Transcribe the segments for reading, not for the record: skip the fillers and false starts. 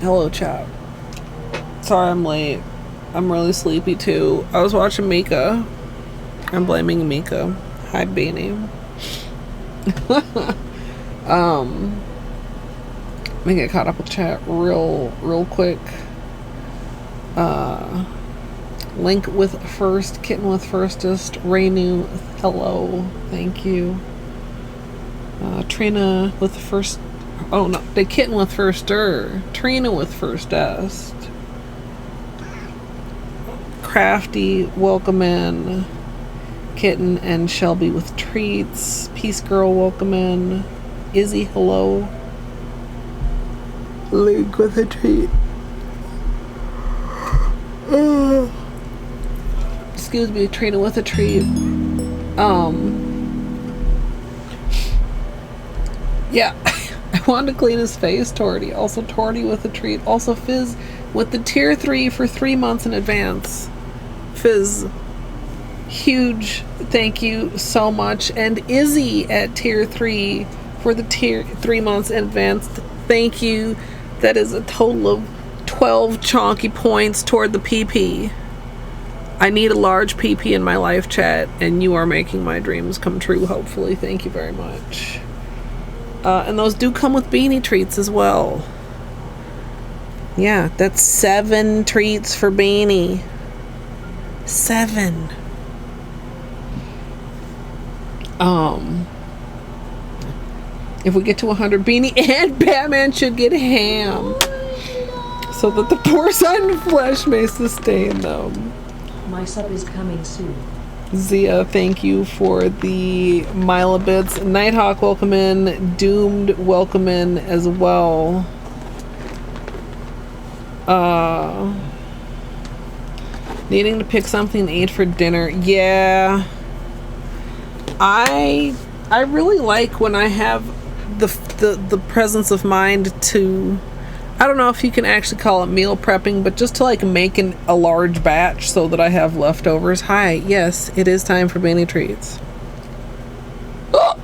Hello, chat. Sorry I'm late. I'm really sleepy too. I was watching Mika. I'm blaming Mika. Hi, Beanie. Let me get caught up with chat real quick. Link with first, kitten with firstest, Renu, hello, thank you. Trina with first, oh no, the kitten with firster, Trina with firstest. Crafty, welcome in. Kitten and Shelby with treats. Peace Girl, welcome in. Izzy, hello. Link with a treat. Excuse me, Trina with a treat. Yeah, I wanted to clean his face, Torty. Also Torty with a treat. Also Fizz with the tier 3 for 3 months in advance. Fizz, huge thank you so much. And Izzy at tier 3 for the tier 3 months in advance. Thank you. That is a total of 12 chonky points toward the PP. I need a large PP in my life, chat, and you are making my dreams come true, hopefully. Thank you very much. And those do come with beanie treats as well. Yeah, that's 7 treats for beanie. 7. If we get to 100, Beanie and Batman should get ham, so that the porcine flesh may sustain them. My sub is coming soon. Zia, thank you for the Milebits. Nighthawk, welcome in. Doomed, welcome in as well. Needing to pick something to eat for dinner. Yeah. I really like when I have the presence of mind to, I don't know if you can actually call it meal prepping, but just to like make a large batch so that I have leftovers. Hi, yes, it is time for beanie treats. Oh!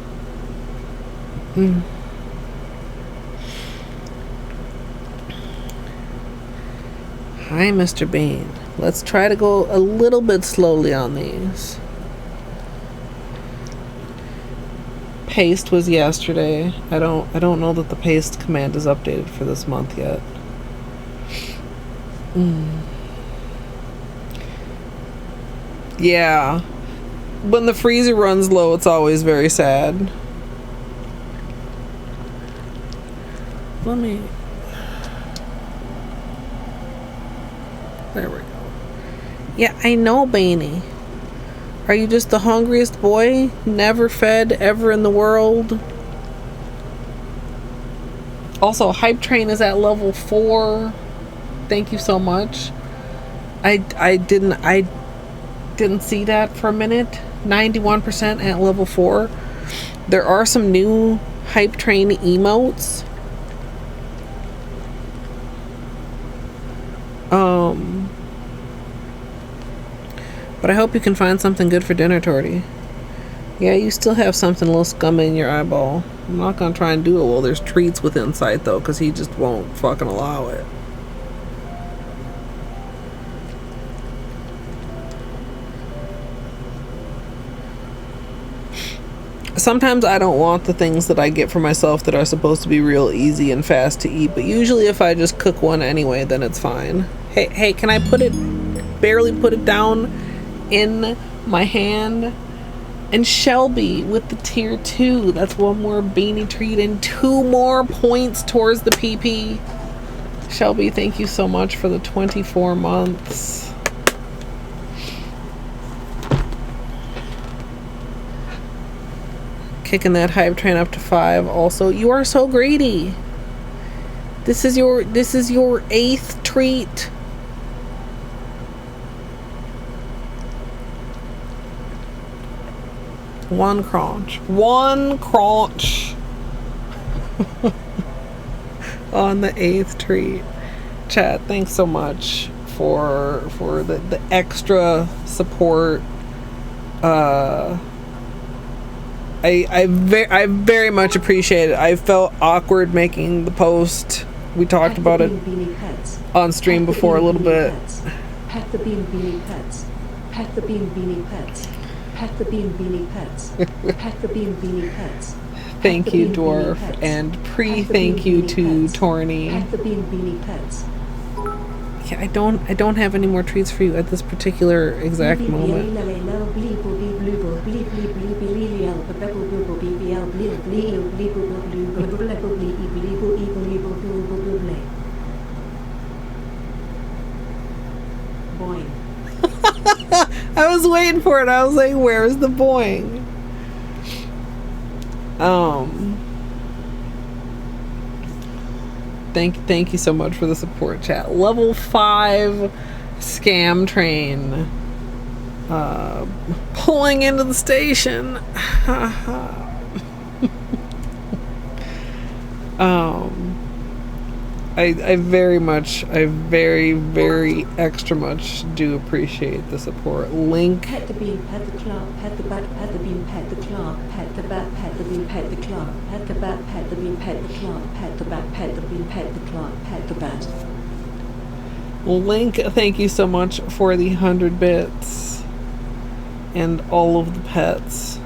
Hi, Mr. Bean. Let's try to go a little bit slowly on these. Paste was yesterday. I don't know that the paste command is updated for this month yet. Yeah. When the freezer runs low, it's always very sad. Let me... There we go. Yeah, I know, Beanie. Are you just the hungriest boy? Never fed ever in the world? Also, Hype Train is at level 4. Thank you so much. I didn't see that for a minute. 91% at level 4. There are some new Hype Train emotes. But I hope you can find something good for dinner, Torty. Yeah, you still have something a little scummy in your eyeball. I'm not gonna try and do it while there's treats within sight, though, because he just won't fucking allow it. Sometimes I don't want the things that I get for myself that are supposed to be real easy and fast to eat, but usually if I just cook one anyway, then it's fine. Hey, can I barely put it down in my hand? And Shelby with the tier 2. That's one more beanie treat and 2 more points towards the PP. Shelby, thank you so much for the 24 months. Kicking that Hype Train up to 5 also. You are so greedy. This is your 8th treat. One crunch on the 8th treat. Chat, thanks so much for the extra support. I very much appreciate it. I felt awkward making the post We talked about it on stream before a little bit. Pet the bean beanie pets. Pet the bean beanie pets. Pet the bean beanie pets. Pet the bean beanie pets. Thank you, Dwarf, and thank you to Torny. Pet the bean beanie pets. Yeah, I don't have any more treats for you at this particular exact moment. Boing. I was waiting for it. I was like, where's the boing? Thank you so much for the support, chat. Level 5 scam train pulling into the station. I very extra much do appreciate the support. Link. Pet the bean, pet the clock, pet the bat, pet the bean, pet the clock, pet the bat, pet the bean, pet the clock, pet the bat, pet the bean, pet the clock, pet the bat, pet the bean, pet the clock, pet the bat. Link, thank you so much for the 100 bits and all of the pets.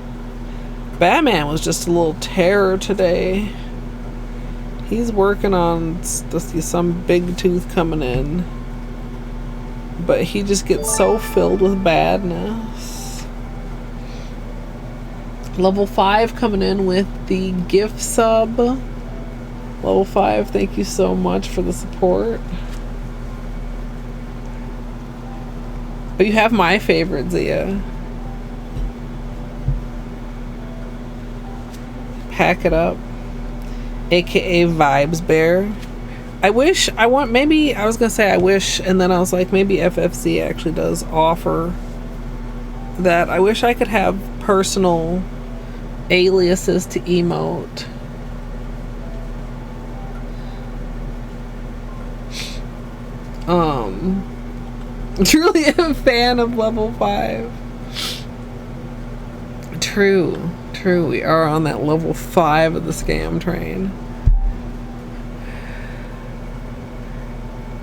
Batman was just a little terror today. He's working on some big tooth coming in, but he just gets so filled with badness. Level 5 coming in with the gift sub. Level 5, thank you so much for the support. But you have my favorite, Zia. Pack it up. AKA Vibes Bear. I wish, and then I was like, maybe FFC actually does offer that. I wish I could have personal aliases to emote. Truly a fan of level 5. True, we are on that level 5 of the scam train.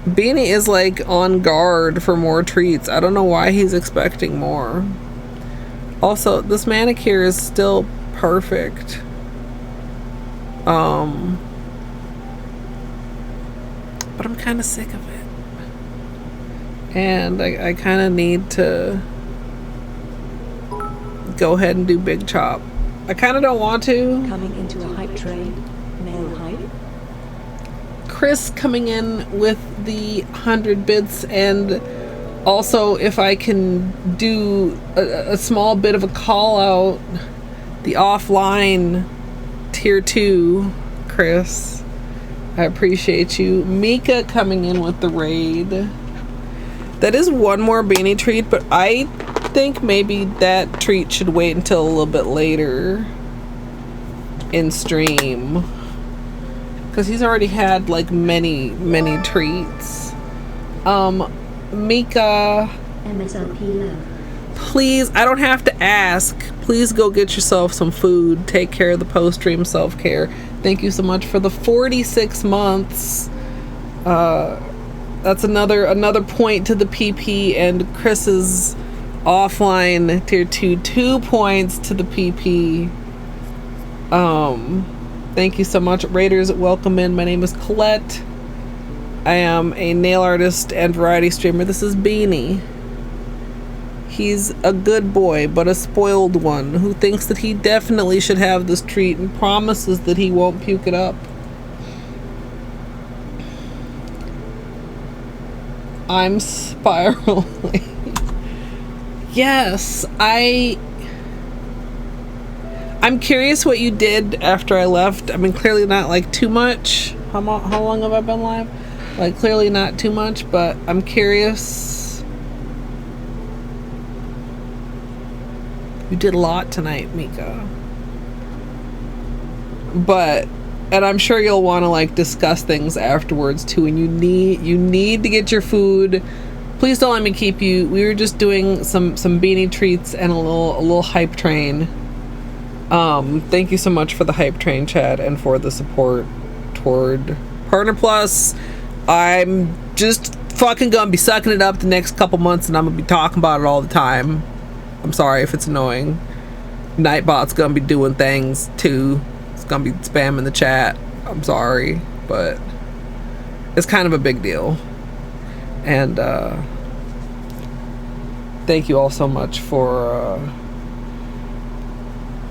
Beanie is like on guard for more treats. I don't know why he's expecting more. Also, this manicure is still perfect. But I'm kind of sick of it. And I kind of need to go ahead and do Big Chop. I kind of don't want to. Coming into a hype train. Male hype. Chris coming in with the 100 bits, and also if I can do a small bit of a call out, the offline tier 2, Chris, I appreciate you. Mika coming in with the raid. That is one more beanie treat, but I think maybe that treat should wait until a little bit later in stream, because he's already had like many treats. Mika, MSLP love. please, I don't have to ask, please go get yourself some food. Take care of the post-stream self-care. Thank you so much for the 46 months. That's another point to the PP, and Chris's offline tier 2 points to the PP. Thank you so much. Raiders, welcome in. My name is Colette. I am a nail artist and variety streamer. This is Beanie. He's a good boy, but a spoiled one who thinks that he definitely should have this treat and promises that he won't puke it up. I'm spiraling. Yes, I'm curious what you did after I left. I mean, clearly not like too much. How long have I been live? Like, clearly not too much, but I'm curious. You did a lot tonight, Mika. And I'm sure you'll want to like discuss things afterwards too, and you need to get your food. Please don't let me keep you. We were just doing some beanie treats and a little hype train. Thank you so much for the hype train, Chad, and for the support toward Partner Plus, I'm just fucking gonna be sucking it up the next couple months, and I'm gonna be talking about it all the time. I'm sorry if it's annoying. Nightbot's gonna be doing things too. It's gonna be spamming the chat. I'm sorry, but it's kind of a big deal. And thank you all so much for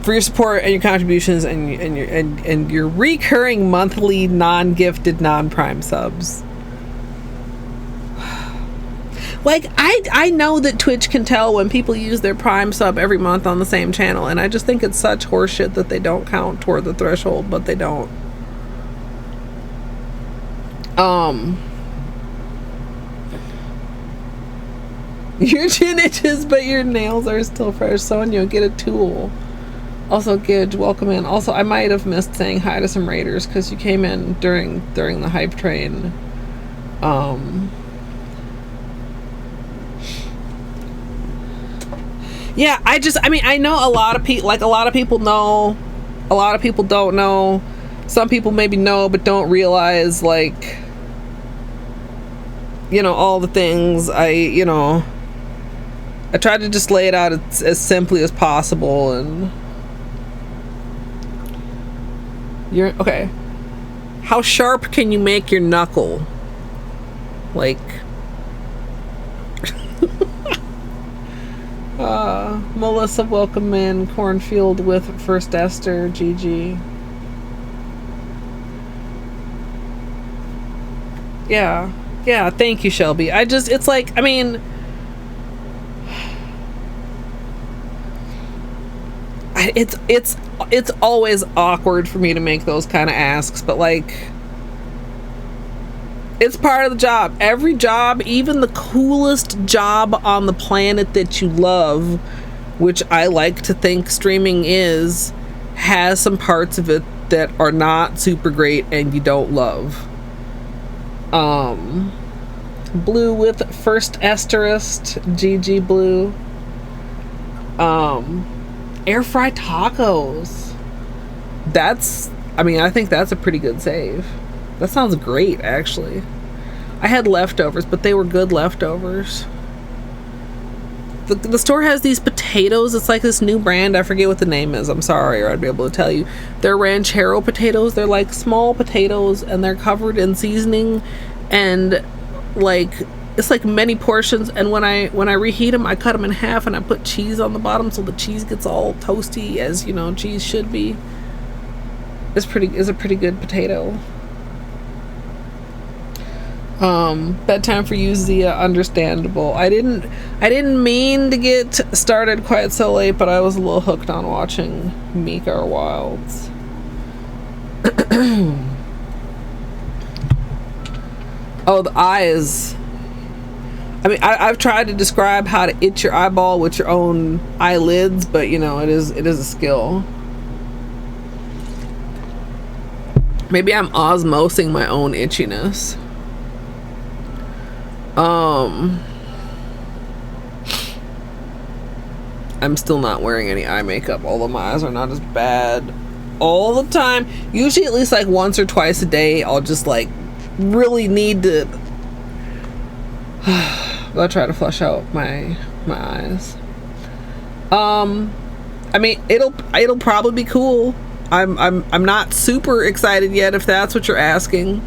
your support and your contributions and your recurring monthly non-gifted non-prime subs. Like, I know that Twitch can tell when people use their prime sub every month on the same channel, and I just think it's such horseshit that they don't count toward the threshold, but they don't. Your chin itches, but your nails are still fresh. Sonia, get a tool. Also, Gidge, welcome in. Also, I might have missed saying hi to some raiders because you came in during the hype train. Yeah, I know a lot of people, like, a lot of people know, a lot of people don't know. Some people maybe know but don't realize, like, you know, all the things. I tried to just lay it out as simply as possible. And you're okay. How sharp can you make your knuckle? Like, Melissa, welcome in. Cornfield with First Esther, GG. Yeah, thank you, Shelby. It's like, I mean, it's always awkward for me to make those kind of asks, but like, it's part of the job. Every job, even the coolest job on the planet that you love, which I like to think streaming is, has some parts of it that are not super great and you don't love. Blue with First Esterist, GG Blue. Air fry tacos. I think that's a pretty good save. That sounds great, actually. I had leftovers, but they were good leftovers. The store has these potatoes. It's like this new brand. I forget what the name is. I'm sorry, or I'd be able to tell you. They're ranchero potatoes. They're like small potatoes, and they're covered in seasoning, and like, it's like many portions. And when I reheat them, I cut them in half, and I put cheese on the bottom so the cheese gets all toasty, as you know cheese should be. It's a pretty good potato. Bedtime for you, Zia. Understandable. I didn't mean to get started quite so late, but I was a little hooked on watching Meek Our Wilds. Oh, the eyes. I mean, I've tried to describe how to itch your eyeball with your own eyelids, but you know, it is a skill. Maybe I'm osmosing my own itchiness. I'm still not wearing any eye makeup, although my eyes are not as bad all the time. Usually at least like once or twice a day, I'll just like really need to I'll try to flush out my eyes. I mean, it'll probably be cool. I'm not super excited yet, if that's what you're asking.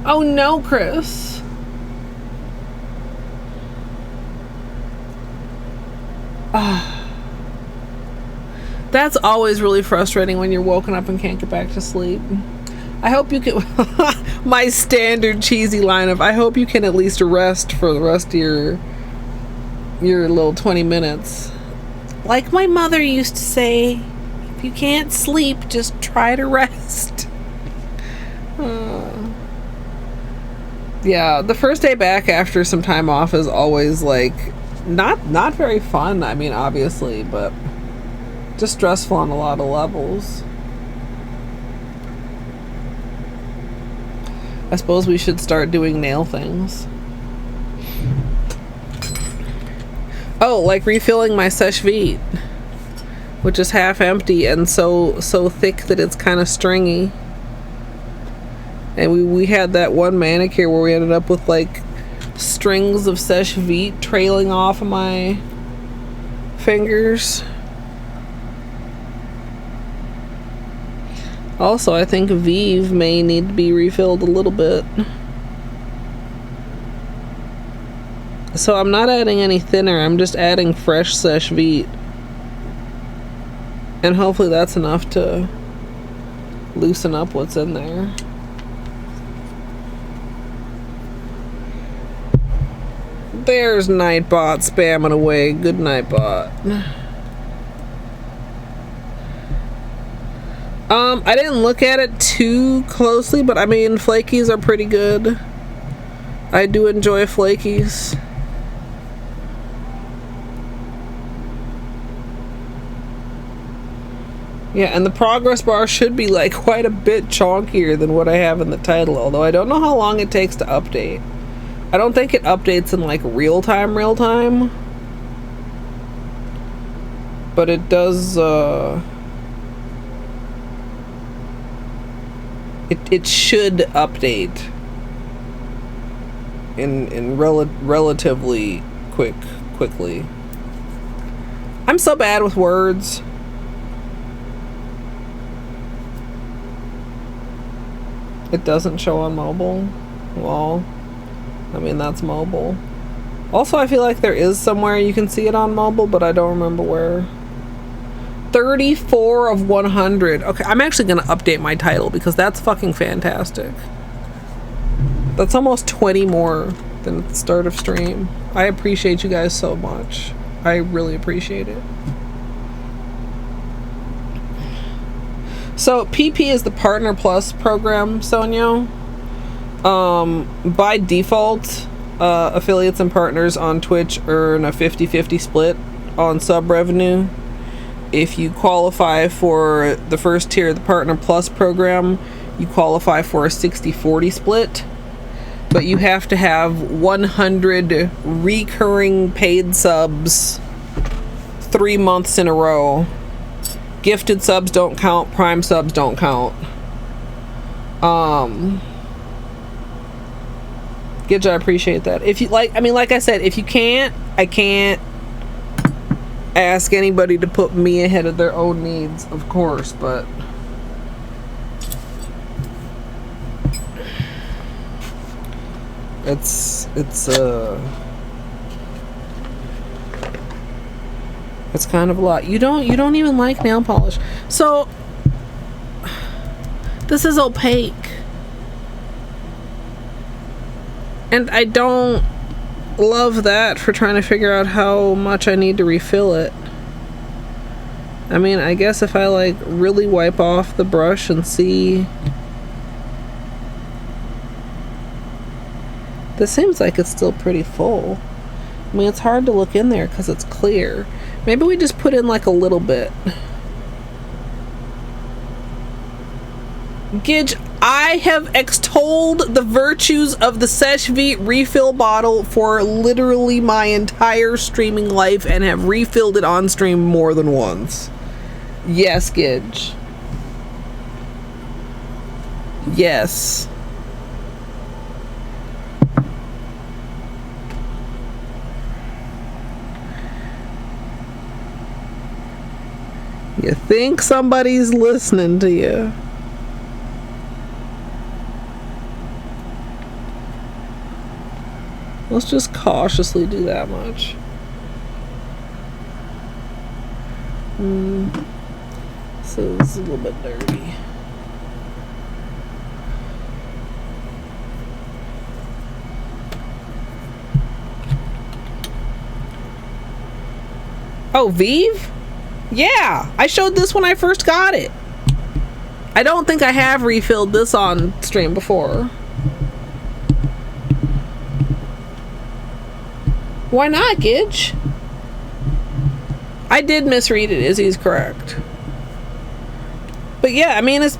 Oh no, Chris. That's always really frustrating when you're woken up and can't get back to sleep. I hope you can my standard cheesy line of, I hope you can at least rest for the rest of your little 20 minutes. Like my mother used to say, if you can't sleep, just try to rest. Yeah, the first day back after some time off is always like not very fun. I mean, obviously, but just stressful on a lot of levels. I suppose we should start doing nail things. Oh, like refilling my Seche Vite, which is half empty and so thick that it's kind of stringy. And we had that one manicure where we ended up with like strings of Seche Vite trailing off of my fingers. Also, I think Vive may need to be refilled a little bit. So I'm not adding any thinner, I'm just adding fresh Seche Vite. And hopefully that's enough to loosen up what's in there. There's Nightbot spamming away. Good Nightbot. I didn't look at it too closely, but I mean, flakies are pretty good. I do enjoy flakies. Yeah, and the progress bar should be like quite a bit chonkier than what I have in the title, although I don't know how long it takes to update. I don't think it updates in like real time. But it does, it should update in relatively quickly. I'm so bad with words. It doesn't show on mobile. Well, I mean, that's mobile. Also, I feel like there is somewhere you can see it on mobile, but I don't remember where. 34 of 100. Okay, I'm actually gonna update my title because that's fucking fantastic. That's almost 20 more than at the start of stream. I appreciate you guys so much. I really appreciate it. So PP is the Partner Plus program, Sonia. By default, affiliates and partners on Twitch earn a 50-50 split on sub revenue. If you qualify for the first tier of the Partner Plus program, you qualify for a 60-40 split. But you have to have 100 recurring paid subs 3 months in a row. Gifted subs don't count, prime subs don't count. Gidge, I appreciate that. If you like, I mean, like I said, if you can't, I can't ask anybody to put me ahead of their own needs, of course, but it's kind of a lot. You don't even like nail polish. So this is opaque. And I don't love that for trying to figure out how much I need to refill it. I mean, I guess if I like really wipe off the brush and see. This seems like it's still pretty full. I mean, it's hard to look in there because it's clear. Maybe we just put in like a little bit. Gidge, I have extolled the virtues of the Seche Vite refill bottle for literally my entire streaming life and have refilled it on stream more than once. Yes, Gidge. Yes. You think somebody's listening to you. Let's just cautiously do that much. So this is a little bit dirty. Oh, Vive? Yeah, I showed this when I first got it. I don't think I have refilled this on stream before. Why not, Gidge? I did misread it. Izzy's correct. But yeah, I mean, it's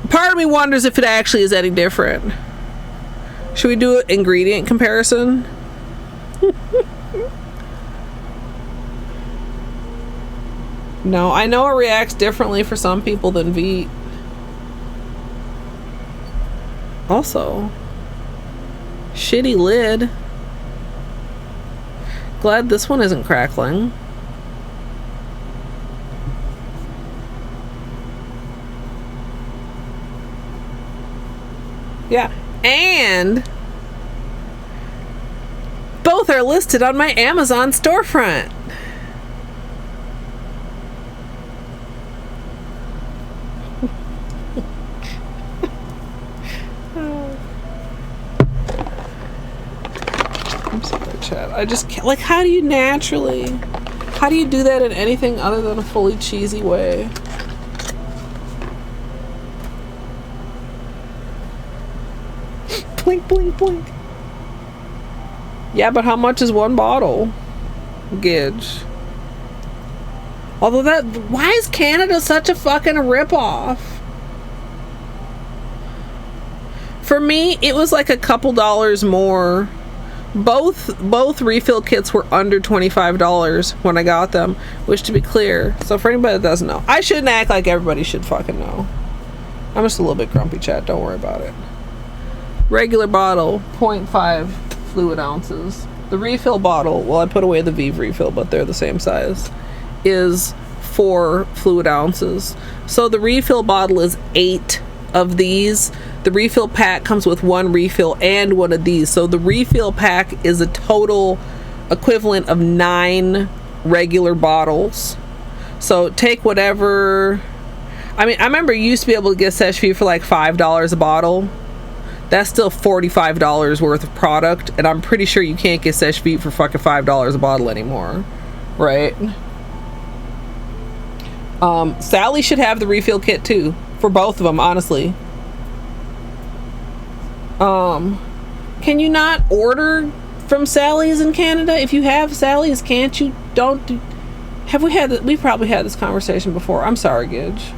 part of me wonders if it actually is any different. Should we do an ingredient comparison? No, I know it reacts differently for some people than Vite. Also, shitty lid. Glad this one isn't crackling. Yeah, and both are listed on my Amazon storefront. I'm sorry, Chad. I just can't. Like, how do you do that in anything other than a fully cheesy way? Blink, blink, blink. Yeah, but how much is one bottle? Gidge. Although why is Canada such a fucking ripoff? For me, it was like a couple dollars more. Both refill kits were under $25 when I got them, which, to be clear, so for anybody that doesn't know, I shouldn't act like everybody should fucking know. I'm just a little bit grumpy, chat. Don't worry about it. Regular bottle, 0.5 fluid ounces. The refill bottle, well, I put away the Vive refill, but they're the same size, is 4 fluid ounces. So the refill bottle is 8 of these. The refill pack comes with 1 refill and 1 of these. So the refill pack is a total equivalent of 9 regular bottles. So take whatever. I mean, I remember you used to be able to get Seche for like $5 a bottle. That's still $45 worth of product, and I'm pretty sure you can't get Seche for fucking $5 a bottle anymore, right? Sally should have the refill kit too for both of them, honestly. Can you not order from Sally's in Canada? If you have Sally's, can't you? We've probably had this conversation before. I'm sorry, Gidge.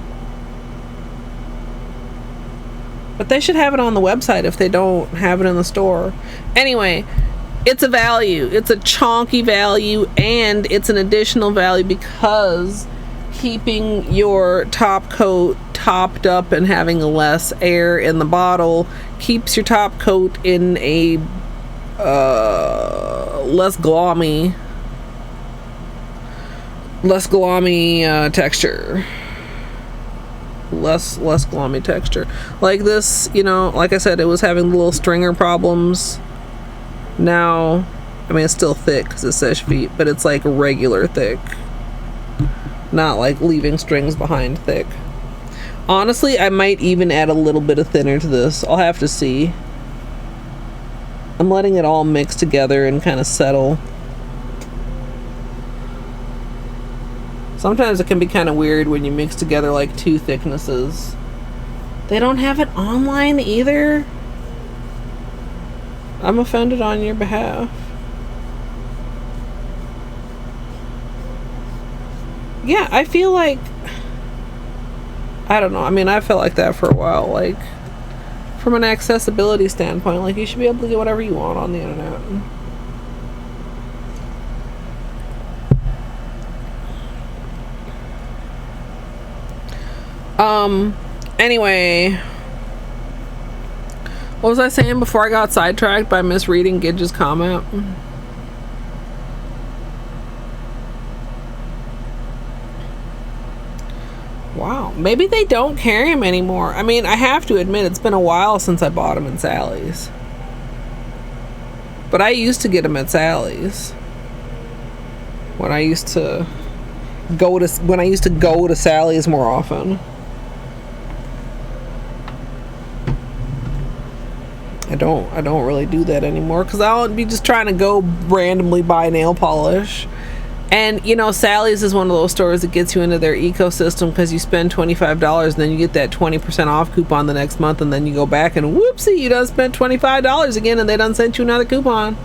But they should have it on the website if they don't have it in the store. Anyway, it's a value. It's a chonky value, and it's an additional value because keeping your top coat topped up and having less air in the bottle keeps your top coat in a less glommy texture. Less glommy texture. Like this, you know, like I said, it was having little stringer problems. Now, I mean, it's still thick because it's Seche Vite, but it's like regular thick, not like leaving strings behind thick. Honestly, I might even add a little bit of thinner to this. I'll have to see. I'm letting it all mix together and kind of settle. Sometimes it can be kind of weird when you mix together like 2 thicknesses. They don't have it online either. I'm offended on your behalf. Yeah, I feel like, I don't know. I mean, I felt like that for a while. Like, from an accessibility standpoint, like, you should be able to get whatever you want on the internet. Anyway, what was I saying before I got sidetracked by misreading Gidge's comment? Wow, maybe they don't carry them anymore. I mean, I have to admit, it's been a while since I bought them in Sally's. But I used to get them at Sally's when I used to go to Sally's more often. I don't really do that anymore because I'll be just trying to go randomly buy nail polish. And, you know, Sally's is one of those stores that gets you into their ecosystem because you spend $25 and then you get that 20% off coupon the next month, and then you go back and whoopsie, you done spent $25 again and they done sent you another coupon.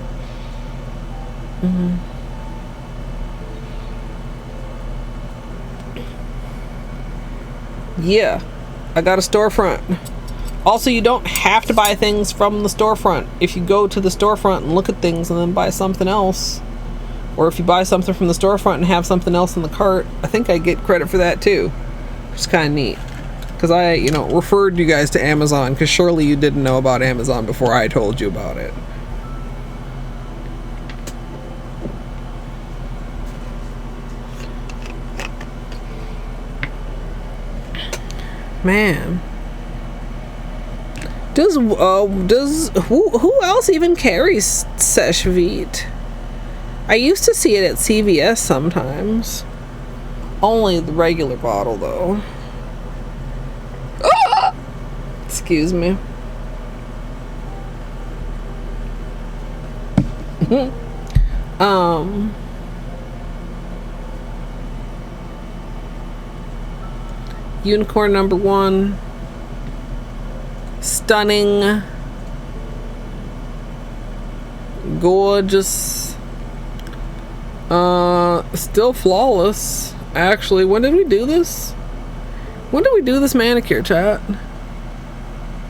Yeah, I got a storefront. Also, you don't have to buy things from the storefront. If you go to the storefront and look at things and then buy something else, Or if you buy something from the storefront and have something else in the cart, I think I get credit for that too. Which is kind of neat. Because I, you know, referred you guys to Amazon, because surely you didn't know about Amazon before I told you about it. Man. Who else even carries Seche Vite? I used to see it at CVS sometimes. Only the regular bottle though. Ah! Excuse me. Unicorn number 1. Stunning. Gorgeous. Still flawless. Actually, when did we do this? When did we do this manicure, chat?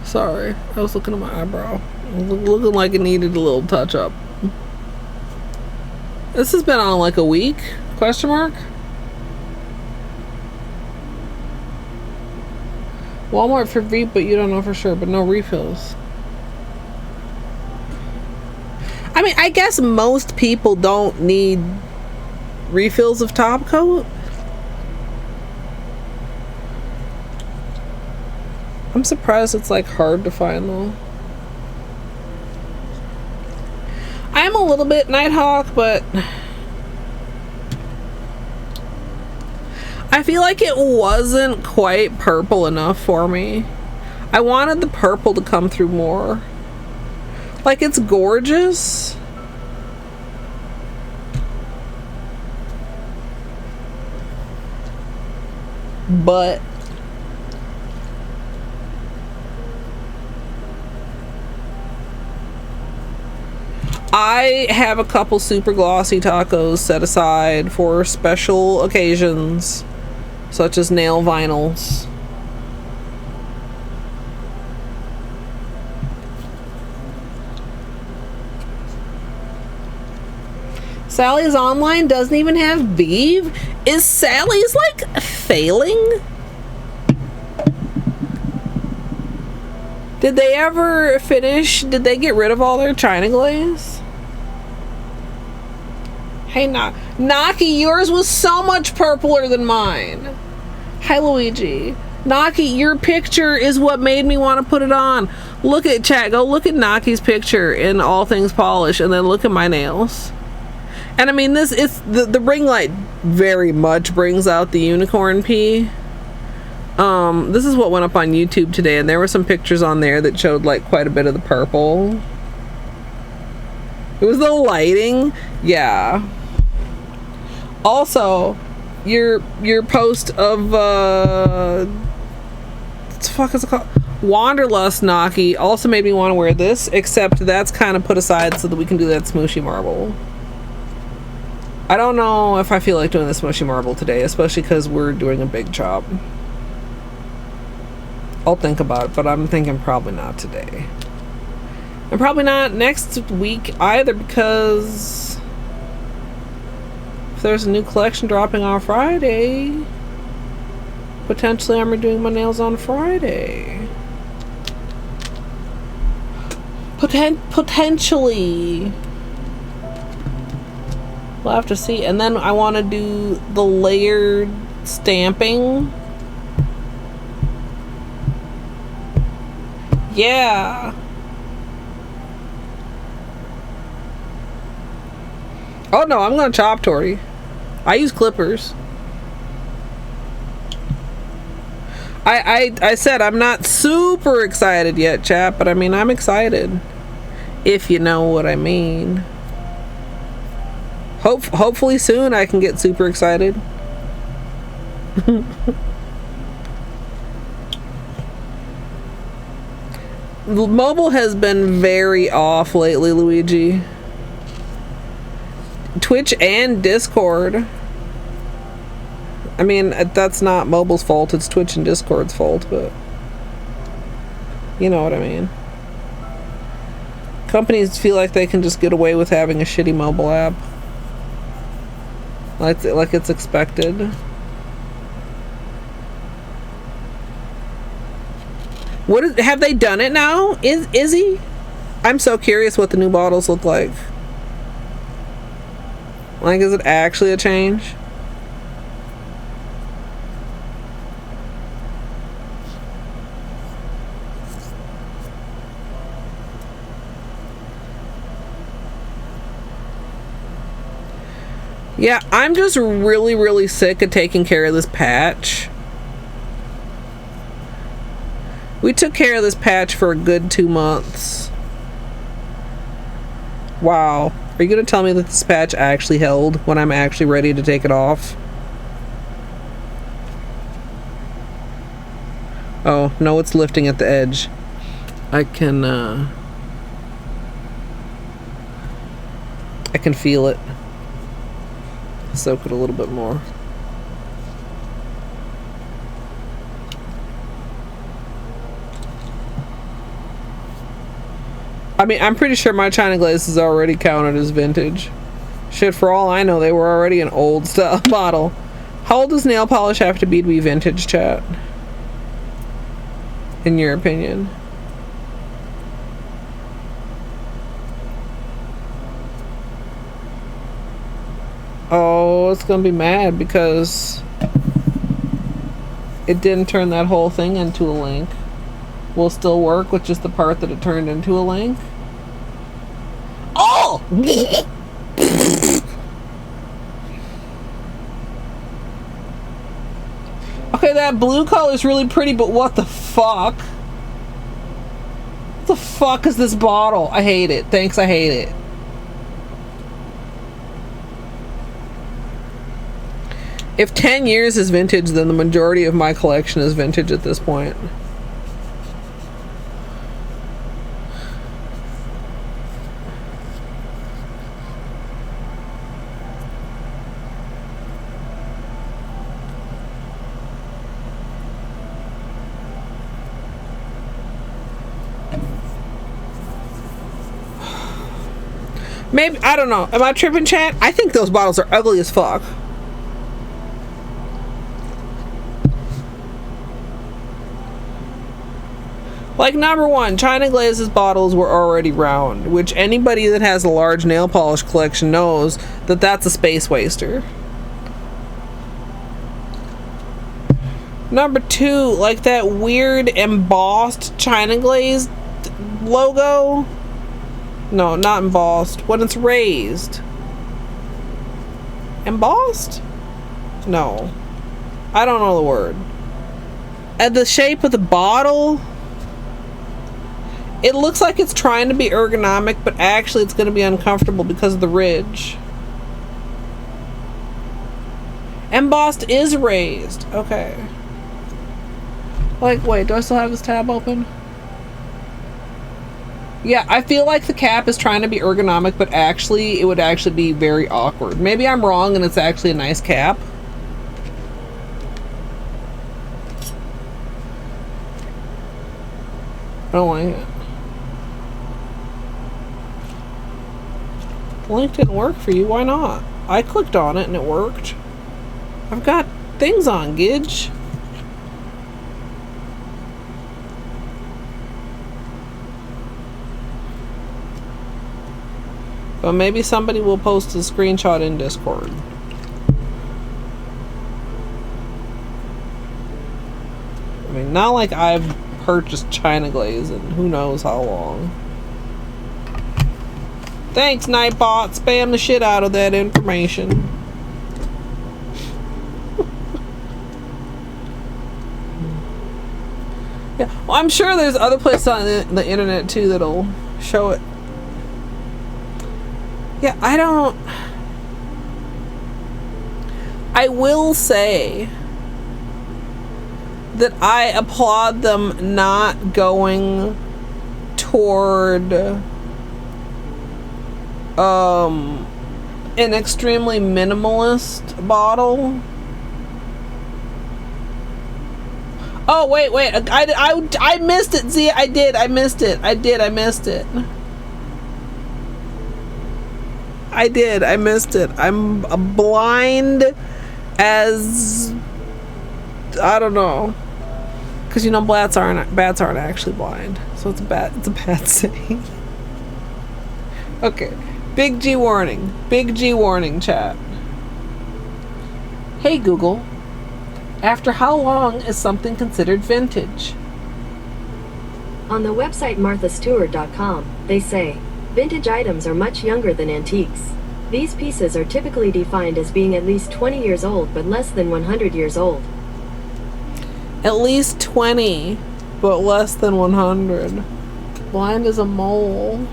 Sorry, I was looking at my eyebrow. Looking like it needed a little touch up. This has been on like a week? Question mark? Walmart for Vite, but you don't know for sure, but no refills. I mean, I guess most people don't need refills of top coat. I'm surprised it's like hard to find though. I'm a little bit Nighthawk, but I feel like it wasn't quite purple enough for me. I wanted the purple to come through more. Like, it's gorgeous. But I have a couple super glossy tacos set aside for special occasions, such as nail vinyls. Sally's online doesn't even have beef? Is Sally's like failing? Did they ever finish? Did they get rid of all their China glaze? Hey, Naki, yours was so much purpler than mine. Hi, Luigi. Naki, your picture is what made me want to put it on. Look at chat. Go look at Naki's picture in All Things Polish, and then look at my nails. And I mean, this is the ring light very much brings out the unicorn pea. This is what went up on YouTube today, and there were some pictures on there that showed like quite a bit of the purple. It was the lighting, yeah. Also, your post of what the fuck is it called? Wanderlust Naki also made me want to wear this, except that's kind of put aside so that we can do that smooshy marble. I don't know if I feel like doing the smooshy marble today, especially because we're doing a big chop. I'll think about it, but I'm thinking probably not today. And probably not next week either, because if there's a new collection dropping on Friday, potentially I'm redoing my nails on Friday. Potentially. We'll have to see. And then I want to do the layered stamping. Yeah. Oh no, I'm gonna chop Tori. I use clippers. I said I'm not super excited yet, chat, but I mean I'm excited. If you know what I mean. Hopefully soon I can get super excited. Mobile has been very off lately, Luigi. Twitch and Discord. I mean, that's not mobile's fault, it's Twitch and Discord's fault, but you know what I mean. Companies feel like they can just get away with having a shitty mobile app. Like it's expected. Have they done it now? Is he? I'm so curious what the new bottles look like. Like, is it actually a change? Yeah, I'm just really, really sick of taking care of this patch. We took care of this patch for a good 2 months. Wow. Are you going to tell me that this patch actually held when I'm actually ready to take it off? Oh, no, it's lifting at the edge. I can feel it. Soak it a little bit more. I mean, I'm pretty sure my China Glaze is already counted as vintage. Shit, for all I know, they were already an old style bottle. How old does nail polish have to be vintage, chat? In your opinion? Oh, it's gonna be mad because it didn't turn that whole thing into a link. Will still work with just the part that it turned into a link. Oh! Okay, that blue color is really pretty, but what the fuck? What the fuck is this bottle? I hate it. Thanks, I hate it. If 10 years is vintage, then the majority of my collection is vintage at this point. Maybe, I don't know. Am I tripping, chat? I think those bottles are ugly as fuck. Like, number one, China Glaze's bottles were already round, which anybody that has a large nail polish collection knows that that's a space waster. Number two, like that weird embossed China Glaze logo. No, not embossed. When it's raised. Embossed? No. I don't know the word. And the shape of the bottle, it looks like it's trying to be ergonomic, but actually it's going to be uncomfortable because of the ridge. Embossed is raised. Okay. Like, wait, do I still have this tab open? Yeah, I feel like the cap is trying to be ergonomic, but actually, it would actually be very awkward. Maybe I'm wrong and it's actually a nice cap. I don't like it. The link didn't work for you, why not? I clicked on it and it worked. I've got things on, Gidge. But maybe somebody will post a screenshot in Discord. I mean, not like I've purchased China Glaze in who knows how long. Thanks, Nightbot. Spam the shit out of that information. Yeah, well, I'm sure there's other places on the internet too that'll show it. Yeah, I will say that I applaud them not going toward an extremely minimalist bottle. Oh, wait, I missed it. See, I missed it. I did. I missed it. I'm blind as... I don't know. Because, you know, bats aren't actually blind. So it's a bad saying. Okay. Big G warning. Big G warning, chat. Hey, Google. After how long is something considered vintage? On the website marthastewart.com, they say, vintage items are much younger than antiques. These pieces are typically defined as being at least 20 years old but less than 100 years old. At least 20, but less than 100. Blind as a mole.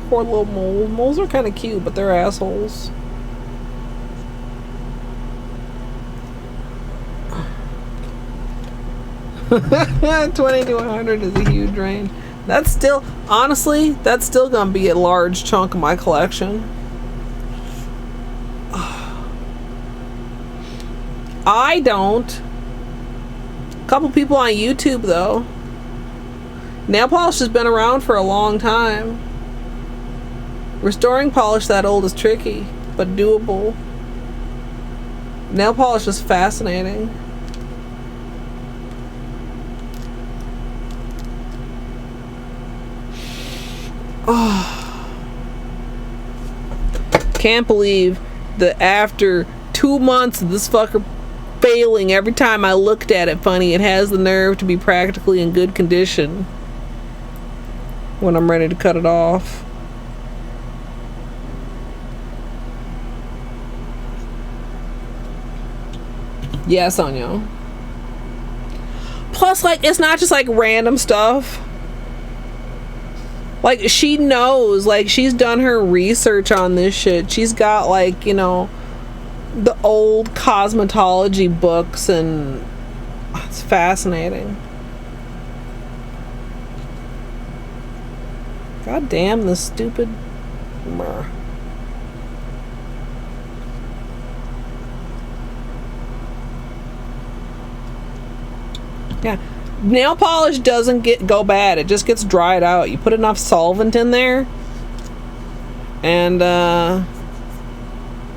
Poor little mole. Moles are kind of cute, but they're assholes. $20 to $100 is a huge range. That's still, honestly, that's still gonna be a large chunk of my collection. I don't. A couple people on YouTube though. Nail polish has been around for a long time. Restoring polish that old is tricky, but doable. Nail polish is fascinating. Oh. Can't believe that after 2 months of this fucker failing every time I looked at it funny, it has the nerve to be practically in good condition when I'm ready to cut it off. Yeah, Sonia. Plus, like, it's not just like random stuff. Like, she knows, like, she's done her research on this shit. She's got, like, you know, the old cosmetology books, and it's fascinating. God damn this stupid... Yeah. Nail polish doesn't go bad. It just gets dried out. You put enough solvent in there and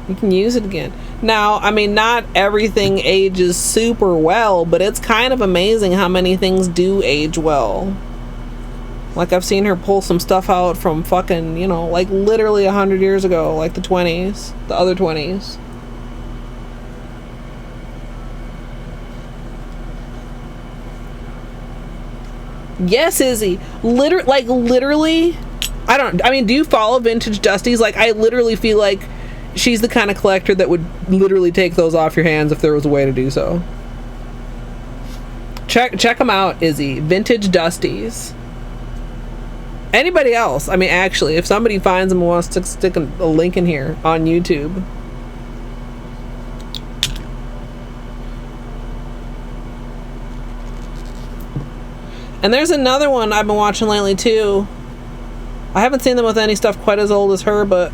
you can use it again. Now, I mean, not everything ages super well, but it's kind of amazing how many things do age well. Like, I've seen her pull some stuff out from fucking, you know, like literally 100 years ago, like the 20s, the other 20s. Yes, Izzy. Literally, I mean, do you follow Vintage Dusties? Like, I literally feel like she's the kind of collector that would literally take those off your hands if there was a way to do so. Check them out, Izzy. Vintage Dusties. Anybody else? I mean, actually, if somebody finds them and wants to stick a link in here on YouTube. And there's another one I've been watching lately too. I haven't seen them with any stuff quite as old as her, but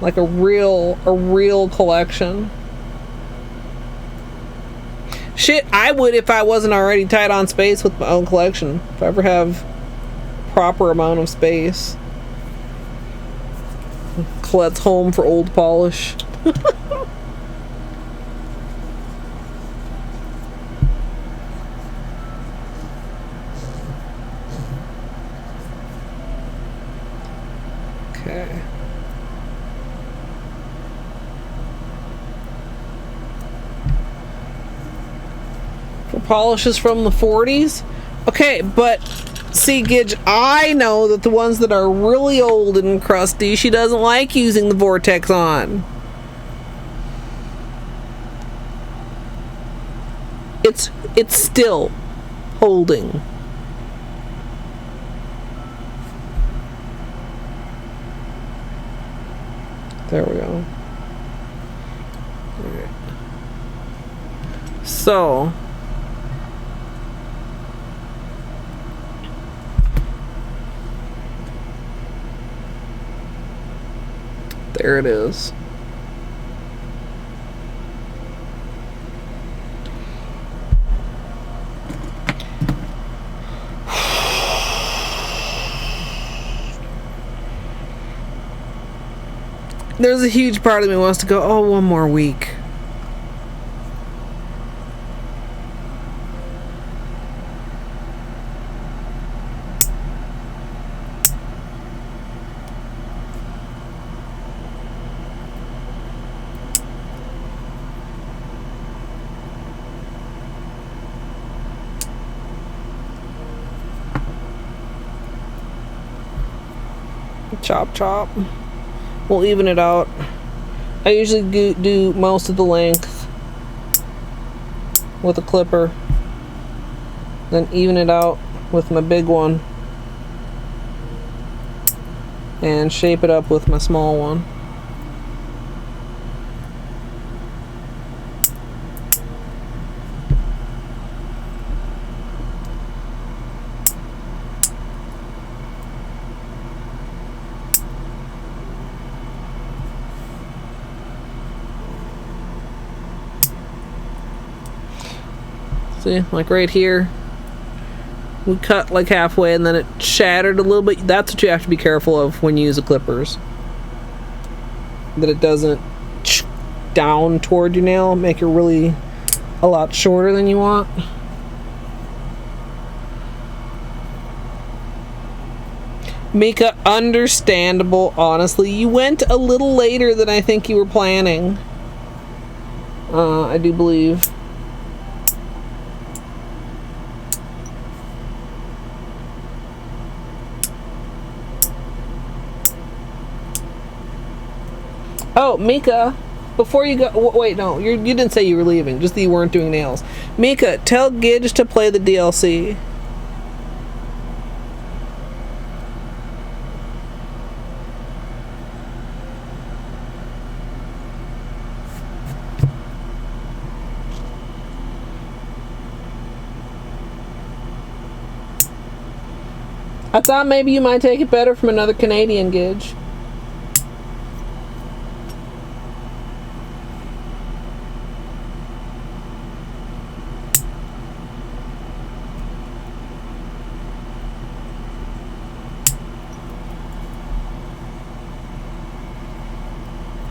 like a real collection. Shit, I would if I wasn't already tight on space with my own collection. If I ever have proper amount of space. Colette's home for old polish. Okay. For polishes from the 40s? Okay, but see, Gidge, I know that the ones that are really old and crusty, she doesn't like using the Vortex on. It's still holding. There we go. All right. So, there it is. There's a huge part of me wants to go, oh, one more week. Chop, chop. We'll even it out. I usually do most of the length with a clipper, then even it out with my big one, and shape it up with my small one. See, like right here, we cut like halfway and then it shattered a little bit. That's what you have to be careful of when you use the clippers. That it doesn't down toward your nail, make it really a lot shorter than you want. Mika, understandable, honestly. You went a little later than I think you were planning. I do believe. Oh, Mika, before you go... Wait, no, you didn't say you were leaving, just that you weren't doing nails. Mika, tell Gidge to play the DLC. I thought maybe you might take it better from another Canadian, Gidge.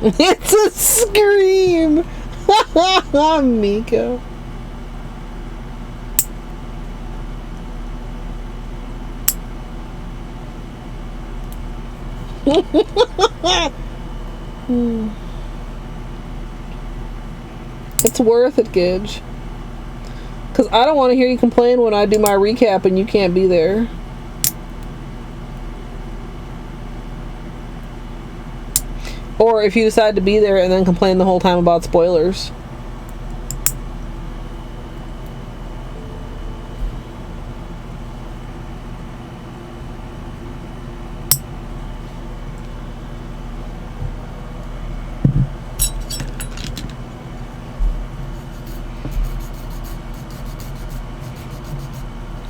It's a scream! Mika. It's worth it, Gidge. Because I don't want to hear you complain when I do my recap and you can't be there. Or if you decide to be there and then complain the whole time about spoilers.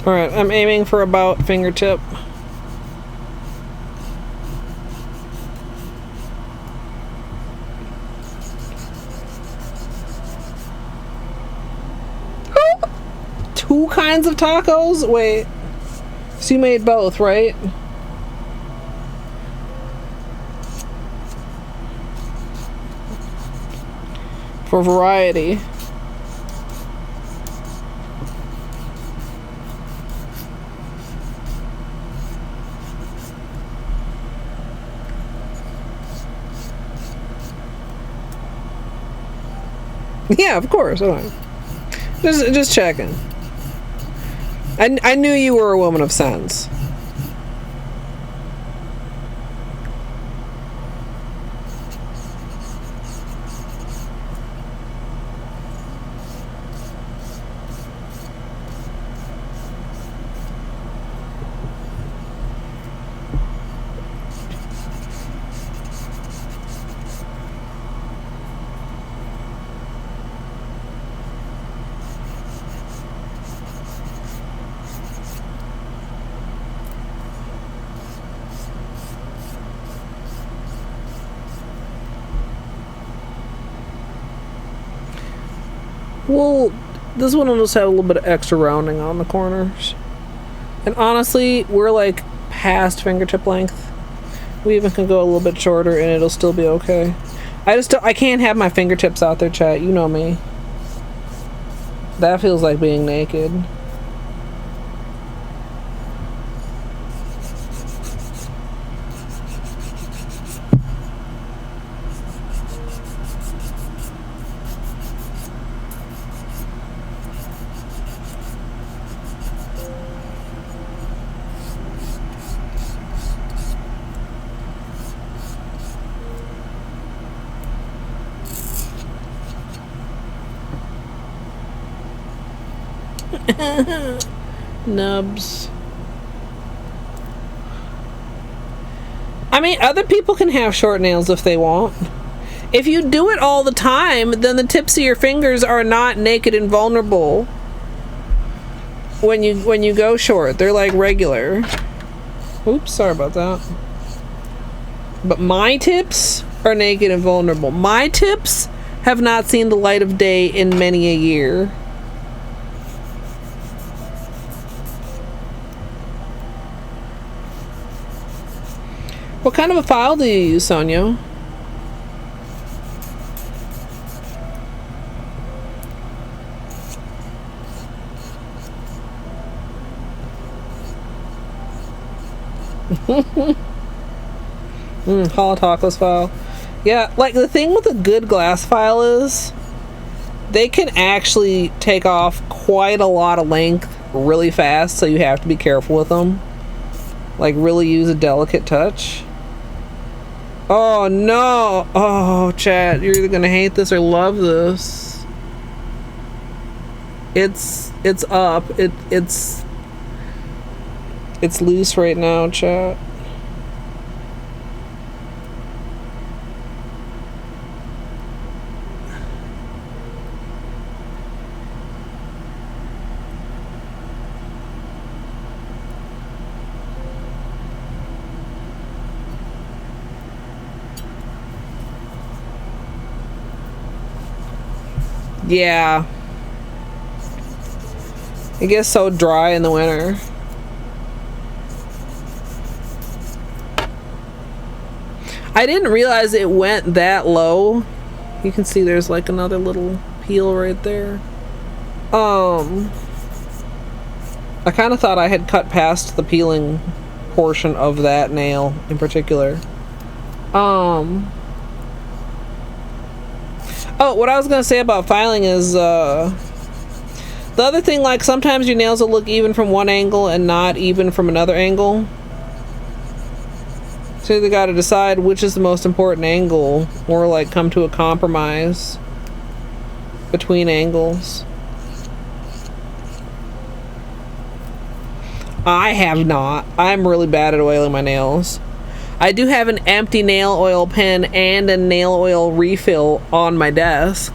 Alright, I'm aiming for about fingertip. Two kinds of tacos? Wait. So you made both, right? For variety. Yeah, of course. Okay. Just checking. I knew you were a woman of sense. Well, this one will just have a little bit of extra rounding on the corners. And honestly, we're like past fingertip length. We even can go a little bit shorter and it'll still be okay. I can't have my fingertips out there, chat. You know me. That feels like being naked. Nubs. I mean, other people can have short nails if they want. If you do it all the time, then the tips of your fingers are not naked and vulnerable. When you go short, they're like regular. Oops, sorry about that. But my tips are naked and vulnerable. My tips have not seen the light of day in many a year. What kind of a file do you use, Sonia? Holo Taco's file. Yeah, like the thing with a good glass file is they can actually take off quite a lot of length really fast, so you have to be careful with them. Like really use a delicate touch. Oh no! Oh, chat, you're either gonna hate this or love this. It's up. It's loose right now, chat. Yeah. It gets so dry in the winter. I didn't realize it went that low. You can see there's like another little peel right there. I kind of thought I had cut past the peeling portion of that nail in particular. Oh, what I was gonna say about filing is, the other thing, like, sometimes your nails will look even from one angle and not even from another angle. So you gotta decide which is the most important angle, or, like, come to a compromise between angles. I have not. I'm really bad at oiling my nails. I do have an empty nail oil pen and a nail oil refill on my desk.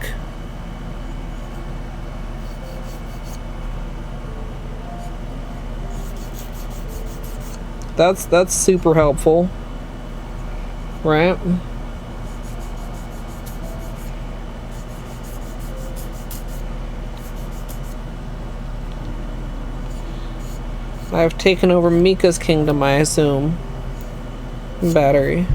That's super helpful. Right? I've taken over Mika's kingdom, I assume. Battery.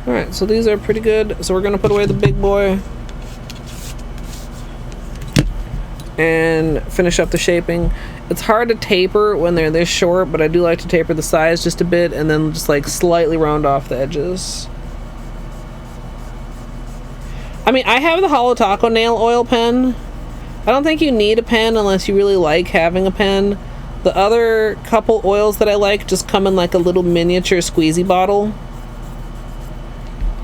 Alright, so these are pretty good. So we're gonna put away the big boy and finish up the shaping. It's hard to taper when they're this short, but I do like to taper the sides just a bit and then just like slightly round off the edges. I mean, I have the Holo Taco nail oil pen. I don't think you need a pen unless you really like having a pen. The other couple oils that I like just come in like a little miniature squeezy bottle.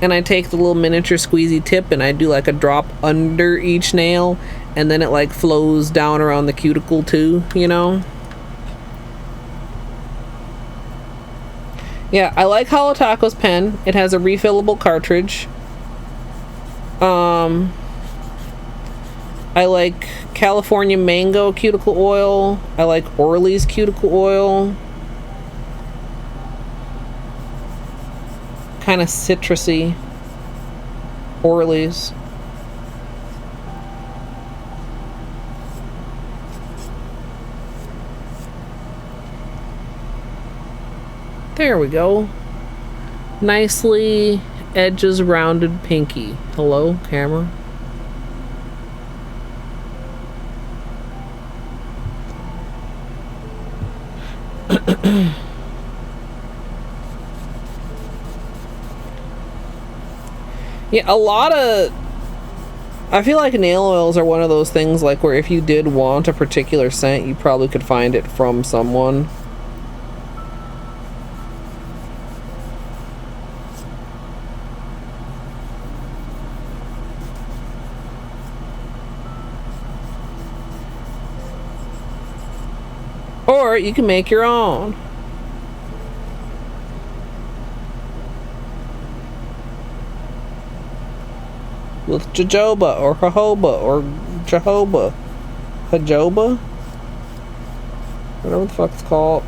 And I take the little miniature squeezy tip and I do like a drop under each nail, and then it like flows down around the cuticle too, you know? Yeah, I like Holo Taco's pen. It has a refillable cartridge. I like California Mango cuticle oil. I like Orly's cuticle oil. Kind of citrusy. Orly's. There we go. Nicely edges rounded pinky. Hello, camera. Yeah, a lot of... I feel like nail oils are one of those things like where if you did want a particular scent, you probably could find it from someone. Or you can make your own. With jojoba or jojoba or jojoba. Jojoba? Whatever the fuck it's called.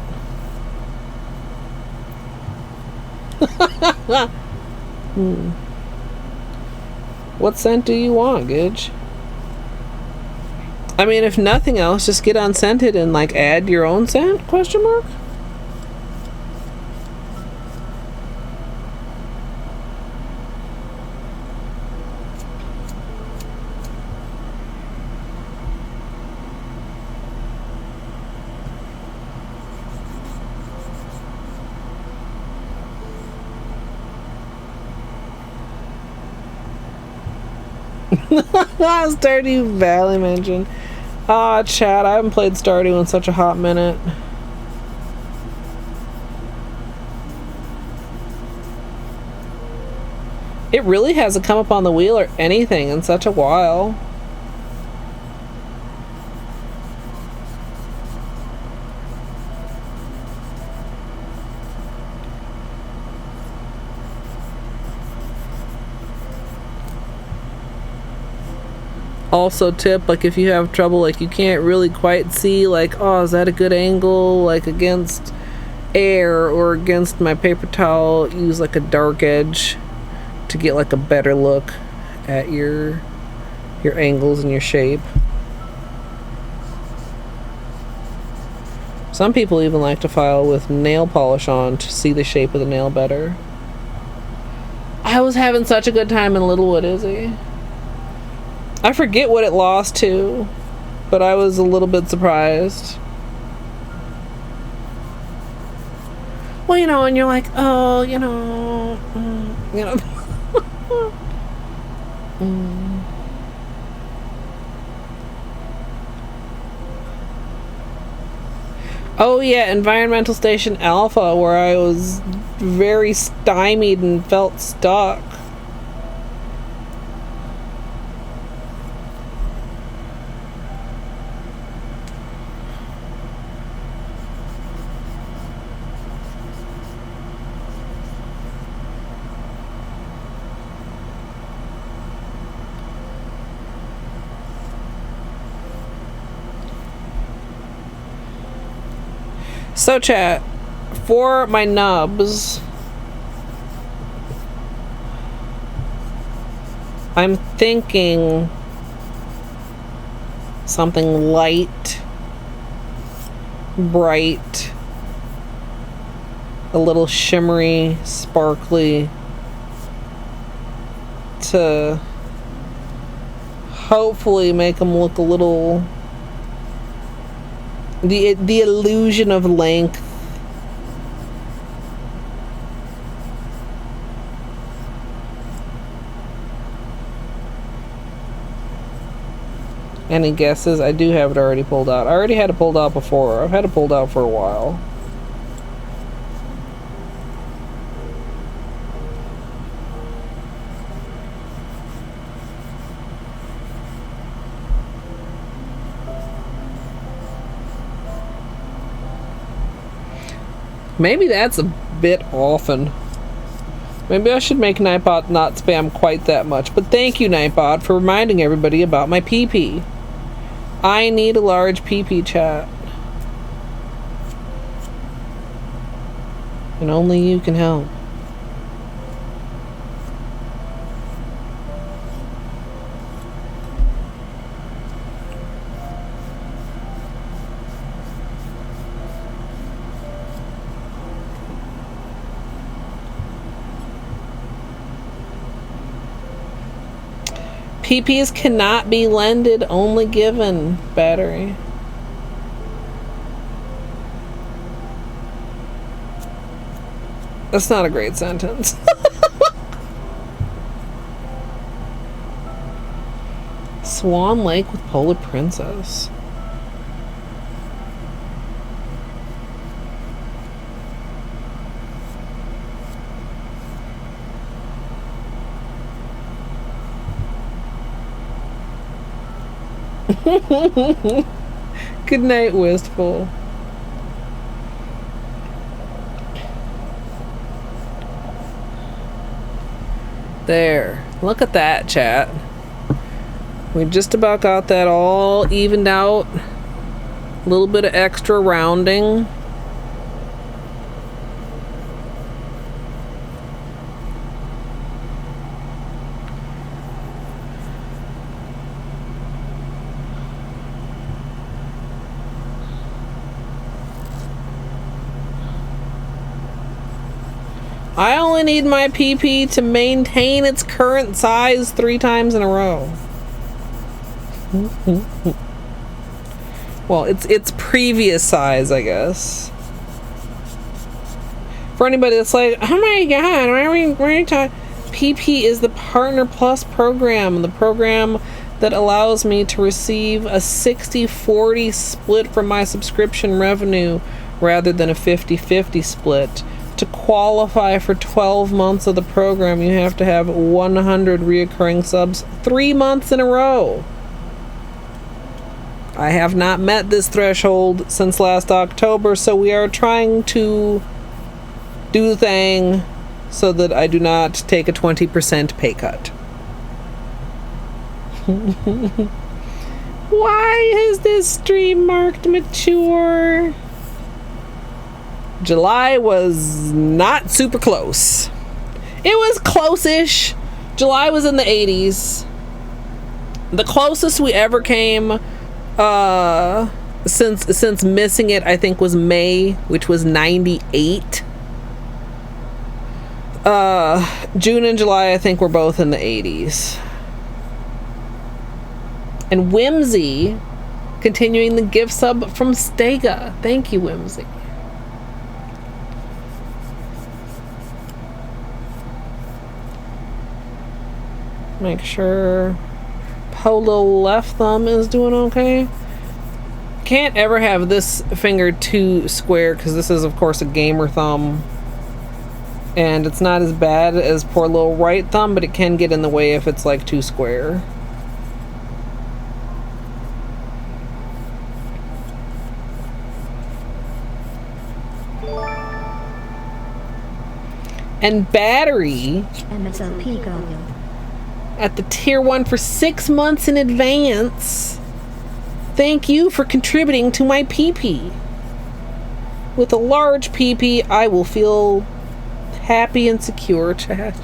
What scent do you want, Gidge? I mean, if nothing else, just get unscented and like add your own scent? Question mark? Stardew Valley mention. Ah, chat, I haven't played Stardew in such a hot minute. It really hasn't come up on the wheel or anything in such a while. Also tip, like if you have trouble, like you can't really quite see, like, oh, is that a good angle, like against air or against my paper towel, use like a dark edge to get like a better look at your angles and your shape. Some people even like to file with nail polish on to see the shape of the nail better. I was having such a good time in Littlewood, Izzy. I forget what it lost to, but I was a little bit surprised. Well, you know, and you're like, oh, you know, you know. Oh yeah, Environmental Station Alpha, where I was very stymied and felt stuck. So chat, for my nubs, I'm thinking something light, bright, a little shimmery, sparkly, to hopefully make them look a little... The illusion of length. Any guesses? I do have it already pulled out. I already had it pulled out before. I've had it pulled out for a while. Maybe that's a bit often. Maybe I should make Nightbot not spam quite that much. But thank you, Nightbot, for reminding everybody about my PP. I need a large PP, chat. And only you can help. PPs cannot be lended, only given. Battery. That's not a great sentence. Swan Lake with Polar Princess. Good night, Wistful. There. Look at that, chat. We just about got that all evened out. A little bit of extra rounding. I only need my PP to maintain its current size 3 times in a row. Well, it's previous size, I guess. For anybody that's like, oh my god, why are we talking? PP is the Partner Plus program, the program that allows me to receive a 60-40 split from my subscription revenue rather than a 50-50 split. To qualify for 12 months of the program, you have to have 100 reoccurring subs 3 months in a row. I have not met this threshold since last October, so we are trying to do the thing so that I do not take a 20% pay cut. Why is this stream marked mature? July was not super close. It was close-ish. July was in the 80s. The closest we ever came since missing it, I think, was May, which was 98. June and July, I think, were both in the 80s. And Whimsy continuing the gift sub from Stega. Thank you, Whimsy. Make sure Polo left thumb is doing okay. Can't ever have this finger too square because this is, of course, a gamer thumb. And it's not as bad as poor little right thumb, but it can get in the way if it's like too square. And Battery MSLP Guardian at the tier 1 for 6 months in advance. Thank you for contributing to my PP. With a large PP, I will feel happy and secure, chat.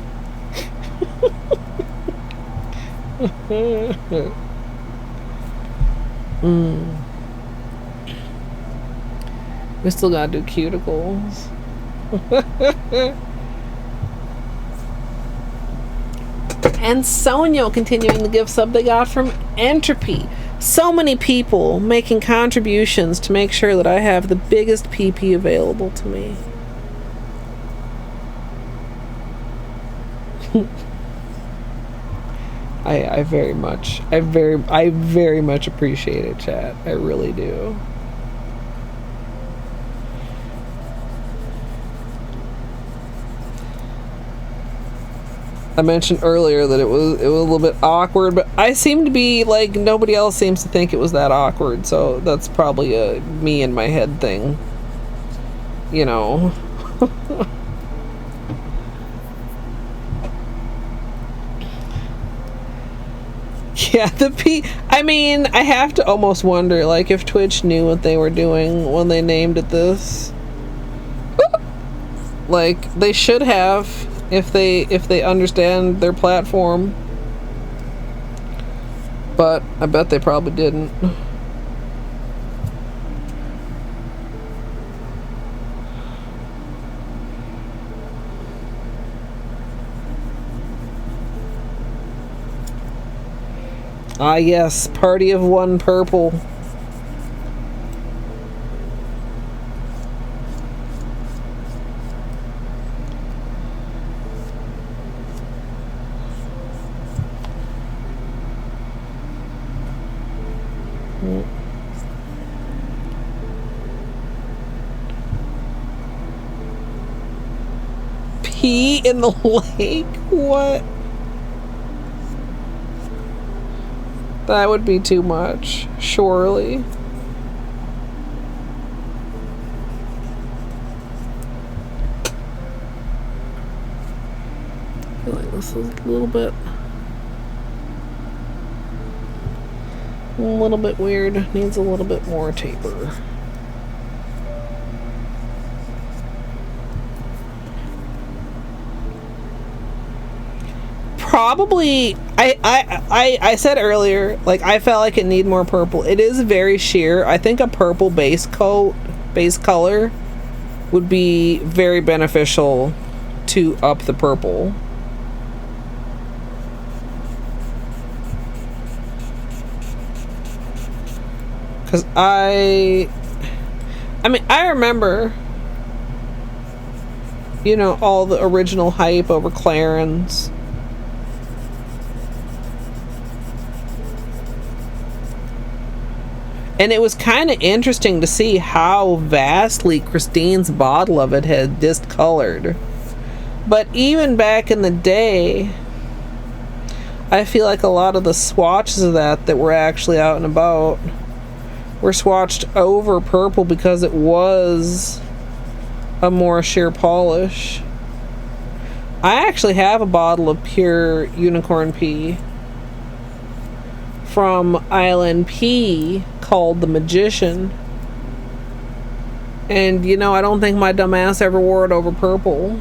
We still gotta do cuticles. And Sonia continuing the gift sub they got from Entropy. So many people making contributions to make sure that I have the biggest PP available to me. I very much appreciate it, chat. I really do. I mentioned earlier that it was a little bit awkward, but I seem to be like, nobody else seems to think it was that awkward, so that's probably a me in my head thing, you know. Yeah, I mean, I have to almost wonder, like, if Twitch knew what they were doing when they named it this. Like, they should have, if they understand their platform. But I bet they probably didn't. Ah, yes, party of one purple. Pee in the lake? What? That would be too much, surely. I feel like this is a little bit weird. Needs a little bit more taper. Probably, I said earlier, like, I felt like it needed more purple. It is very sheer. I think a purple base color would be very beneficial to up the purple. Because I mean, I remember, you know, all the original hype over Clarence. And it was kind of interesting to see how vastly Christine's bottle of it had discolored. But even back in the day, I feel like a lot of the swatches of that were actually out and about were swatched over purple because it was a more sheer polish. I actually have a bottle of pure unicorn pea from Island P called The Magician. And, you know, I don't think my dumbass ever wore it over purple.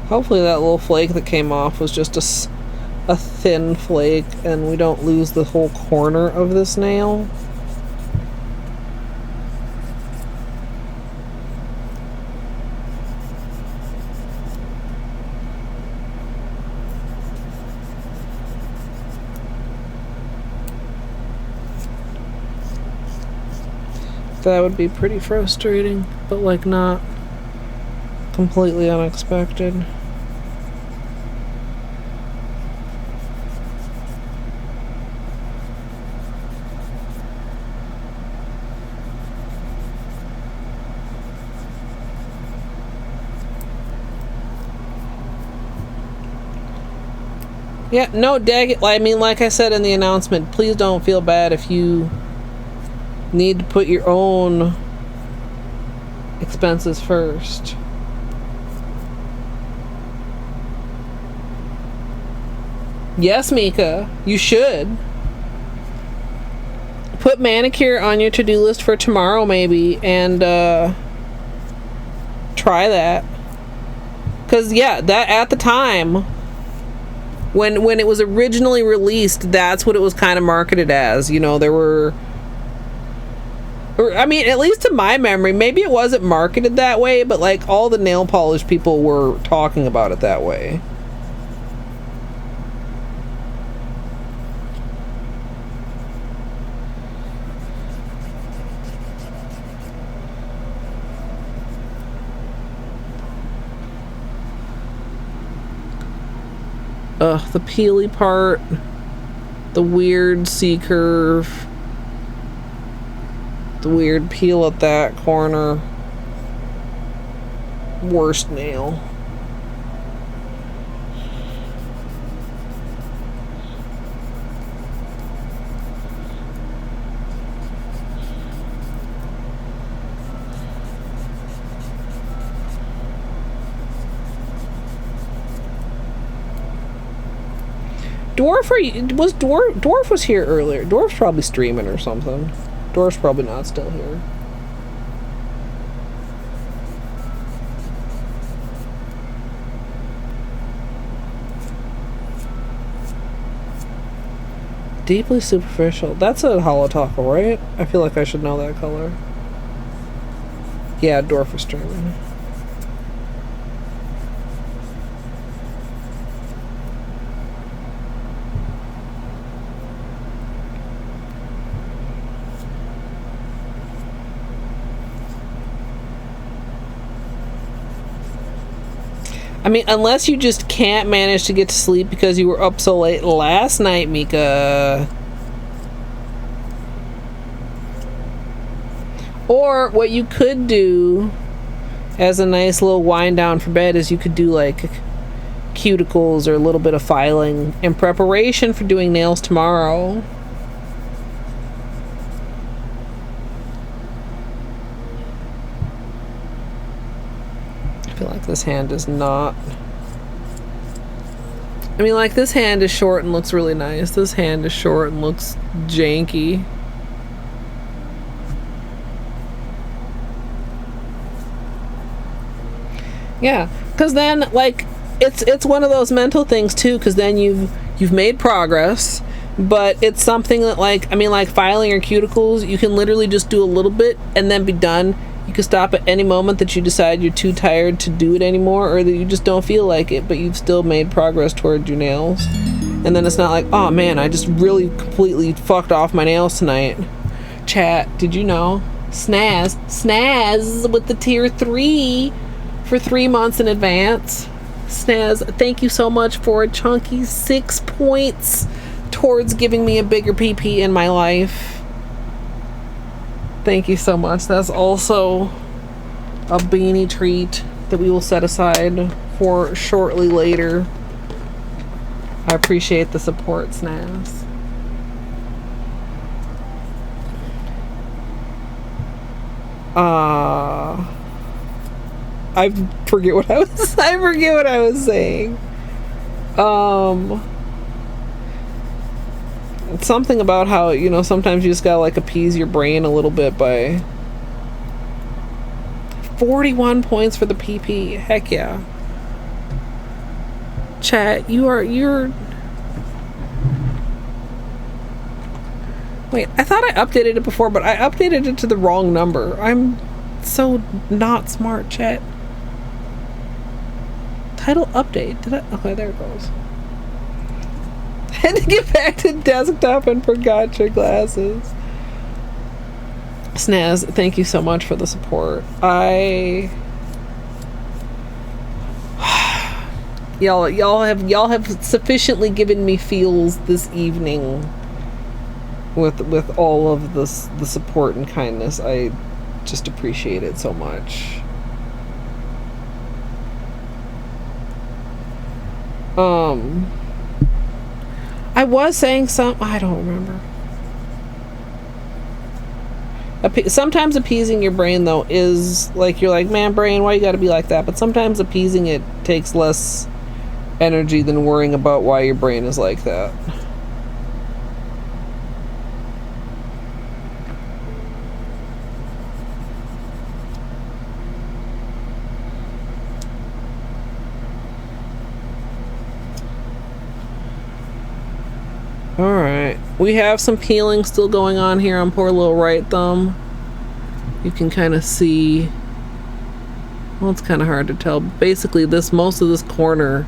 Hopefully that little flake that came off was just a thin flake and we don't lose the whole corner of this nail. That would be pretty frustrating, but like not completely unexpected. Yeah, no, I mean, like I said in the announcement, please don't feel bad if you need to put your own expenses first. Yes, Mika, you should. Put manicure on your to-do list for tomorrow, maybe, and try that. Because, yeah, that at the time, when it was originally released, that's what it was kind of marketed as. You know, there were... I mean, at least to my memory, maybe it wasn't marketed that way, but like all the nail polish people were talking about it that way. The peely part, the weird C-curve. The weird peel at that corner. Worst nail. Dwarf was here earlier. Dwarf's probably streaming or something. Dwarf's probably not still here. Deeply superficial. That's a Holo Taco, right? I feel like I should know that color. Yeah, dwarf restraint. I mean, unless you just can't manage to get to sleep because you were up so late last night, Mika. Or what you could do as a nice little wind down for bed is you could do like cuticles or a little bit of filing in preparation for doing nails tomorrow. I feel like this hand is not... I mean, like, this hand is short and looks really nice. This hand is short and looks janky. Yeah, because then, like, it's one of those mental things, too, because then you've made progress, but it's something that, like, I mean, like, filing your cuticles, you can literally just do a little bit and then be done. You can stop at any moment that you decide you're too tired to do it anymore, or that you just don't feel like it, but you've still made progress toward your nails. And then it's not like, oh man, I just really completely fucked off my nails tonight. Chat, did you know? Snaz with the tier 3 for 3 months in advance. Snaz, thank you so much for a chunky 6 points towards giving me a bigger PP in my life. Thank you so much. That's also a beanie treat that we will set aside for shortly later. I appreciate the support, Snaz. I forget what I was saying. It's something about how, you know, sometimes you just gotta like appease your brain a little bit by 41 points for the PP. Heck yeah. Chat, you're wait, I thought I updated it before, but I updated it to the wrong number. I'm so not smart, chat. Title update. Did I? Okay, there it goes. Had to get back to desktop and forgot your glasses. Snaz, thank you so much for the support. Y'all have sufficiently given me feels this evening with all of the support and kindness. I just appreciate it so much. I was saying I don't remember. Sometimes appeasing your brain, though, is like, you're like, man, brain, why you gotta be like that? But sometimes appeasing it takes less energy than worrying about why your brain is like that. Alright, we have some peeling still going on here on poor little right thumb. You can kind of see, well, it's kind of hard to tell, but basically most of this corner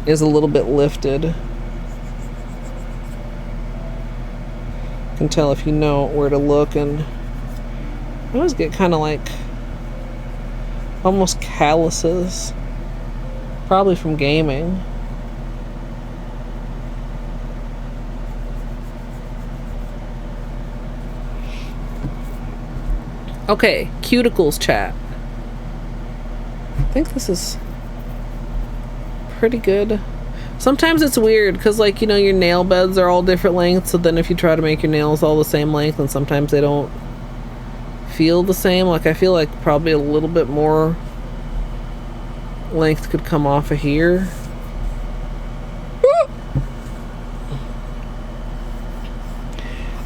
is a little bit lifted. You can tell if you know where to look, and I always get kind of like almost calluses, probably from gaming. Okay, cuticles, chat. I think this is pretty good. Sometimes it's weird because, like, you know, your nail beds are all different lengths, so then if you try to make your nails all the same length, and sometimes they don't feel the same. Like, I feel like probably a little bit more length could come off of here.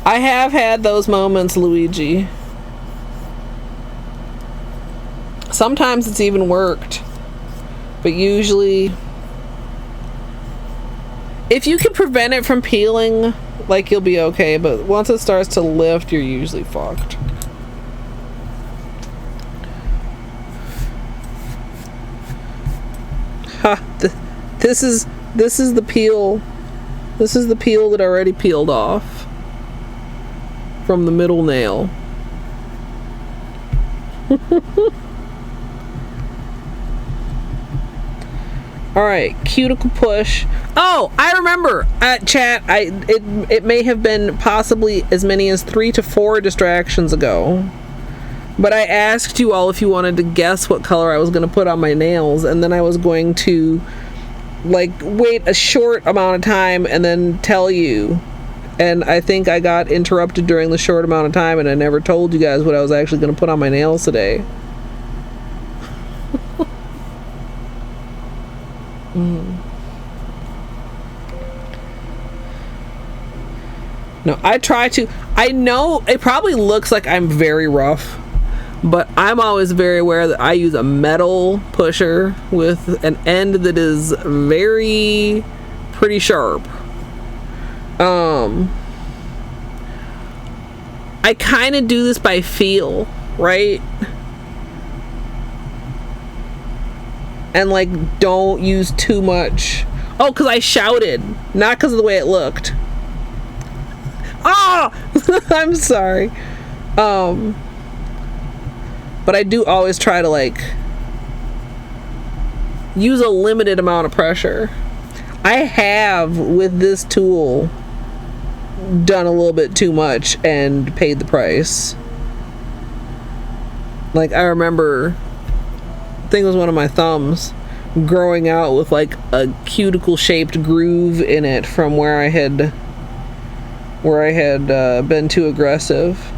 I have had those moments, Luigi. Sometimes it's even worked, but usually If you can prevent it from peeling, like, you'll be okay, but once it starts to lift, you're usually fucked. Ha, this is the peel. This is the peel that already peeled off from the middle nail. Alright, cuticle push. Oh, I remember at chat, it may have been possibly as many as 3 to 4 distractions ago. But I asked you all if you wanted to guess what color I was going to put on my nails, and then I was going to, like, wait a short amount of time and then tell you. And I think I got interrupted during the short amount of time, and I never told you guys what I was actually going to put on my nails today. No, I know it probably looks like I'm very rough, but I'm always very aware that I use a metal pusher with an end that is pretty sharp. I kind of do this by feel, right? And, like, don't use too much. Oh, because I shouted, not because of the way it looked. Ah! I'm sorry. But I do always try to, like, use a limited amount of pressure. I have, with this tool, done a little bit too much and paid the price. Like, I remember, I think it was one of my thumbs growing out with, like, a cuticle shaped groove in it from where I had been too aggressive.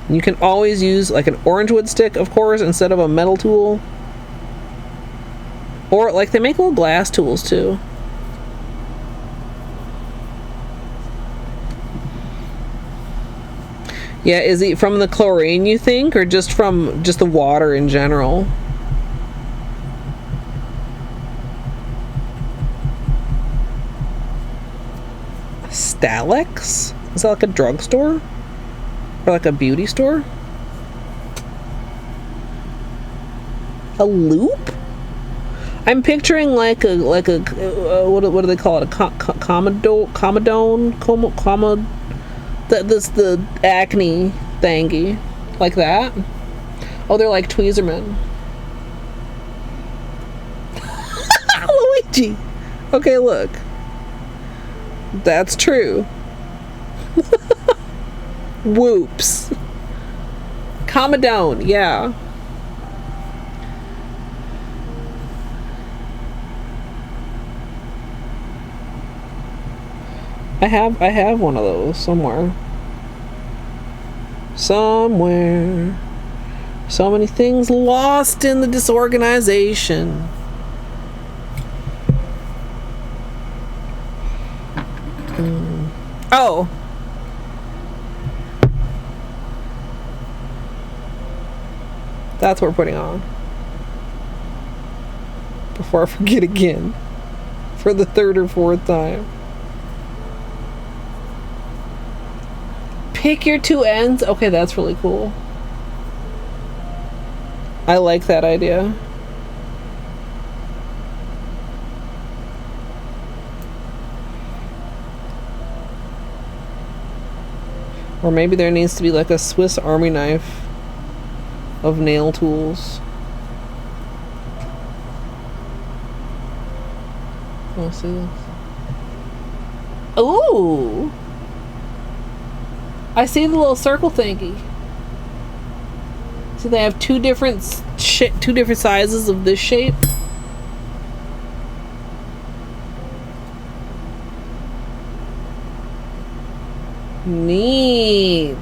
You can always use, like, an orange wood stick, of course, instead of a metal tool. Or, like, they make little glass tools too. Yeah, is it from the chlorine, you think, or just from the water in general? Stalex? Is that like a drugstore? Or like a beauty store? A loop? I'm picturing like a what do they call it? A comedone? The acne thingy, like that. Oh, they're like Tweezerman. Luigi. Okay, look. That's true. Whoops. Comedone, yeah. I have one of those somewhere. Somewhere. So many things lost in the disorganization. Oh. That's what we're putting on. Before I forget again. For the 3rd or 4th time. Pick your 2 ends. Okay, that's really cool. I like that idea. Or maybe there needs to be like a Swiss Army knife of nail tools. Wanna see this? Ooh! I see the little circle thingy. So they have two different sizes of this shape. Neat.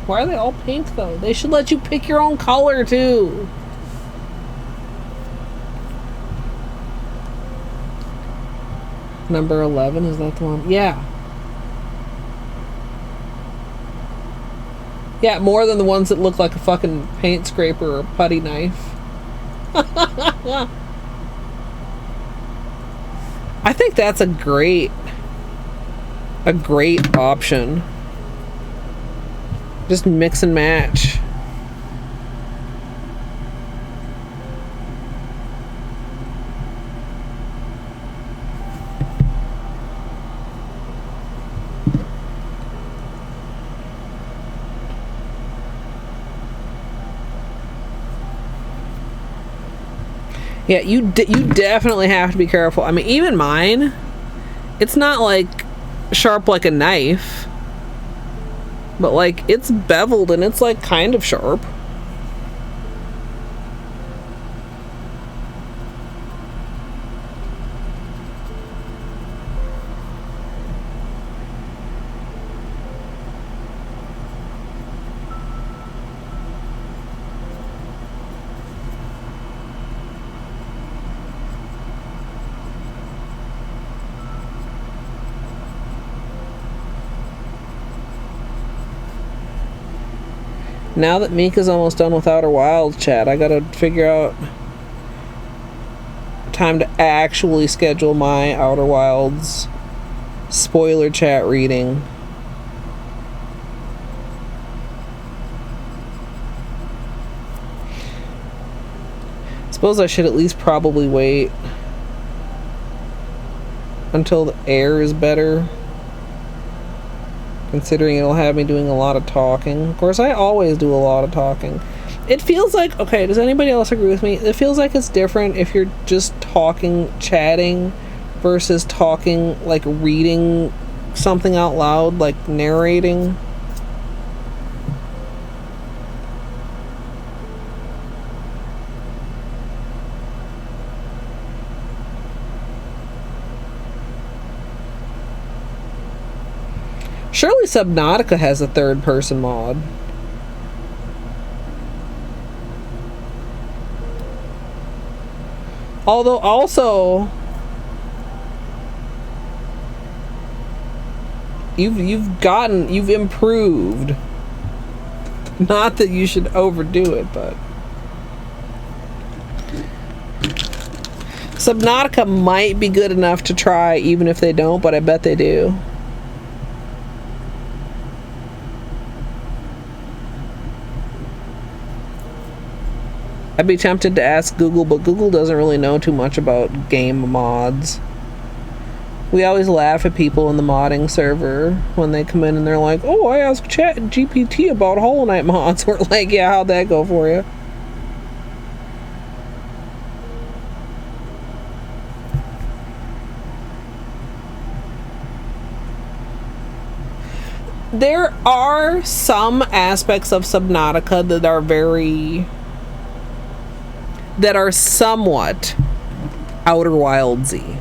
Why are they all pink though? They should let you pick your own color too. Number 11, is that the one? Yeah. Yeah, more than the ones that look like a fucking paint scraper or a putty knife. I think that's a great option. Just mix and match. Yeah, you definitely have to be careful. I mean, even mine, it's not like sharp like a knife, but like it's beveled and it's like kind of sharp. Now that Mika's almost done with Outer Wilds chat, I gotta figure out time to actually schedule my Outer Wilds spoiler chat reading. Suppose I should at least probably wait until the air is better, considering it'll have me doing a lot of talking. Of course, I always do a lot of talking. It feels like, okay, does anybody else agree with me? It feels like it's different if you're just talking, chatting, versus talking, like reading something out loud, like narrating. Surely Subnautica has a third-person mod. Although also, you've improved. Not that you should overdo it, but Subnautica might be good enough to try, even if they don't, but I bet they do. I'd be tempted to ask Google, but Google doesn't really know too much about game mods. We always laugh at people in the modding server when they come in and they're like, oh, I asked Chat GPT about Hollow Knight mods. We're like, yeah, how'd that go for you? There are some aspects of Subnautica that are somewhat Outer Wildsy.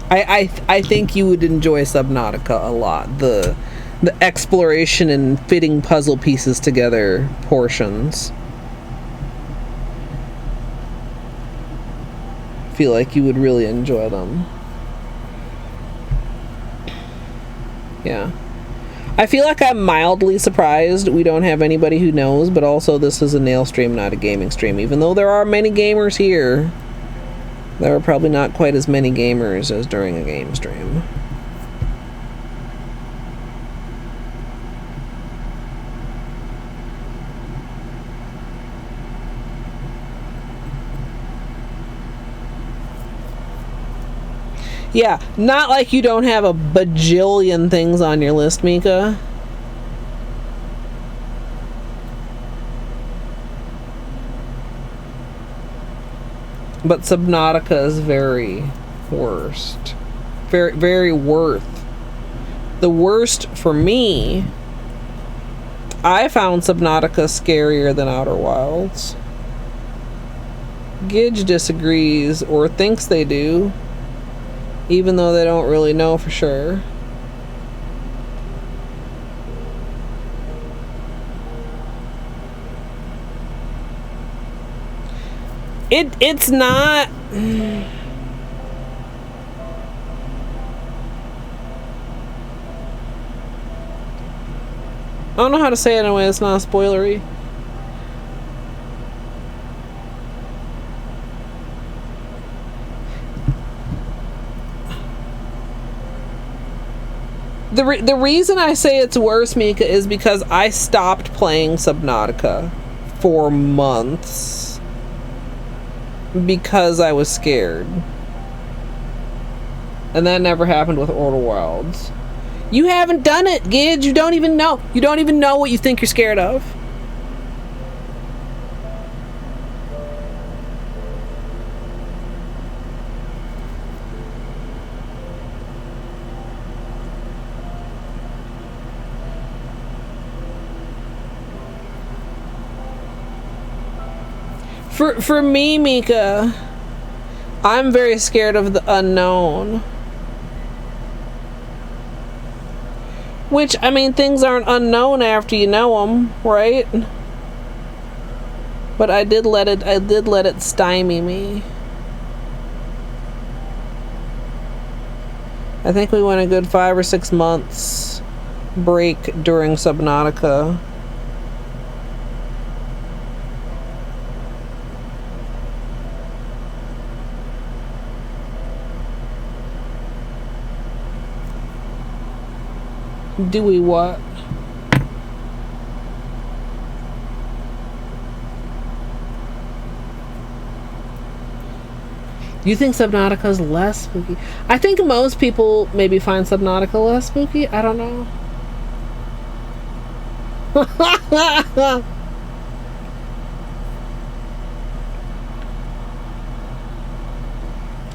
I think you would enjoy Subnautica a lot. The exploration and fitting puzzle pieces together portions. Feel like you would really enjoy them. Yeah. I feel like I'm mildly surprised we don't have anybody who knows, but also this is a nail stream, not a gaming stream. Even though there are many gamers here, there are probably not quite as many gamers as during a game stream. Yeah, not like you don't have a bajillion things on your list, Mika. But Subnautica is very worst. Very, very worth. The worst for me, I found Subnautica scarier than Outer Wilds. Gidge disagrees, or thinks they do, even though they don't really know for sure. It's not. I don't know how to say it in a way that's not spoilery. The reason I say it's worse, Mika, is because I stopped playing Subnautica for months because I was scared. And that never happened with Outer Wilds. You haven't done it, Gidge. You don't even know. You don't even know what you think you're scared of. For me, Mika, I'm very scared of the unknown. Which, I mean, things aren't unknown after you know them, right? But I did let it stymie me. I think we went a good 5 or 6 months break during Subnautica. Do we what? You think Subnautica's less spooky? I think most people maybe find Subnautica less spooky. I don't know.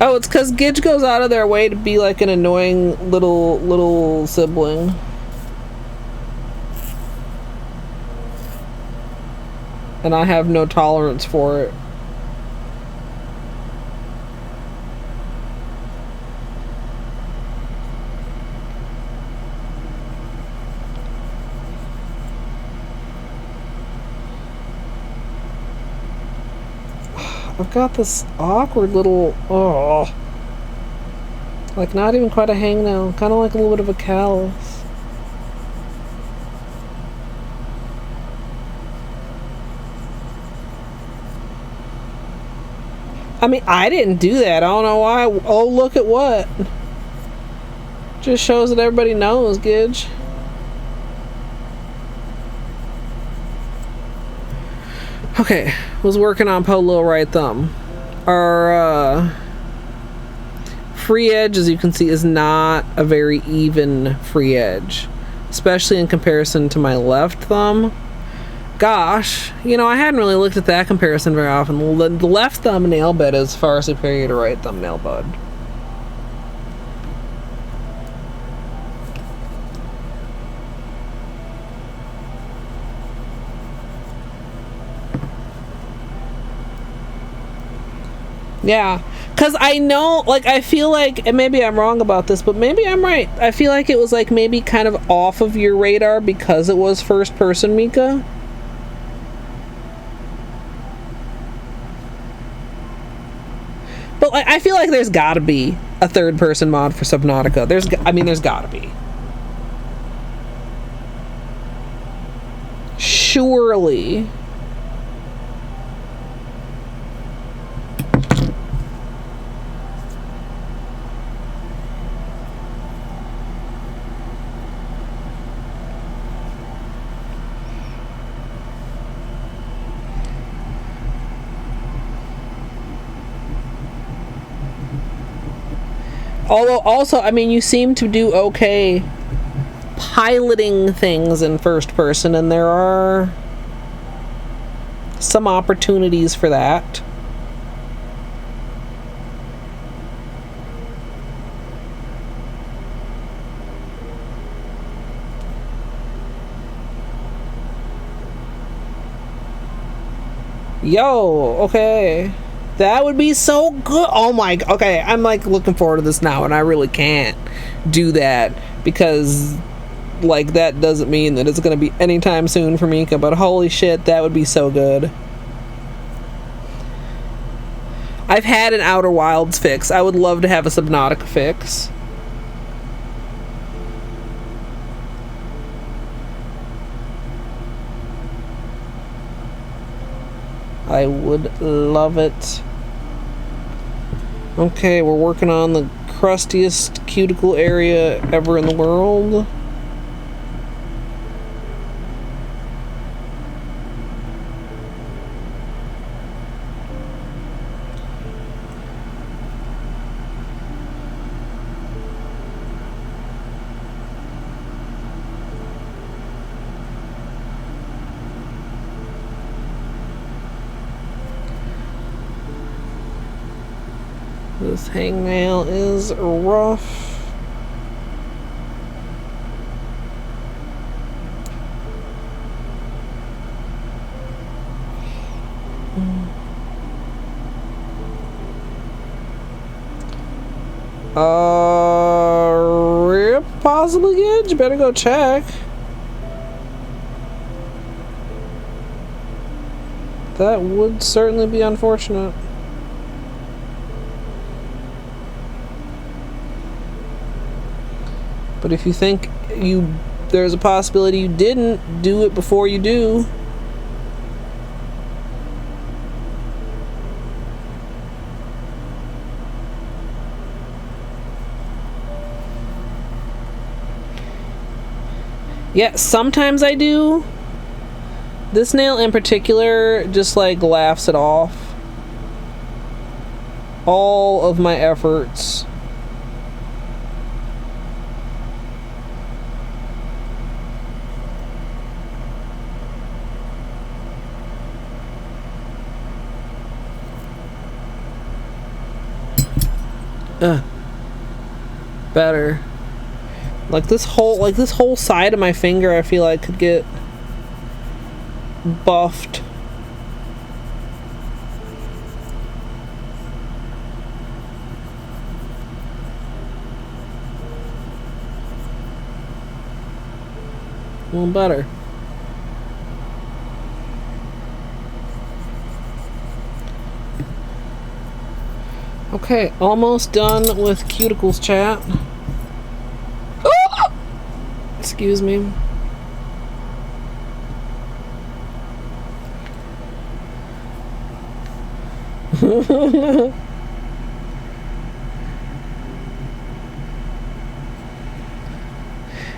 Oh, it's because Gidge goes out of their way to be like an annoying little sibling. And I have no tolerance for it. I've got this awkward little, like not even quite a hangnail, kind of like a little bit of a callus. I mean, I didn't do that. I don't know why. Oh, look at what. Just shows that everybody knows, Gidge. Okay, was working on Polo right thumb. Our free edge, as you can see, is not a very even free edge, especially in comparison to my left thumb. Gosh, you know, I hadn't really looked at that comparison very often. The left thumb nail bed is far superior to right thumb nail bed. Yeah, because I know, like, I feel like, and maybe I'm wrong about this, but maybe I'm right. I feel like it was, like, maybe kind of off of your radar because it was first person, Mika. But, like, I feel like there's gotta be a third person mod for Subnautica. There's gotta be. Surely. Although, also, I mean, you seem to do okay piloting things in first person, and there are some opportunities for that. Yo, okay. That would be so good. Oh my, okay, I'm like looking forward to this now, and I really can't do that because, like, that doesn't mean that it's going to be anytime soon for Mika, but holy shit, that would be so good. I've had an Outer Wilds fix. I would love to have a Subnautica fix. I would love it. Okay, we're working on the crustiest cuticle area ever in the world. This hangnail is rough. Rip possibly good? You better go check. That would certainly be unfortunate. But if you think there's a possibility you didn't, do it before you do. Yeah, sometimes I do. This nail in particular just like laughs it off. All of my efforts. Better. Like this whole side of my finger I feel like could get buffed. A little better. Okay, almost done with cuticles, chat. Ah! Excuse me.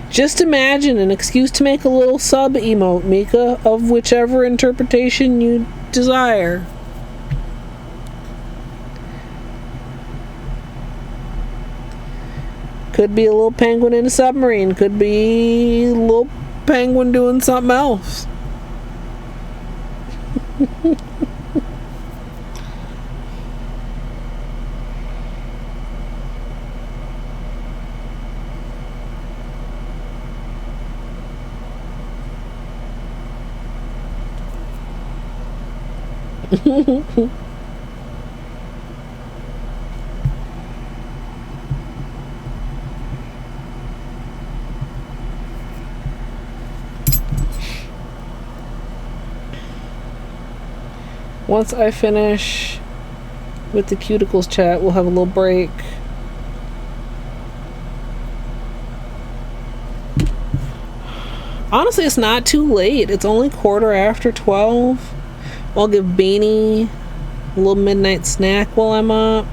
Just imagine an excuse to make a little sub emote, Mika, of whichever interpretation you desire. Could be a little penguin in a submarine. Could be a little penguin doing something else. Once I finish with the cuticles, chat, we'll have a little break. Honestly, it's not too late. It's only 12:15. I'll give Beanie a little midnight snack while I'm up.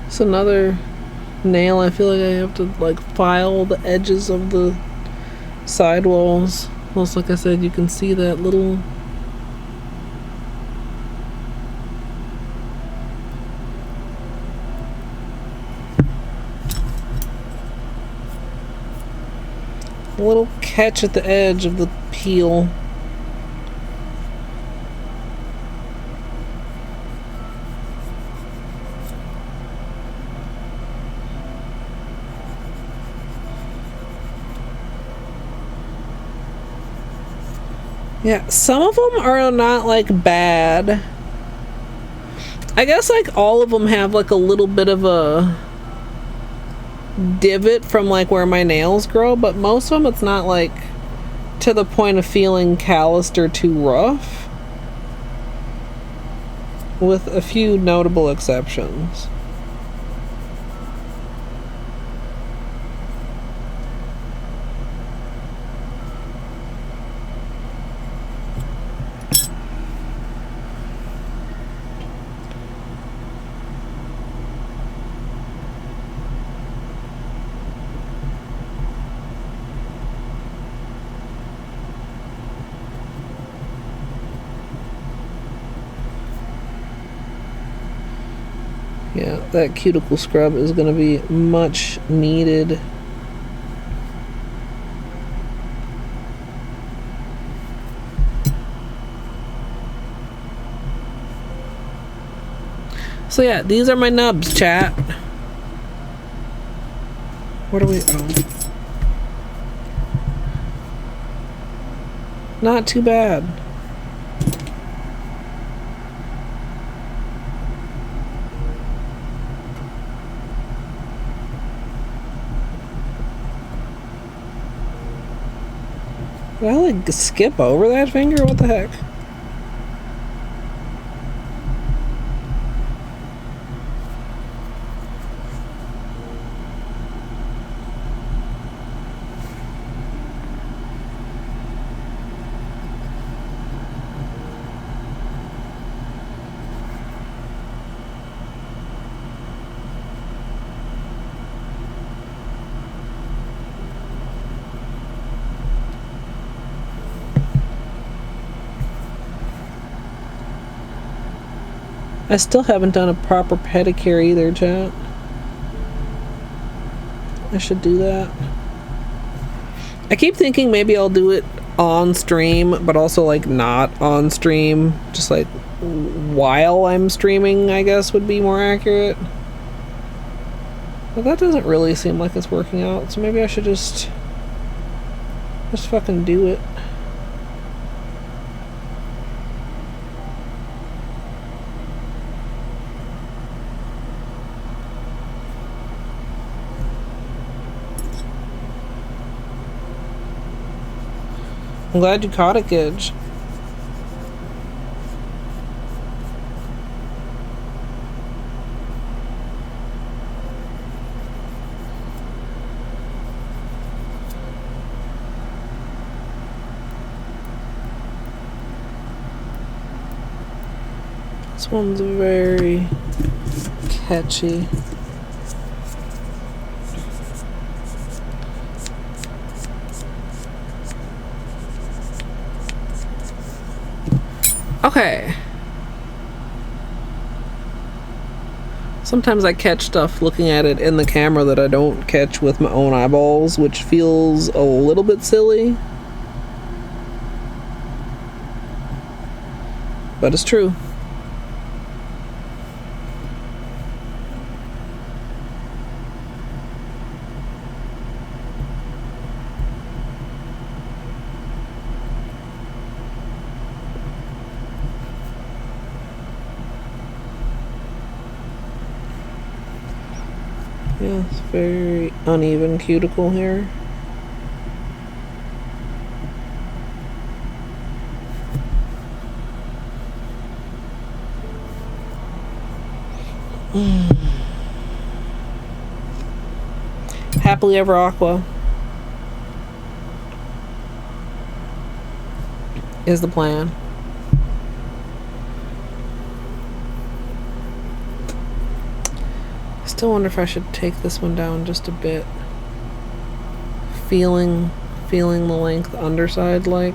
It's another nail. I feel like I have to like file the edges of the sidewalls. Plus, like I said, you can see that little catch at the edge of the peel. Yeah, some of them are not like bad. I guess like all of them have like a little bit of a divot from like where my nails grow, but most of them it's not like to the point of feeling calloused or too rough, with a few notable exceptions. Yeah, that cuticle scrub is going to be much needed. So yeah, these are my nubs, chat. What are we... Oh. Not too bad. Did I like skip over that finger? What the heck? I still haven't done a proper pedicure either, chat. I should do that. I keep thinking maybe I'll do it on stream, but also like not on stream. Just like while I'm streaming, I guess would be more accurate. But that doesn't really seem like it's working out, so maybe I should just fucking do it. I'm glad you caught it, Gidge. This one's very catchy. Okay. Sometimes I catch stuff looking at it in the camera that I don't catch with my own eyeballs, which feels a little bit silly. But it's true. Yeah, it's very uneven cuticle here. Happily Ever Aqua is the plan. I still wonder if I should take this one down just a bit. Feeling the length underside like.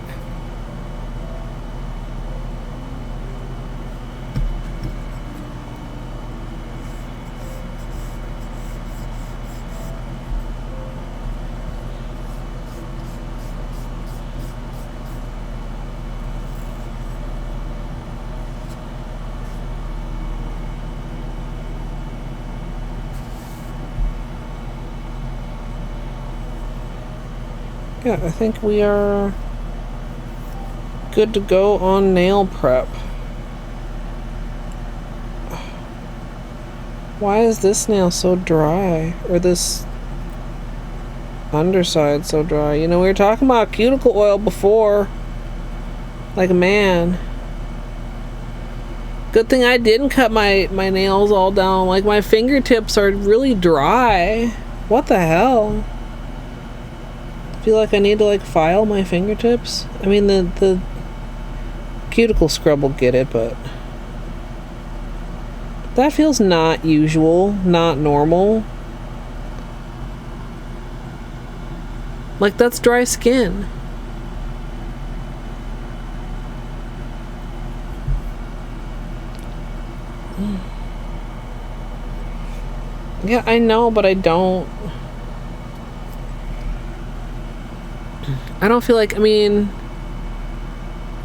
Yeah, I think we are Good to go on nail prep. Why is this nail so dry? Or this underside so dry? You know, we were talking about cuticle oil before. Like, man. Good thing I didn't cut my nails all down. Like, my fingertips are really dry. What the hell? I feel like I need to, like, file my fingertips. I mean, the cuticle scrub will get it, but that feels not usual, not normal. Like, that's dry skin. Yeah, I know, but I don't feel like, I mean,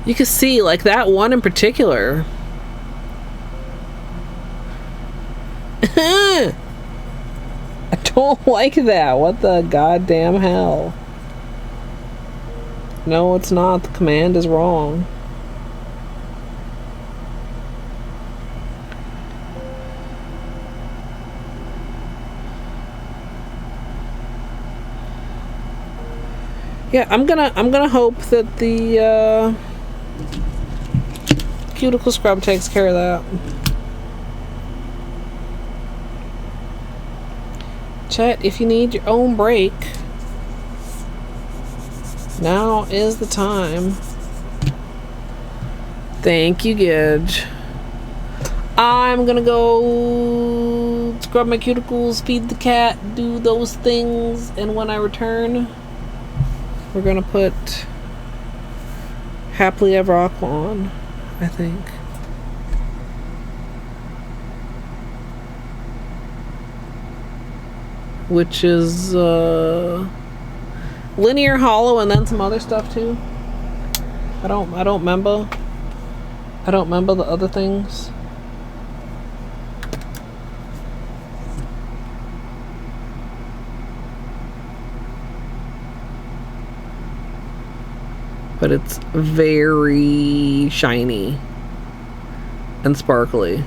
you can see, like, that one in particular. I don't like that. What the goddamn hell? No, it's not. The command is wrong. Yeah, I'm gonna hope that the cuticle scrub takes care of that. Chat, if you need your own break, now is the time. Thank you, Gidge. I'm gonna go scrub my cuticles, feed the cat, do those things, and when I return, we're gonna put Happily Ever Aqua on, I think. Which is linear hollow and then some other stuff too. I don't remember. I don't remember the other things. But it's very shiny and sparkly.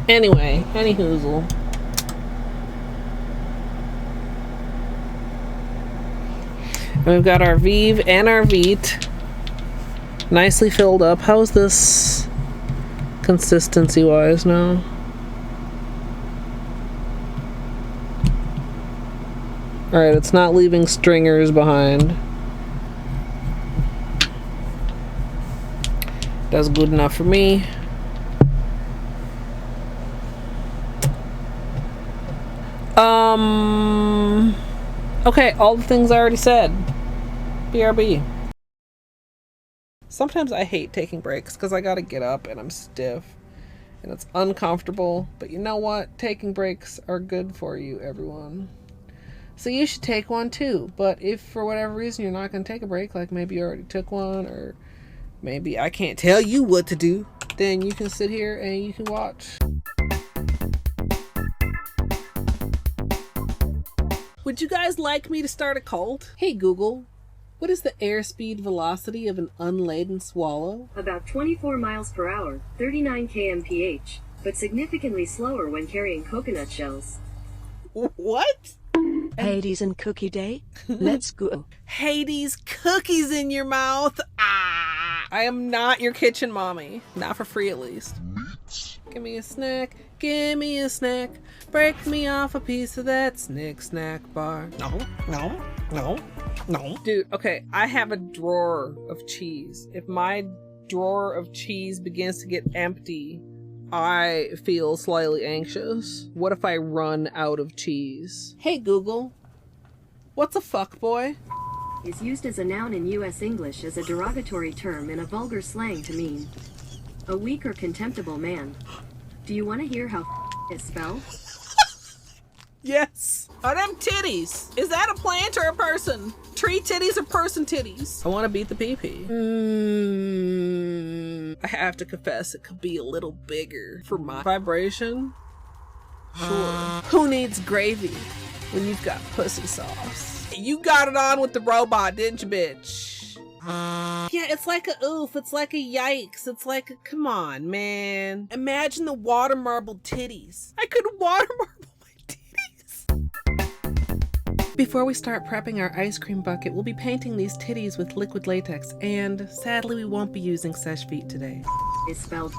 Anyway, any hoozle. And we've got our Vive and our Vite nicely filled up. How's this consistency wise now? Alright, it's not leaving stringers behind. That's good enough for me. Okay, all the things I already said. BRB. Sometimes I hate taking breaks because I gotta get up and I'm stiff and it's uncomfortable. But you know what? Taking breaks are good for you, everyone. So you should take one too. But if for whatever reason you're not gonna take a break, like maybe you already took one, or maybe I can't tell you what to do, then you can sit here and you can watch. Would you guys like me to start a cult? Hey Google, what is the airspeed velocity of an unladen swallow? About 24 miles per hour, 39 kmph, but significantly slower when carrying coconut shells. What? Hades and Cookie Day? Let's go. Hades, cookies in your mouth. Ah! I am not your kitchen mommy. Not for free, at least. Give me a snack. Give me a snack. Break me off a piece of that snack bar. No. Dude, okay, I have a drawer of cheese. If my drawer of cheese begins to get empty, I feel slightly anxious. What if I run out of cheese? Hey Google, what's a fuckboy? Is used as a noun in U.S. English as a derogatory term in a vulgar slang to mean a weak or contemptible man. Do you want to hear how is spelled? Yes. Are them titties? Is that a plant or a person? tree titties or person titties? I want to beat the pee-pee. I have to confess, it could be a little bigger for my vibration. Sure. Who needs gravy when you've got pussy sauce? You got it on with the robot, didn't you, bitch? Yeah, it's like a oof, it's like a yikes, it's like a come on, man. Imagine the water marble titties. I could water marble my titties. Before we start prepping our ice cream bucket, we'll be painting these titties with liquid latex, and sadly we won't be using Seche Vite today. Is spelled.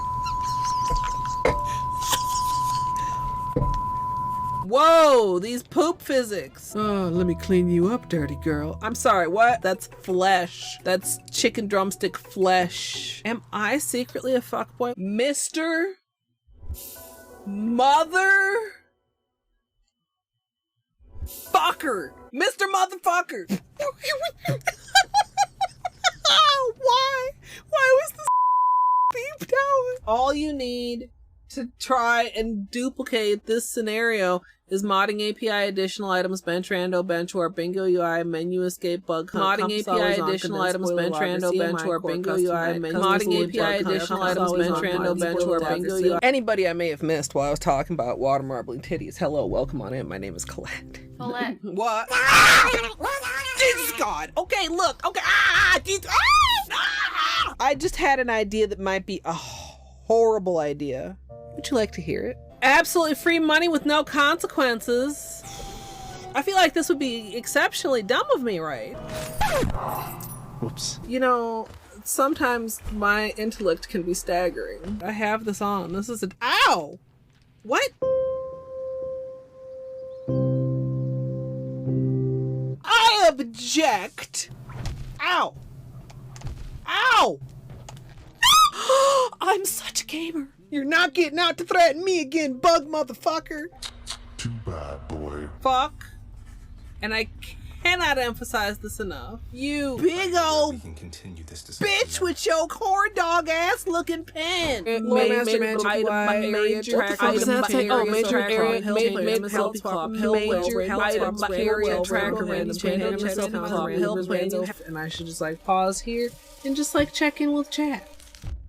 Whoa, these poop physics. Oh, let me clean you up, dirty girl. I'm sorry, what? That's flesh. That's chicken drumstick flesh. Am I secretly a fuckboy? Mr. Mother Fucker. Mr. Motherfucker. Why? Why was this beeped out? All you need to try and duplicate this scenario is modding API additional items bench rando bench or bingo UI menu escape bug hunt. Modding API additional items bench rando bench or bingo UI menu. Modding API additional items bench rando bench or bingo UI. Anybody I may have missed while I was talking about water marbling titties, hello, welcome on in. My name is Colette. Colette. What? Jesus God. Okay, look. Okay. I just had an idea that might be a horrible idea. Would you like to hear it? Absolutely free money with no consequences. I feel like this would be exceptionally dumb of me, right? Whoops. You know, sometimes my intellect can be staggering. I have this on. This is ow! What? I object! Ow! Ow! I'm such a gamer. You're not getting out to threaten me again, bug motherfucker. Too bad, boy. Fuck. And I cannot emphasize this enough. You big old can continue this bitch with your corn dog ass looking pen. Master Magic area track. What does that say? Oh, major area, MSLP tracker, and I should just like pause here and just like check in with chat.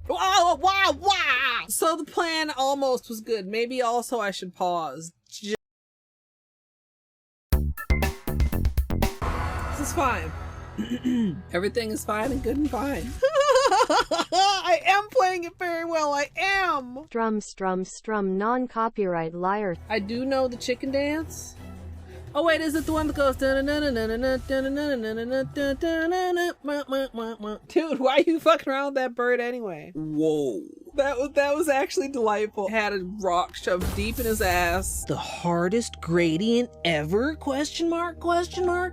Wow, wow, wow! So the plan almost was good. Maybe also I should pause. This is fine. Everything is fine and good and fine. I am playing it very well. I am. Strum, non-copyright liar. I do know the chicken dance. Oh wait, is it the one that goes? Dude, why are you fucking around with that bird anyway? Whoa. That was actually delightful. Had a rock shoved deep in his ass. The hardest gradient ever? Question mark,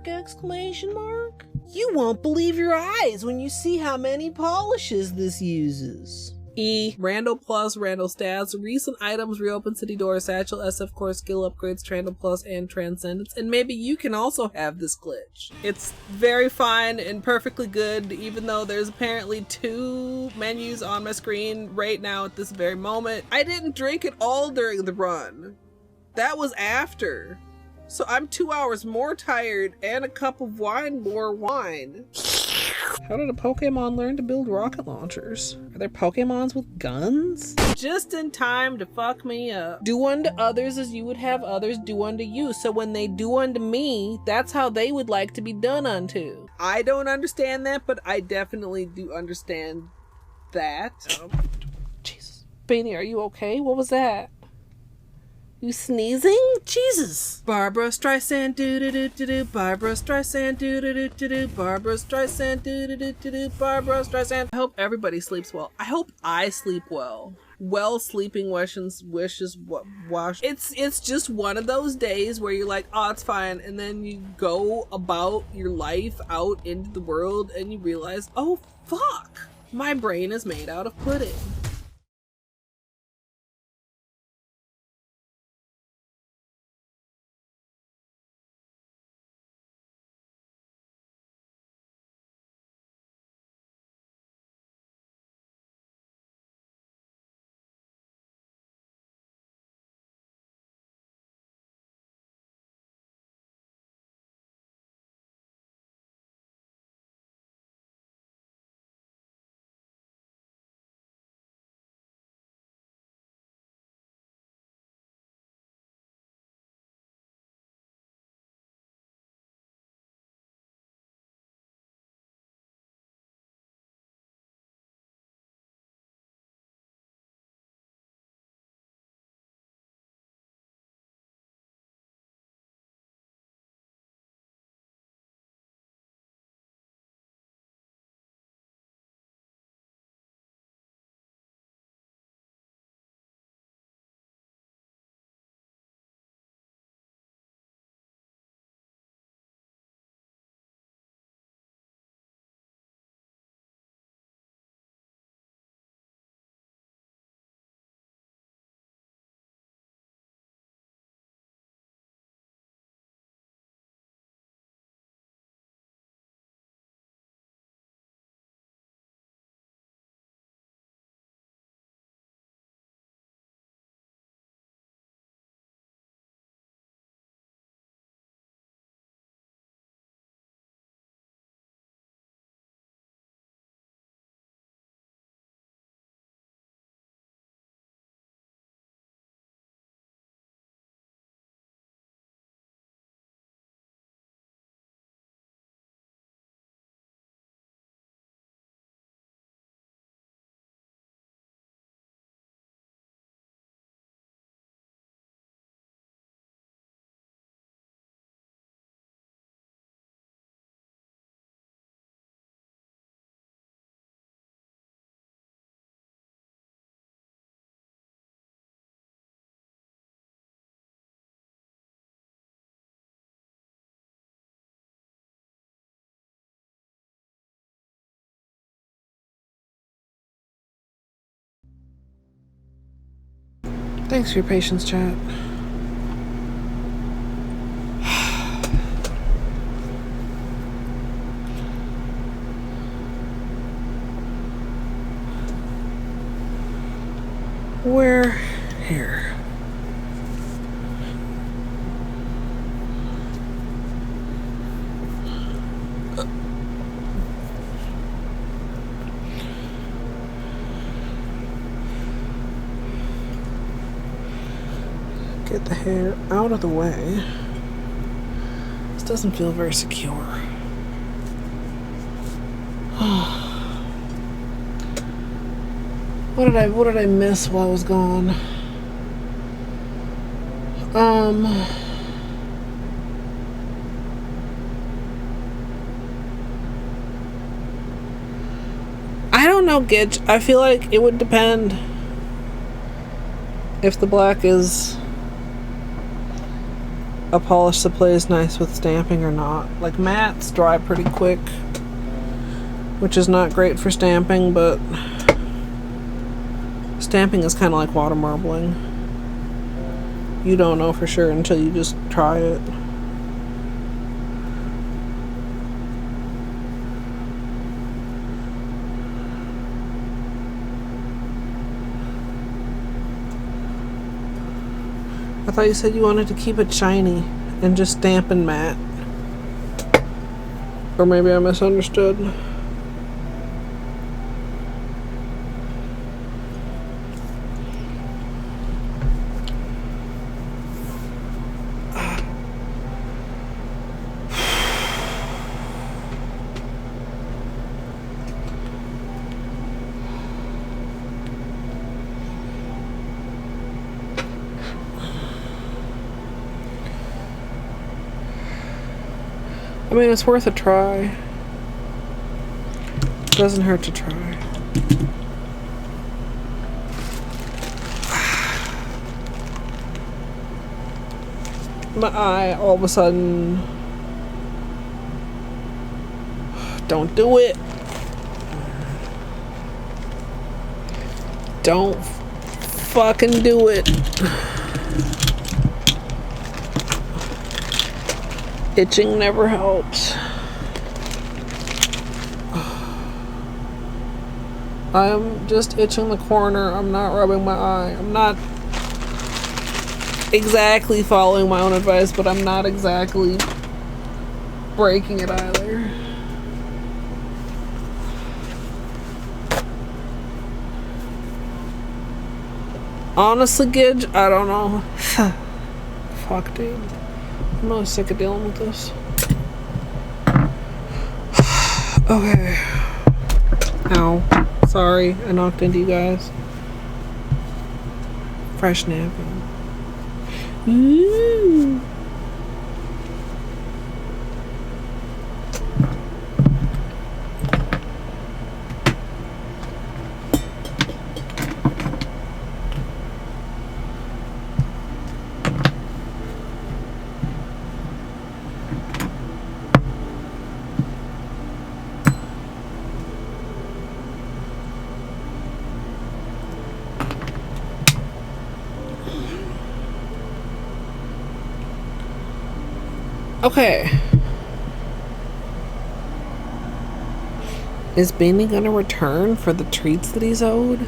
exclamation mark. You won't believe your eyes when you see how many polishes this uses. E. Rando Plus, Rando Stats, recent items, reopen city doors, satchel, SF core, skill upgrades, Trando Plus, and Transcendence. And maybe you can also have this glitch. It's very fine and perfectly good, even though there's apparently 2 menus on my screen right now at this very moment. I didn't drink it all during the run. That was after. So I'm 2 hours more tired and a cup of wine more wine. How did a Pokemon learn to build rocket launchers? Are there Pokemons with guns? Just in time to fuck me up. Do unto others as you would have others do unto you. So when they do unto me, that's how they would like to be done unto. I don't understand that, but I definitely do understand that. Jesus. Beanie, are you okay? What was that? You sneezing? Jesus. Barbara Streisand do do do do do. Barbara Streisand do do do do do. Barbara Streisand do do do do do. Barbara Streisand. I hope everybody sleeps well. I hope I sleep well. Well, sleeping wishes wash. It's just one of those days where you're like, oh, it's fine, and then you go about your life out into the world and you realize, oh fuck, my brain is made out of pudding. Thanks for your patience, chat. Where? Here. Get the hair out of the way. This doesn't feel very secure. What did I miss while I was gone? I don't know, Gitch. I feel like it would depend if the black is a polish that plays nice with stamping or not. Like mattes dry pretty quick, which is not great for stamping, but stamping is kind of like water marbling. You don't know for sure until you just try it. I thought you said you wanted to keep it shiny and just stamp and matte. Or maybe I misunderstood. I mean, it's worth a try. Doesn't hurt to try. My eye, all of a sudden. Don't do it. Don't fucking do it. Itching never helps. I'm just itching the corner. I'm not rubbing my eye. I'm not exactly following my own advice, but I'm not exactly breaking it either. Honestly, Gidge, I don't know. Fuck, dude. I'm really sick of dealing with this. Okay. Ow. Sorry, I knocked into you guys. Fresh napkin. Ooh. Okay. Is Beanie gonna return for the treats that he's owed?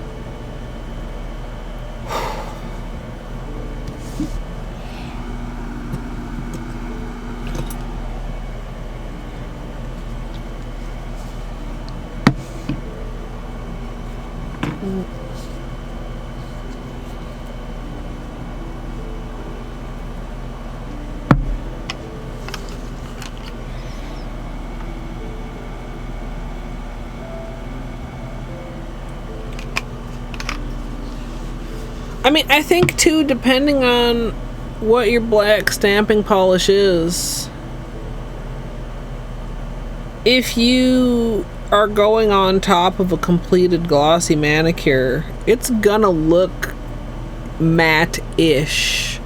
I mean, I think too, depending on what your black stamping polish is, if you are going on top of a completed glossy manicure, it's gonna look matte-ish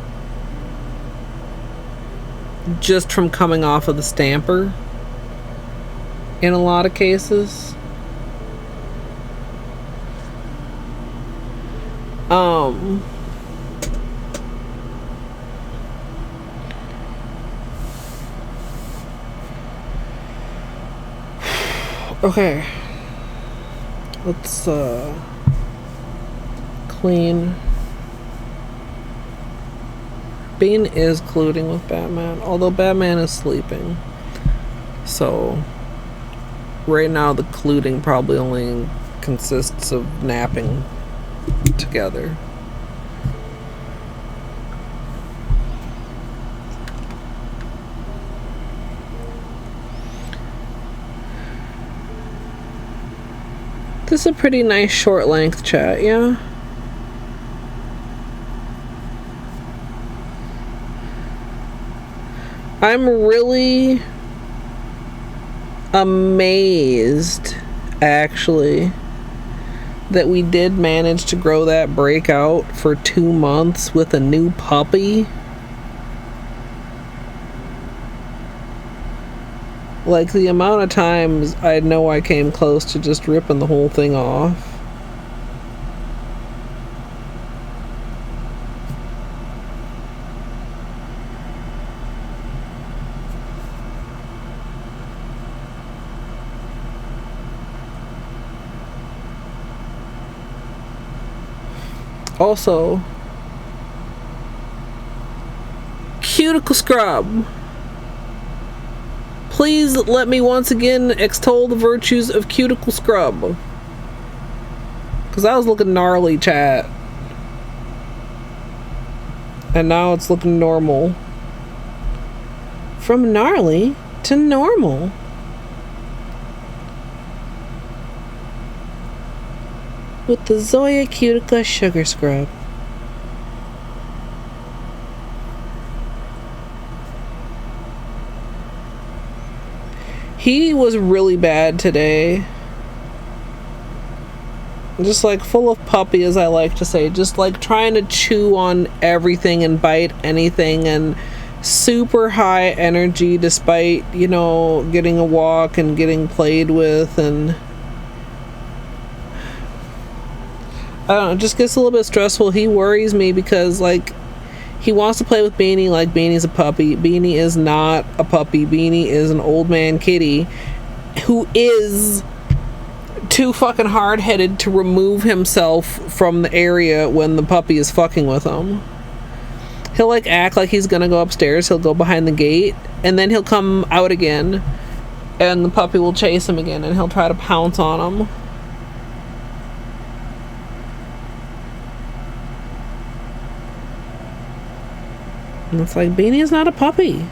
just from coming off of the stamper in a lot of cases. Okay. Let's clean. Bean is colluding with Batman, although Batman is sleeping. So right now the colluding probably only consists of napping together. This is a pretty nice short length chat, yeah? I'm really amazed, actually, that we did manage to grow that breakout for 2 months with a new puppy. Like, the amount of times I know I came close to just ripping the whole thing off. Also, cuticle scrub. Please let me once again extol the virtues of cuticle scrub. Because I was looking gnarly, chat. And now it's looking normal. From gnarly to normal. With the Zoya Cutica Sugar Scrub. He was really bad today. Just like full of puppy, as I like to say. Just like trying to chew on everything and bite anything, and super high energy despite, you know, getting a walk and getting played with, and I don't know, it just gets a little bit stressful. He worries me because, like, he wants to play with Beanie like Beanie's a puppy. Beanie is not a puppy. Beanie is an old man kitty who is too fucking hard-headed to remove himself from the area when the puppy is fucking with him. He'll, like, act like he's gonna go upstairs. He'll go behind the gate, and then he'll come out again, and the puppy will chase him again, and he'll try to pounce on him. And it's like, Beanie is not a puppy.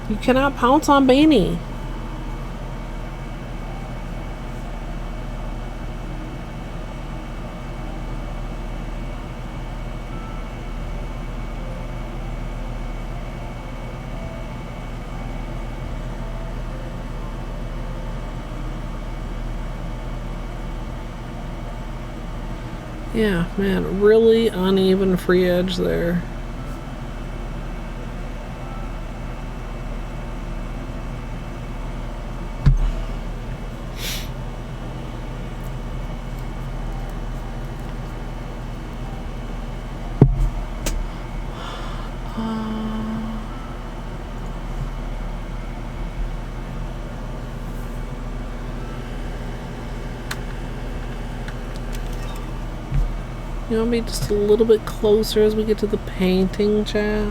You cannot pounce on Beanie. Yeah, man, really uneven free edge there. You want me just a little bit closer as we get to the painting, chat?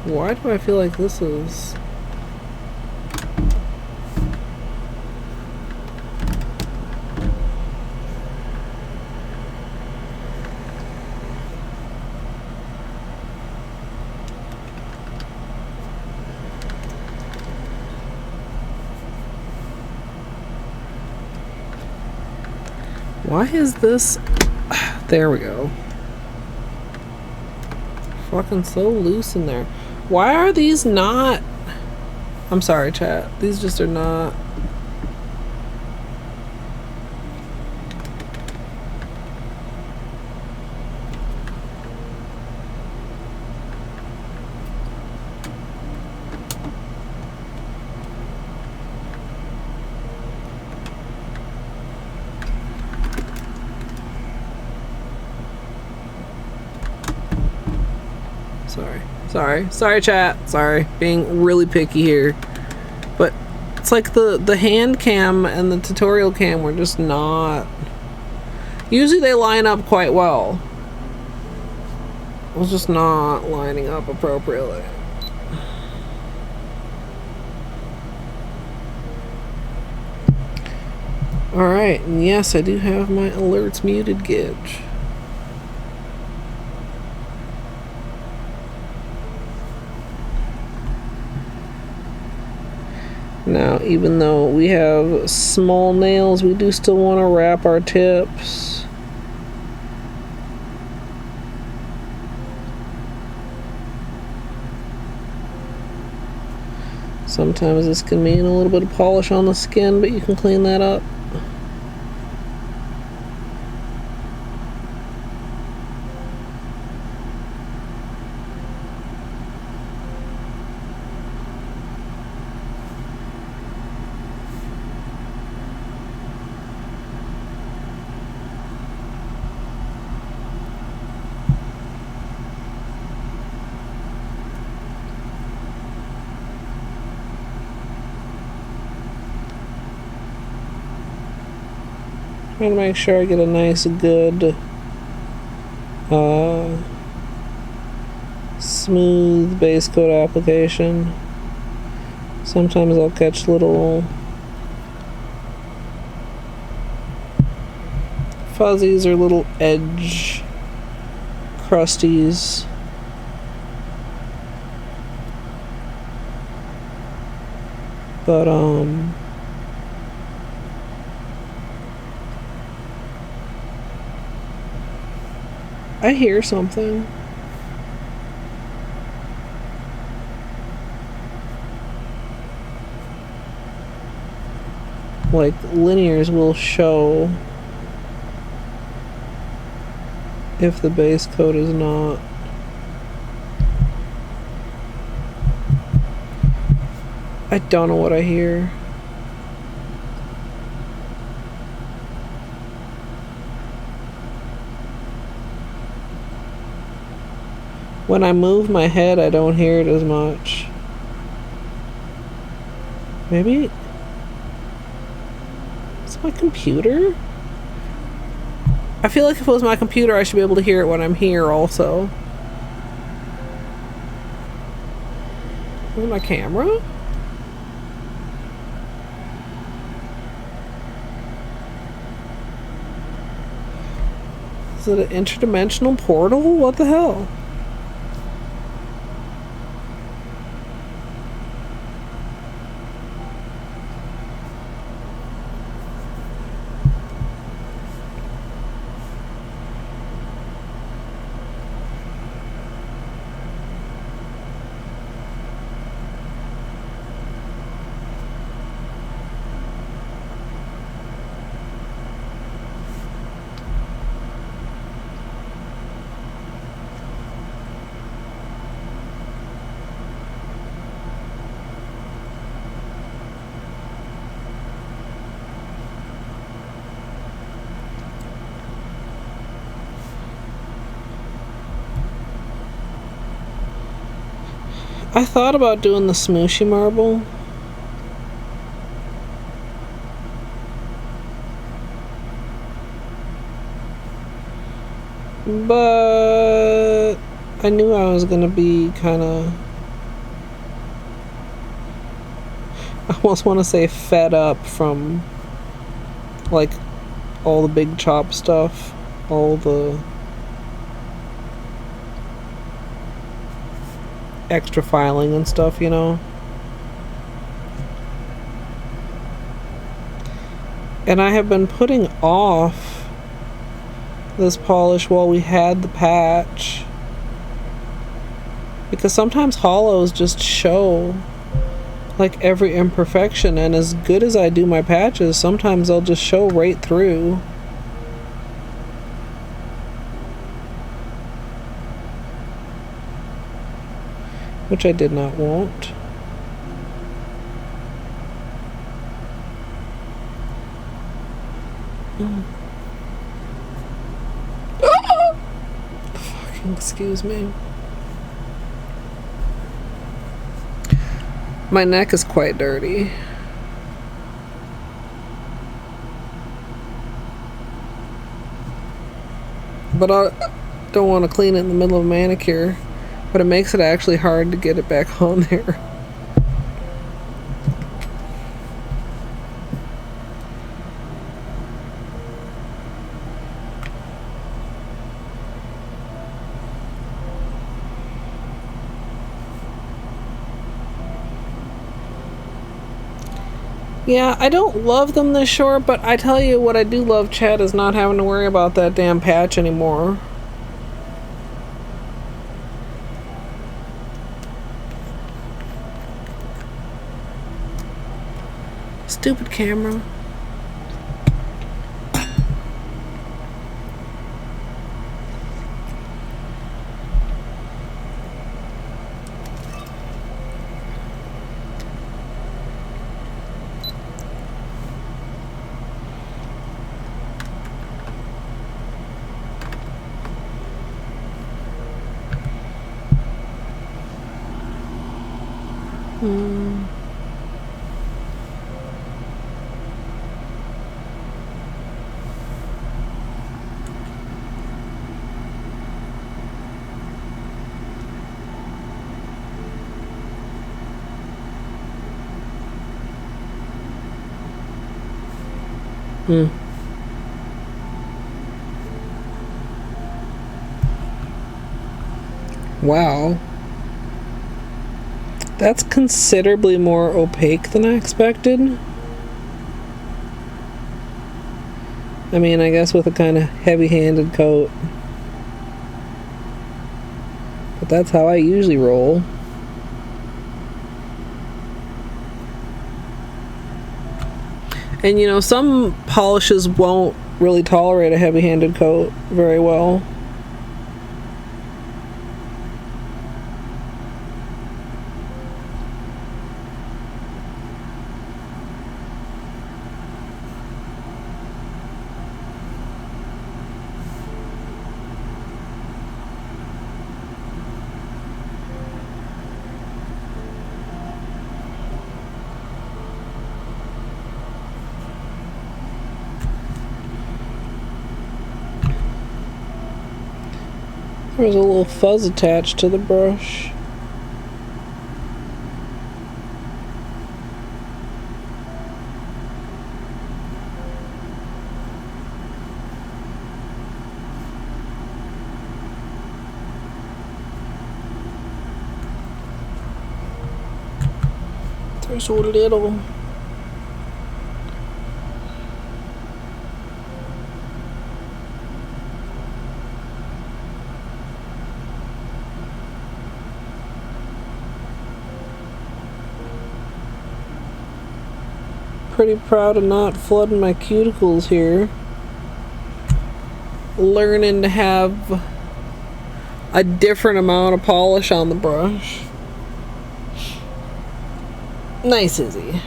Why do I feel like this is... Why is this... There we go. Fucking so loose in there. Why are these not... I'm sorry, chat. These just are not... Sorry, chat. Sorry. Being really picky here. But it's like the hand cam and the tutorial cam were just not... Usually they line up quite well. It was just not lining up appropriately. Alright, and yes, I do have my alerts muted, Gidge. Now, even though we have small nails, we do still want to wrap our tips. Sometimes this can mean a little bit of polish on the skin, but you can clean that up. Trying to make sure I get a nice, good, smooth base coat application. Sometimes I'll catch little fuzzies or little edge crusties. But, I hear something. Like, linears will show if the base coat is not. I don't know what I hear. When I move my head, I don't hear it as much. Maybe it's my computer? I feel like if it was my computer, I should be able to hear it when I'm here also. Is it my camera? Is it an interdimensional portal? What the hell? I thought about doing the smooshy marble. But I knew I was gonna be kinda, I almost want to say fed up from like all the big chop stuff, all the extra filing and stuff, you know. And I have been putting off this polish while we had the patch, because sometimes holos just show like every imperfection, and as good as I do my patches, sometimes they'll just show right through. Which I did not want. Fucking excuse me. My neck is quite dirty. But I don't want to clean it in the middle of a manicure. But it makes it actually hard to get it back on there. Yeah, I don't love them this short, but I tell you what I do love, Chad, is not having to worry about that damn patch anymore. Stupid camera. Wow. That's considerably more opaque than I expected. I mean, I guess with a kind of heavy-handed coat. But that's how I usually roll. And you know, some polishes won't really tolerate a heavy-handed coat very well. There's a little fuzz attached to the brush. There's a little. Pretty proud of not flooding my cuticles here. Learning to have a different amount of polish on the brush. Nice, Izzy.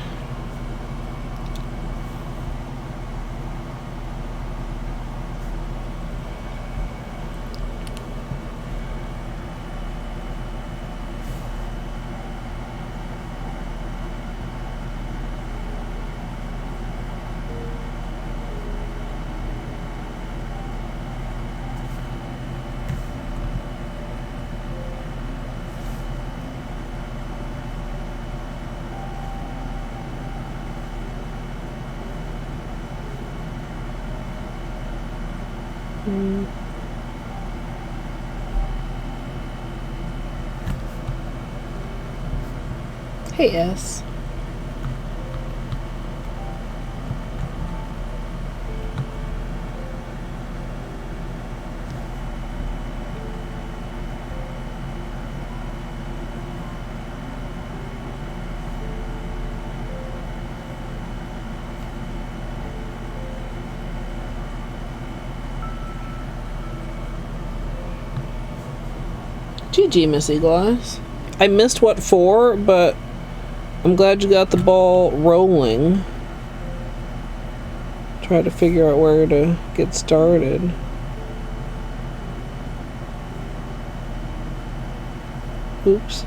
Hey, S. GG, Missy Glass. I missed what for, but I'm glad you got the ball rolling. Try to figure out where to get started. Oops.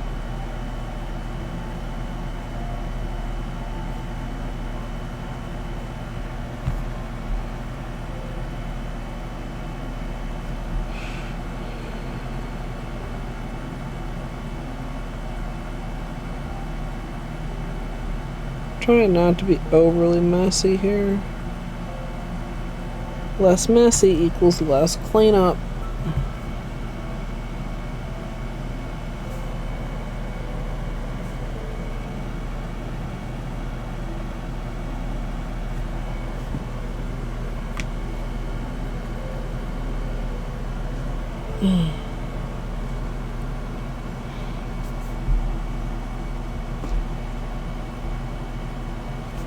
trying not to be overly messy here. Less messy equals less cleanup.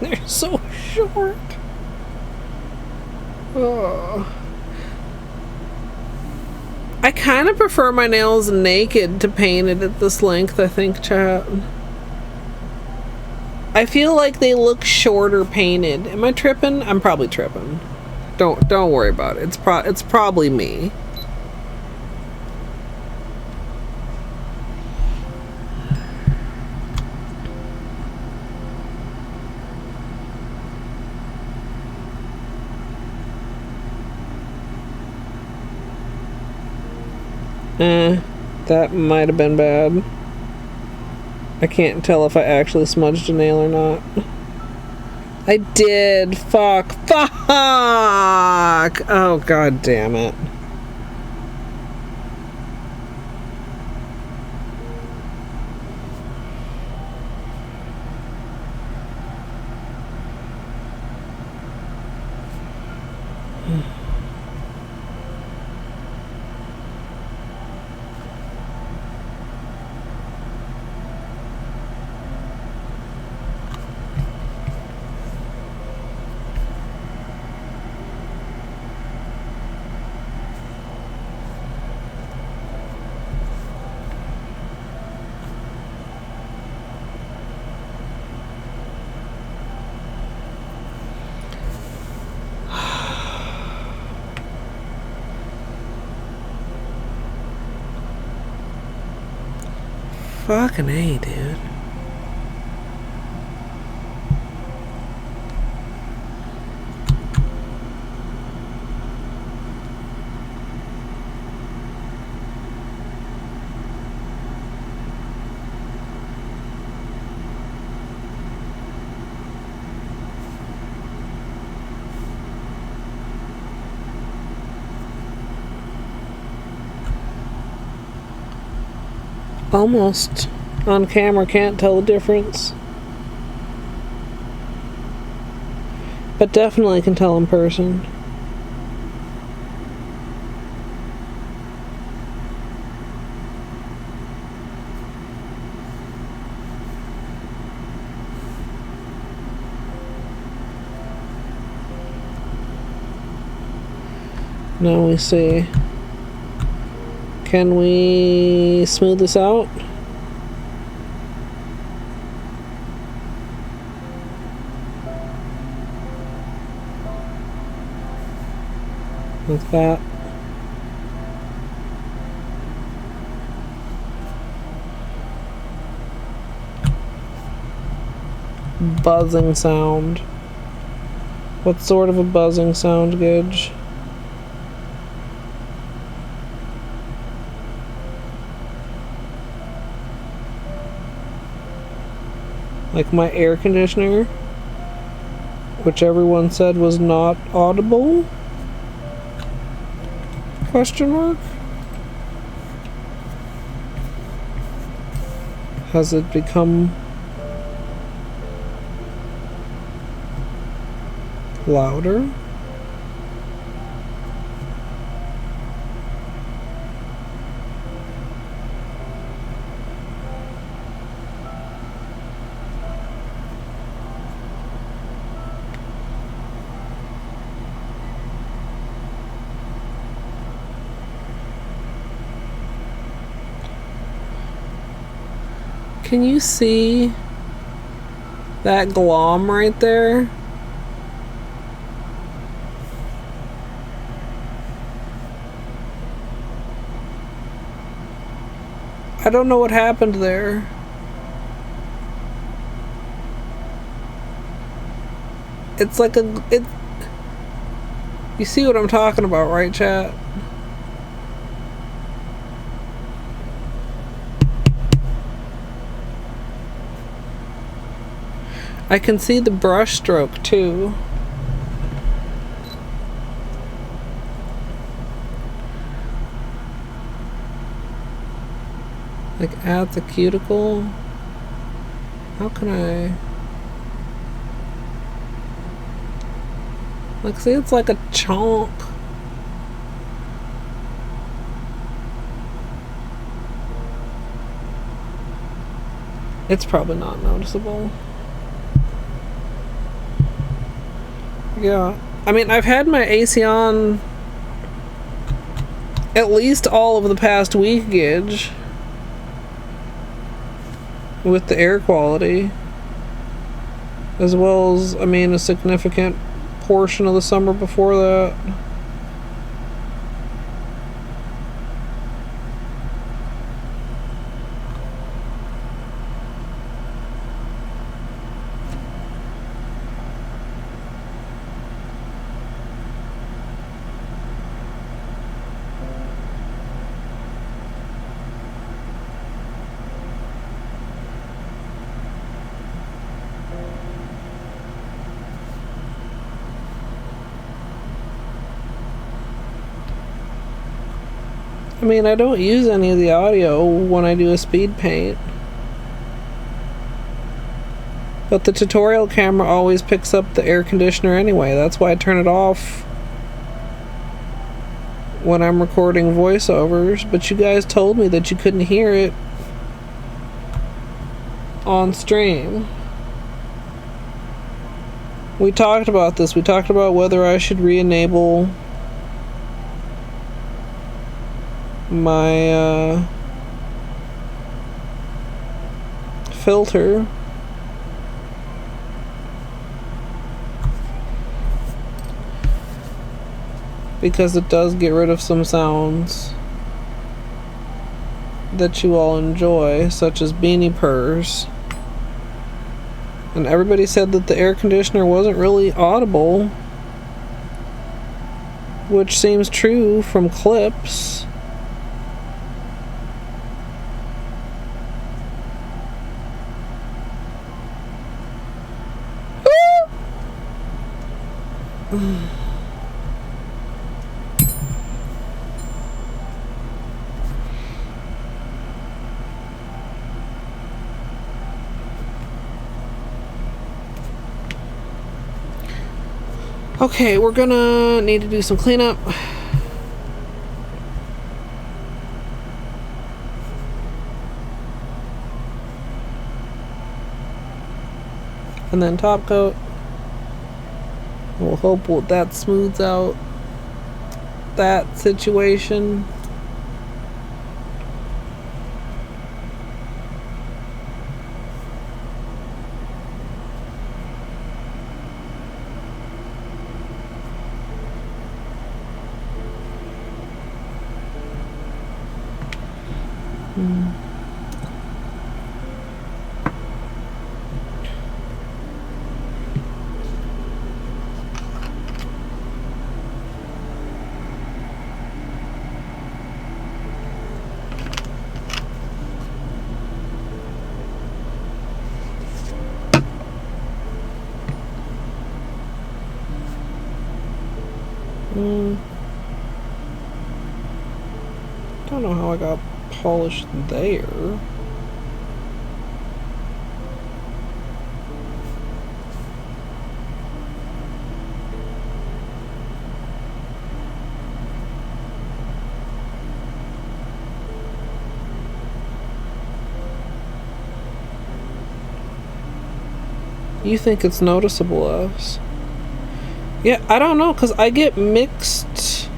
They're so short. Oh. I kind of prefer my nails naked to painted at this length, I think, chat. I feel like they look shorter painted. Am I tripping? I'm probably tripping. Don't worry about it. It's probably me. That might have been bad. I can't tell if I actually smudged a nail or not. I did. Fuck. Oh, god damn it. Fucking A, dude. Almost on camera can't tell the difference, but definitely can tell in person. Now we see. Can we smooth this out? Like that. Buzzing sound. What sort of a buzzing sound, Gidge? Like my air conditioner, which everyone said was not audible? Question mark? Has it become louder? Can you see that glom right there? I don't know what happened there. It's like you see what I'm talking about, right, chat? I can see the brush stroke too. Like at the cuticle. How can I? Like, see, it's like a chunk. It's probably not noticeable. Yeah. I mean, I've had my AC on at least all of the past week, Gidge. With the air quality. As well as, I mean, a significant portion of the summer before that. I mean, I don't use any of the audio when I do a speed paint. But the tutorial camera always picks up the air conditioner anyway. That's why I turn it off when I'm recording voiceovers. But you guys told me that you couldn't hear it on stream. We talked about this. We talked about whether I should re-enable my filter. Because it does get rid of some sounds that you all enjoy, such as beanie purrs. And everybody said that the air conditioner wasn't really audible, which seems true from clips. Okay, we're gonna need to do some cleanup. And then top coat. We'll hope that smooths out that situation. Don't know how I got polished there. You think it's noticeable as? Yeah, I don't know, because I get mixed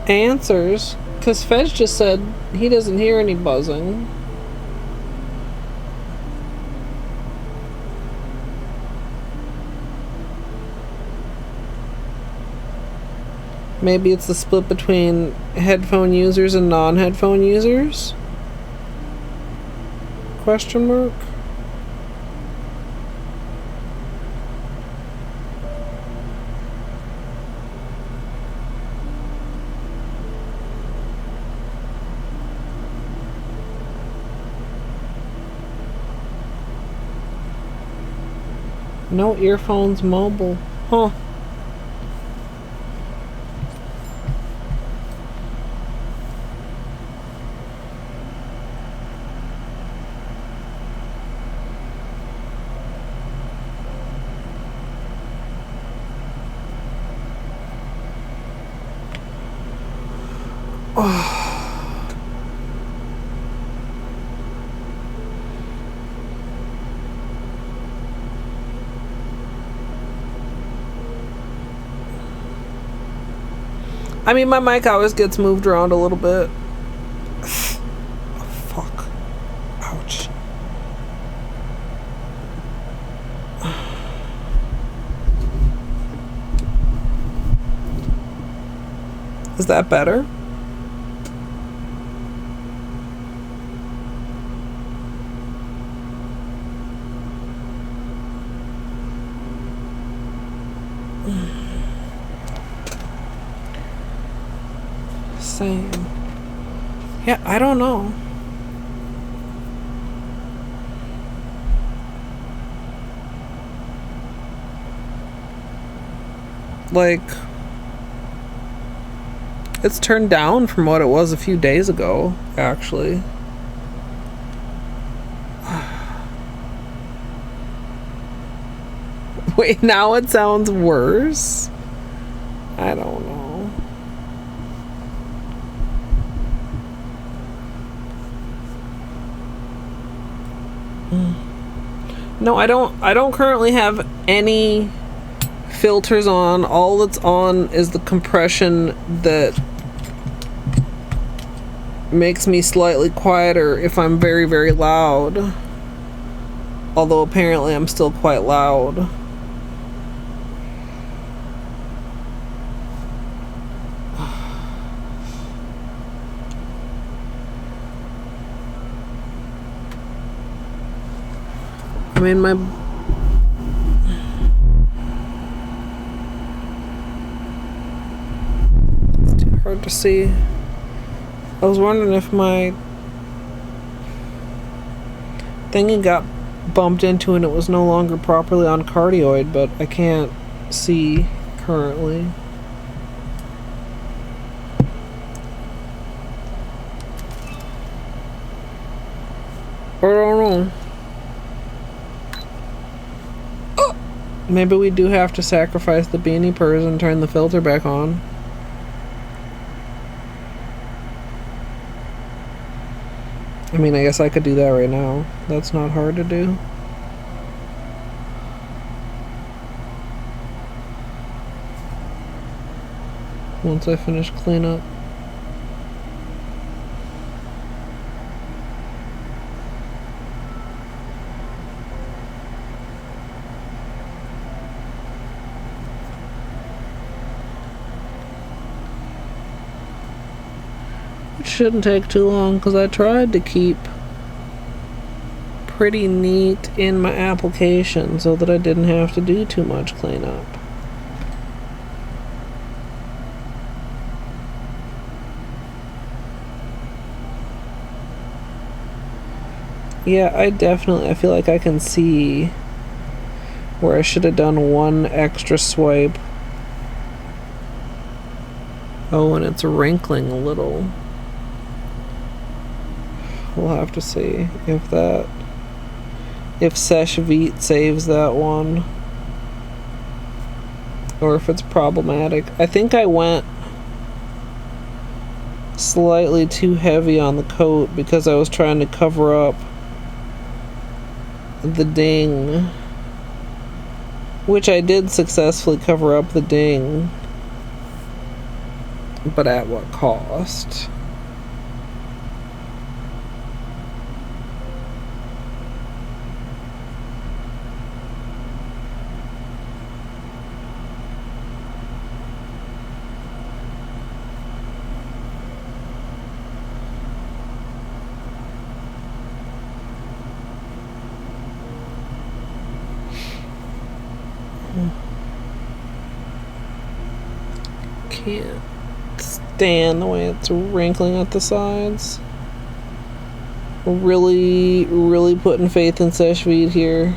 answers. Because Fez just said he doesn't hear any buzzing. Maybe it's the split between headphone users and non-headphone users? Question mark? No earphones mobile. Huh. I mean, my mic always gets moved around a little bit. Oh, fuck. Ouch. Is that better? Same. Yeah, I don't know. Like, it's turned down from what it was a few days ago, actually. Wait, now it sounds worse? I don't know. No, I don't currently have any filters on. All that's on is the compression that makes me slightly quieter if I'm very, very loud. Although apparently I'm still quite loud. I mean, it's too hard to see. I was wondering if my thingy got bumped into and it was no longer properly on cardioid, but I can't see currently. I don't know. Maybe we do have to sacrifice the beanie purrs and turn the filter back on. I mean, I guess I could do that right now. That's not hard to do. Once I finish cleanup. Shouldn't take too long because I tried to keep pretty neat in my application so that I didn't have to do too much cleanup. Yeah, I feel like I can see where I should have done one extra swipe. Oh, and it's wrinkling a little. We'll have to see if Seche Vite saves that one or if it's problematic. I think I went slightly too heavy on the coat because I was trying to cover up the ding, which I did successfully cover up the ding, but at what cost? Can't stand the way it's wrinkling at the sides. Really putting faith in Seche Vite here.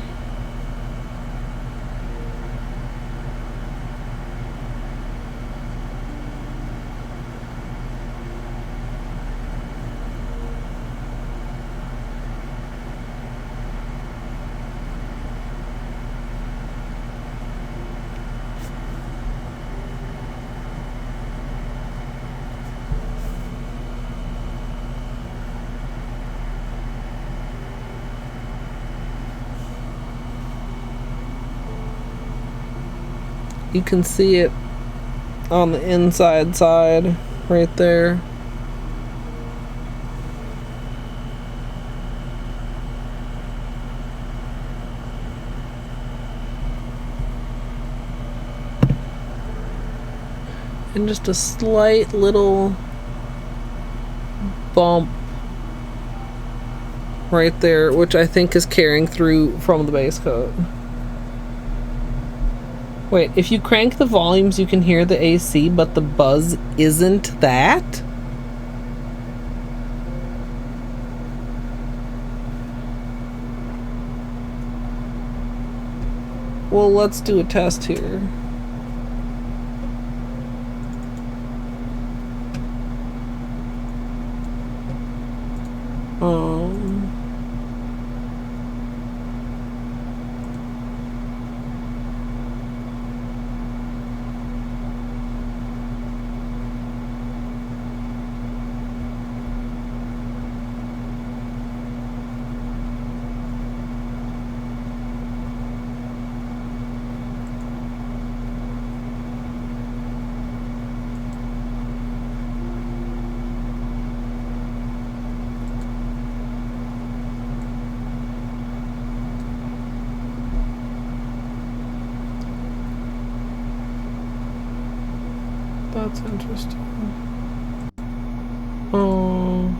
You can see it on the inside side right there. And just a slight little bump right there, which I think is carrying through from the base coat. Wait, if you crank the volumes you can hear the AC, but the buzz isn't that? Well, let's do a test here. That's interesting. Oh.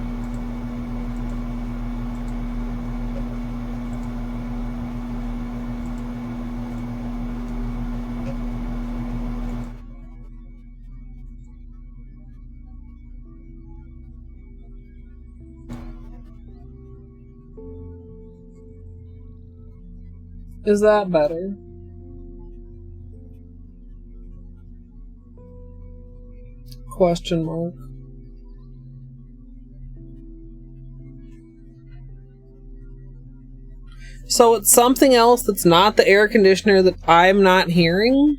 Is that better? Question mark. So it's something else that's not the air conditioner that I'm not hearing?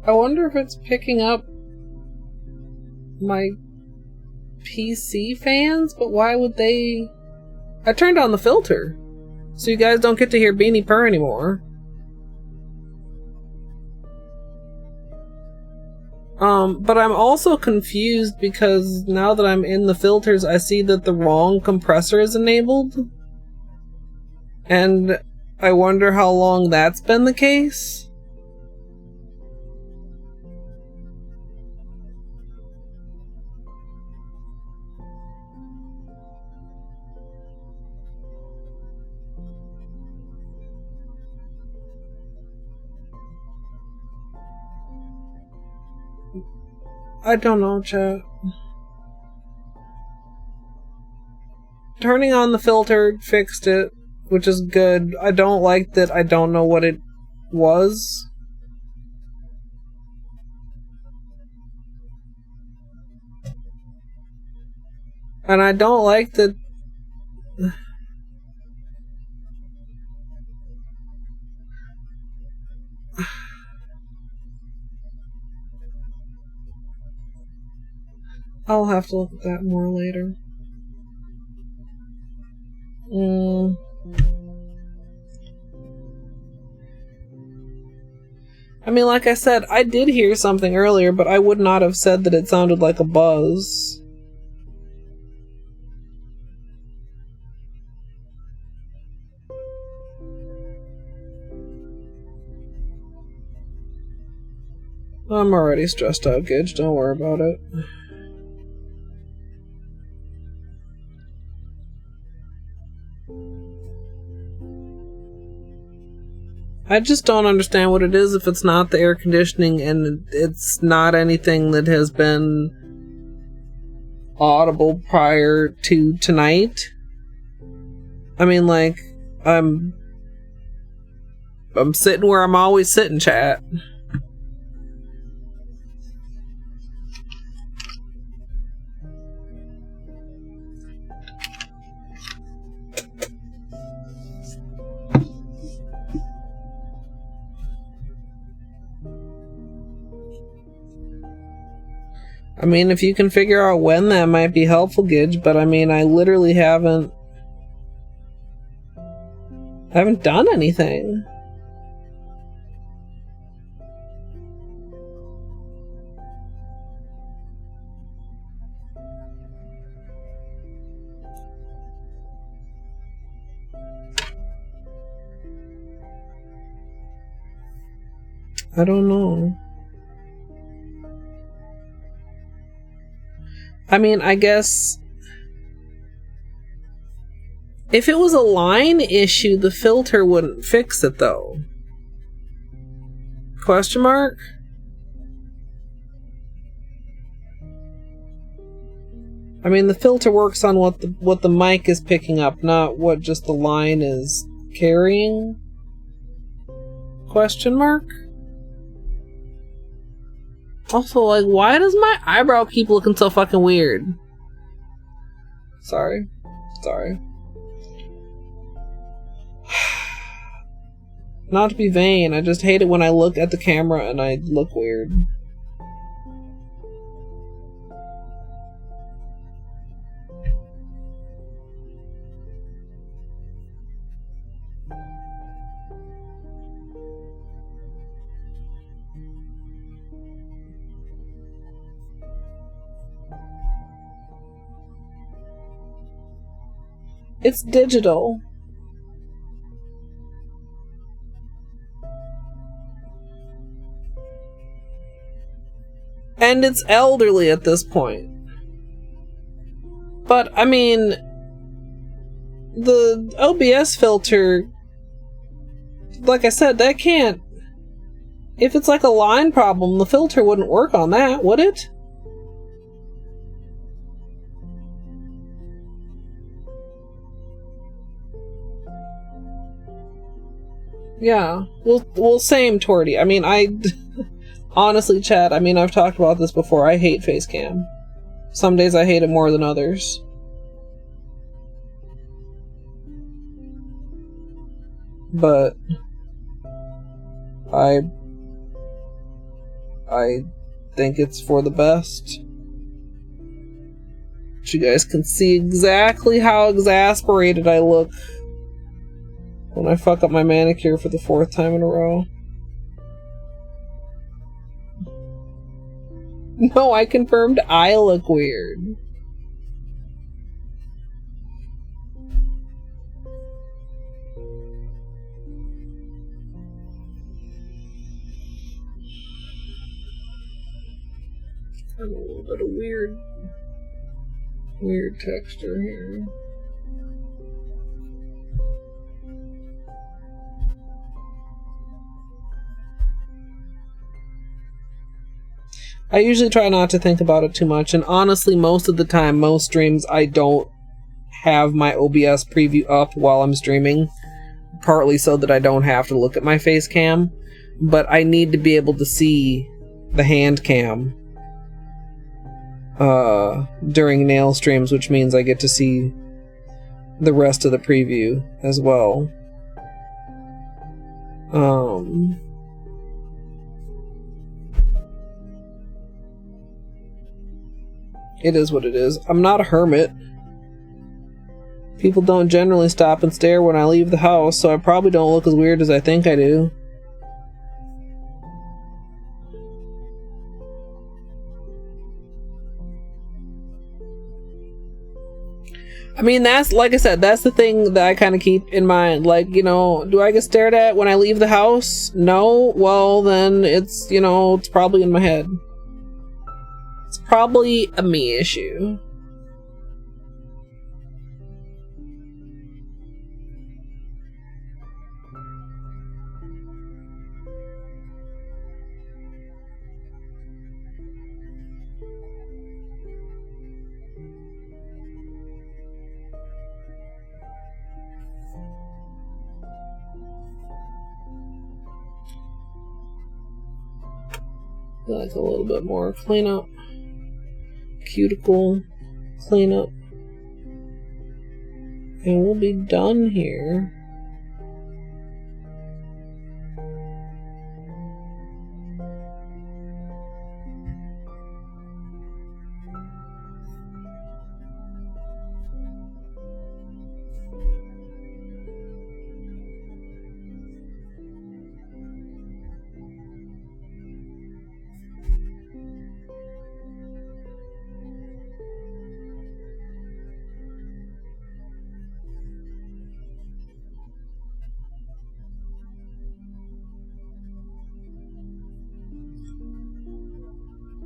I wonder if it's picking up my PC fans, but why would they? I turned on the filter, so you guys don't get to hear Beanie purr anymore. But I'm also confused because now that I'm in the filters, I see that the wrong compressor is enabled. And I wonder how long that's been the case. I don't know, chat. Turning on the filter fixed it, which is good. I don't like that I don't know what it was. And I don't like that... I'll have to look at that more later. I mean, like I said, I did hear something earlier, but I would not have said that it sounded like a buzz. I'm already stressed out, Gidge. Don't worry about it. I just don't understand what it is if it's not the air conditioning and it's not anything that has been audible prior to tonight. I mean, like, I'm sitting where I'm always sitting, chat. I mean, if you can figure out when, that might be helpful, Gidge, but I mean, I literally haven't done anything. I don't know. I mean, I guess if it was a line issue, the filter wouldn't fix it, though. Question mark? I mean, the filter works on what the mic is picking up, not what just the line is carrying. Question mark? Also, like, why does my eyebrow keep looking so fucking weird? Sorry. Not to be vain, I just hate it when I look at the camera and I look weird. It's digital. And it's elderly at this point. But, I mean, the OBS filter, like I said, that can't... If it's like a line problem, the filter wouldn't work on that, would it? Yeah. Well, same, Torty. I mean, honestly, chat, I mean, I've talked about this before. I hate face cam. Some days I hate it more than others. But I think it's for the best. But you guys can see exactly how exasperated I look when I fuck up my manicure for the 4th time in a row. No, I confirmed I look weird. Got a little bit of weird texture here. I usually try not to think about it too much, and honestly, most of the time, most streams, I don't have my OBS preview up while I'm streaming, partly so that I don't have to look at my face cam, but I need to be able to see the hand cam during nail streams, which means I get to see the rest of the preview as well. It is what it is. I'm not a hermit. People don't generally stop and stare when I leave the house, so I probably don't look as weird as I think I do. I mean, that's, like I said, that's the thing that I kind of keep in mind. Like, you know, do I get stared at when I leave the house? No? Well, then it's, you know, it's probably in my head. It's probably a me issue. Like a little bit more cleanup. Cuticle cleanup. And we'll be done here.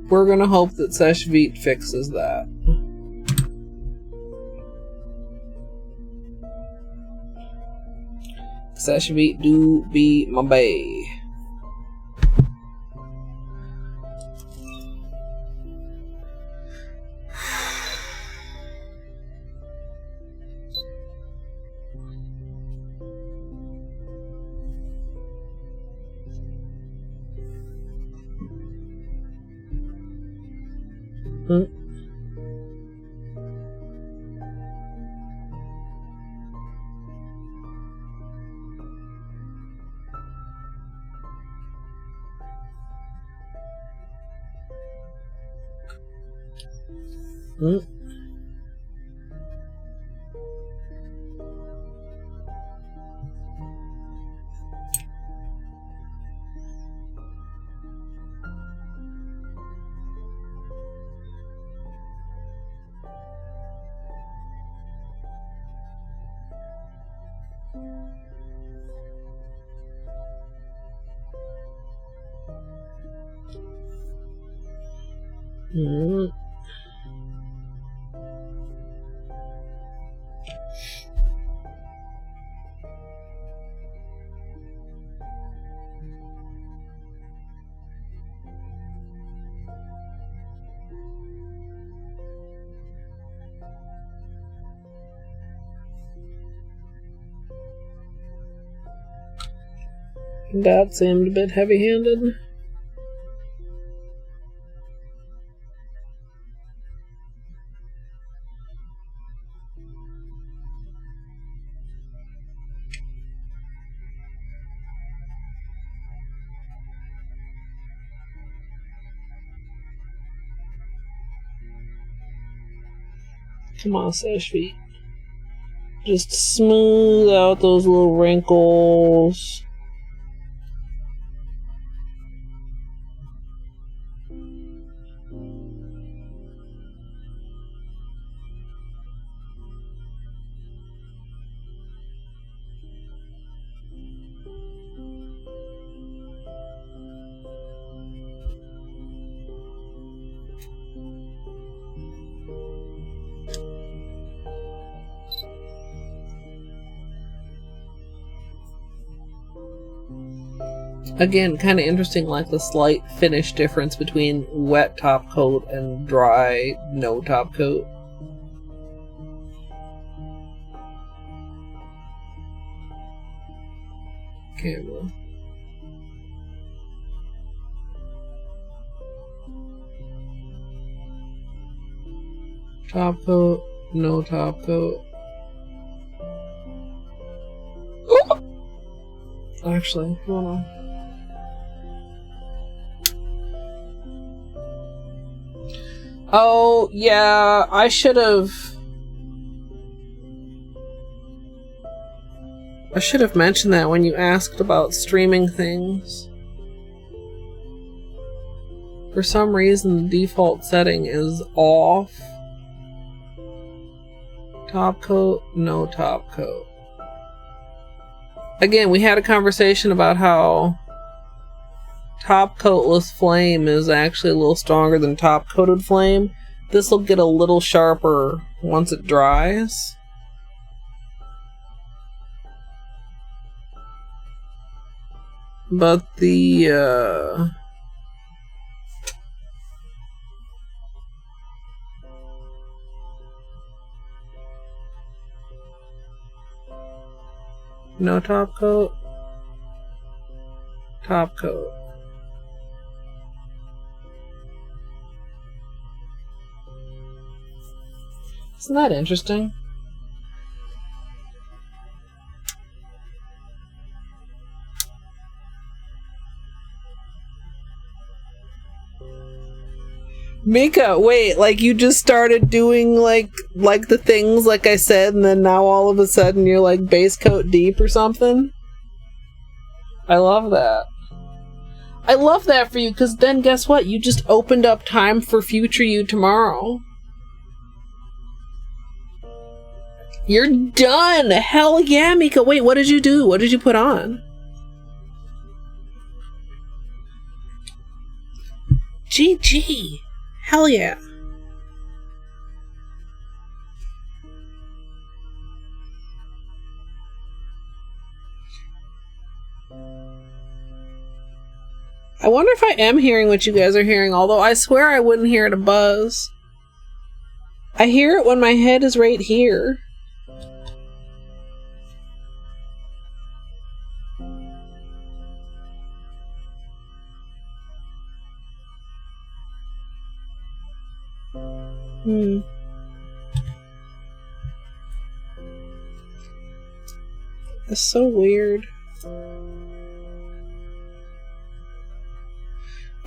We're gonna hope that Seche Vite fixes that. Seche Vite do be my bae. That seemed a bit heavy-handed. Come on, Seche Vite. Just smooth out those little wrinkles. Again, kind of interesting, like the slight finish difference between wet top coat and dry, no top coat. Camera. Top coat, no top coat. Actually, hold on. Oh, yeah, I should have mentioned that when you asked about streaming things. For some reason, the default setting is off. Top coat, no top coat. Again, we had a conversation about how top coatless flame is actually a little stronger than top coated flame. This will get a little sharper once it dries. But the no top coat, top coat. Isn't that interesting? Mika, wait, like you just started doing like the things like I said, and then now all of a sudden you're like base coat deep or something? I love that. I love that for you, because then guess what? You just opened up time for future you tomorrow. You're done! Hell yeah, Mika. Wait, what did you do? What did you put on? GG. Hell yeah. I wonder if I am hearing what you guys are hearing, although I swear I wouldn't hear it a buzz. I hear it when my head is right here. It's so weird.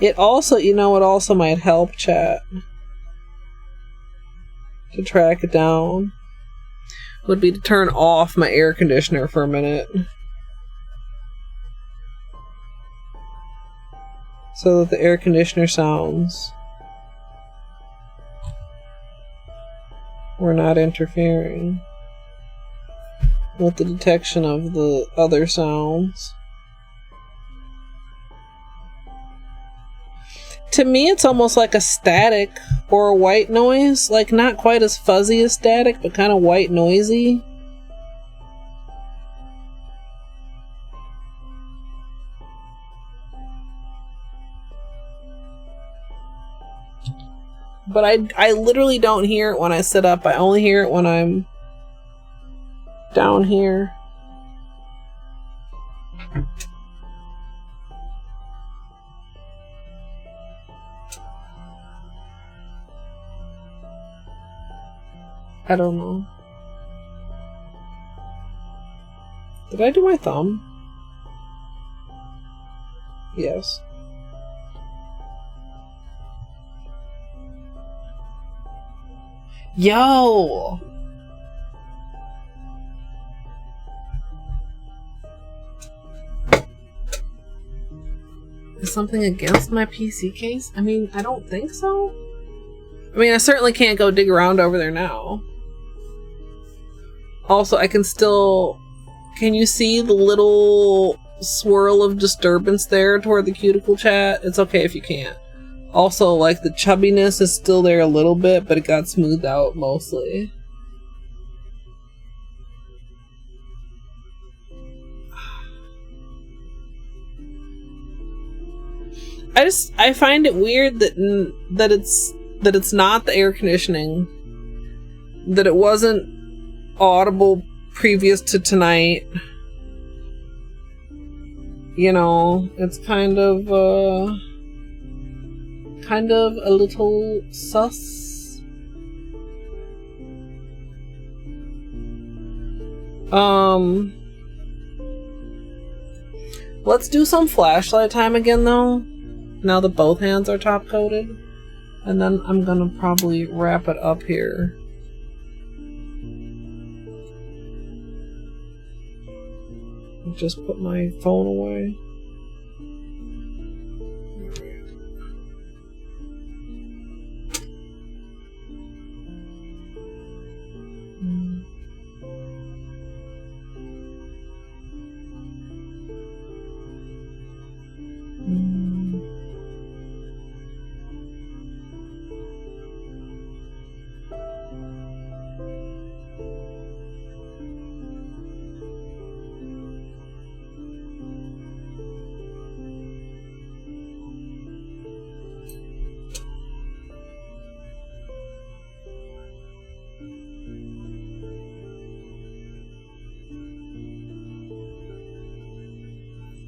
It also, you know, it also might help, chat, to track it down, would be to turn off my air conditioner for a minute. So that the air conditioner sounds were not interfering with the detection of the other sounds. To me, it's almost like a static or a white noise. Like, not quite as fuzzy as static, but kind of white noisy. But I literally don't hear it when I sit up. I only hear it when I'm down here. I don't know. Did I do my thumb? Yes. Yo! Is something against my PC case? I mean, I don't think so. I mean, I certainly can't go dig around over there now. Also, I can still... Can you see the little swirl of disturbance there toward the cuticle, chat? It's okay if you can't. Also, like, the chubbiness is still there a little bit, but it got smoothed out mostly. I find it weird that it's not the air conditioning, that it wasn't audible previous to tonight. You know, it's kind of a little sus. Let's do some flashlight time again though, now that both hands are top coated, and then I'm gonna probably wrap it up here. Just put my phone away.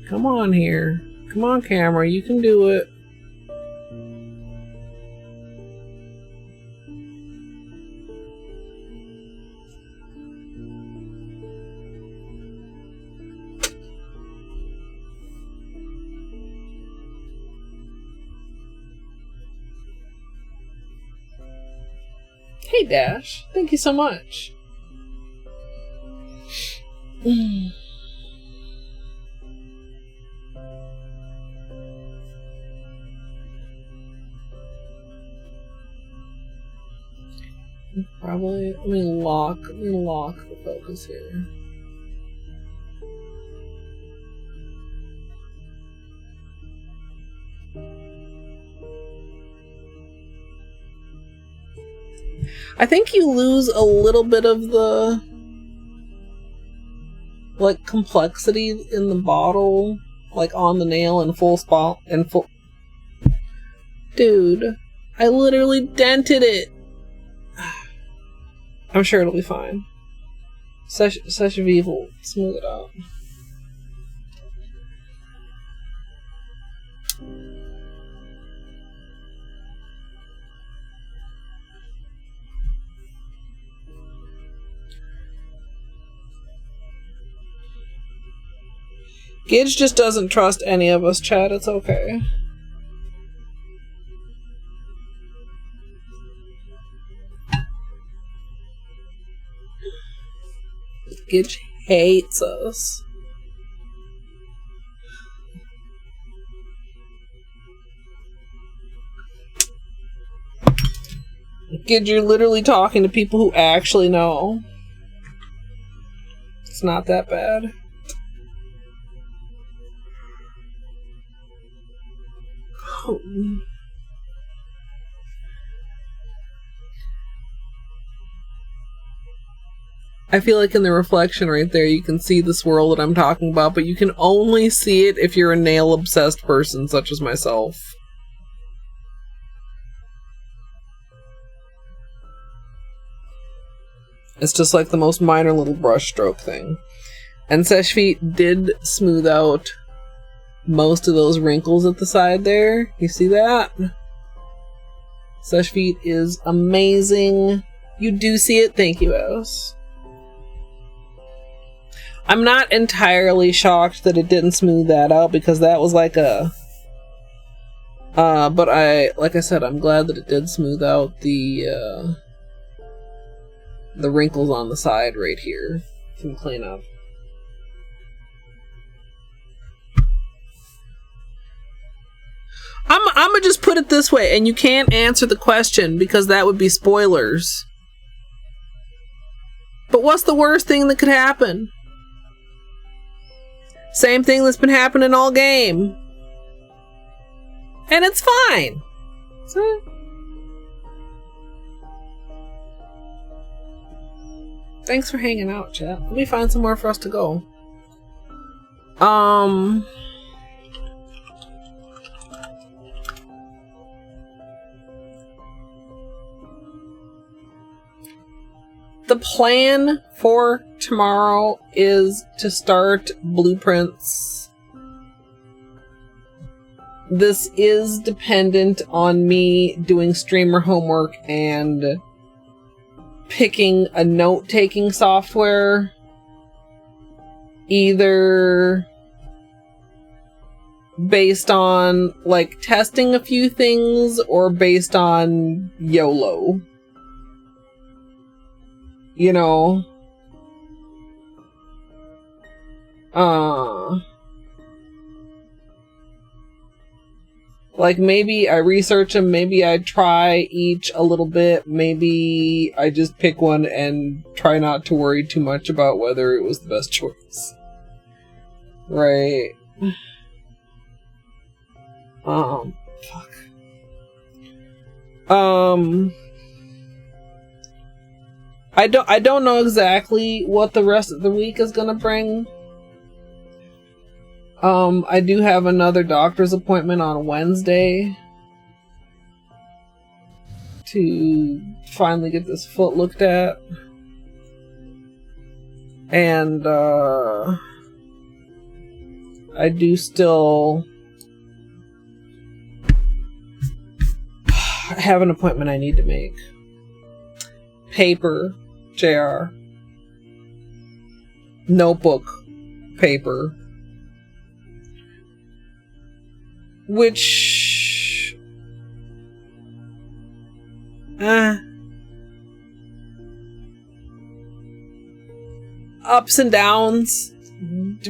Come on here. Come on, camera. You can do it. Hey, Dash. Thank you so much. Probably, let me lock the focus here. I think you lose a little bit of the like complexity in the bottle, like on the nail in full spot and full. Dude, I literally dented it. I'm sure it'll be fine. Seche will smooth it out. Gidge just doesn't trust any of us, Chad. It's okay. Gidge hates us. Gidge, you're literally talking to people who actually know. It's not that bad. I feel like in the reflection right there you can see the swirl that I'm talking about, but you can only see it if you're a nail obsessed person such as myself. It's just like the most minor little brush stroke thing. And Seche did smooth out most of those wrinkles at the side there. You see that? Seche is amazing. You do see it. Thank you, Alice. I'm not entirely shocked that it didn't smooth that out because that was like a... but like I said, I'm glad that it did smooth out the wrinkles on the side right here from cleanup. I'm gonna just put it this way, and you can't answer the question because that would be spoilers. But what's the worst thing that could happen? Same thing that's been happening all game. And it's fine. So, thanks for hanging out, chat. Let me find somewhere for us to go. The plan for tomorrow is to start blueprints. This is dependent on me doing streamer homework and picking a note-taking software. Either based on, like, testing a few things or based on YOLO. You know, like maybe I research them, maybe I try each a little bit, maybe I just pick one and try not to worry too much about whether it was the best choice. Right. Fuck. I don't know exactly what the rest of the week is gonna bring. I do have another doctor's appointment on Wednesday to finally get this foot looked at. And I do still have an appointment I need to make. Paper, JR. Notebook, paper. Which... ups and downs.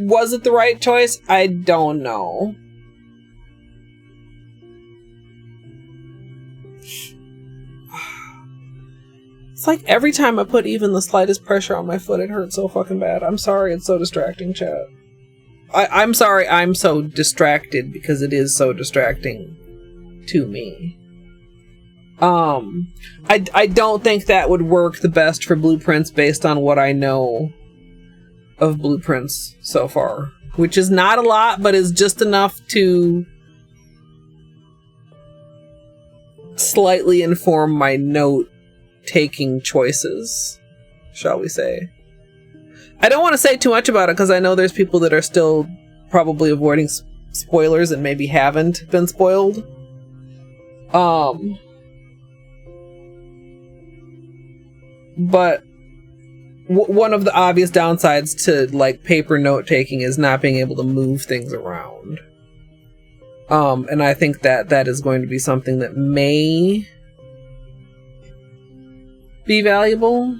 Was it the right choice? I don't know. It's like every time I put even the slightest pressure on my foot, it hurts so fucking bad. I'm sorry, it's so distracting, chat. I'm sorry I'm so distracted because it is so distracting to me. I don't think that would work the best for blueprints based on what I know of blueprints so far, which is not a lot, but is just enough to slightly inform my note-taking choices, shall we say. I don't want to say too much about it because I know there's people that are still probably avoiding spoilers and maybe haven't been spoiled. But one of the obvious downsides to like paper note taking is not being able to move things around. And I think that is going to be something that may be valuable.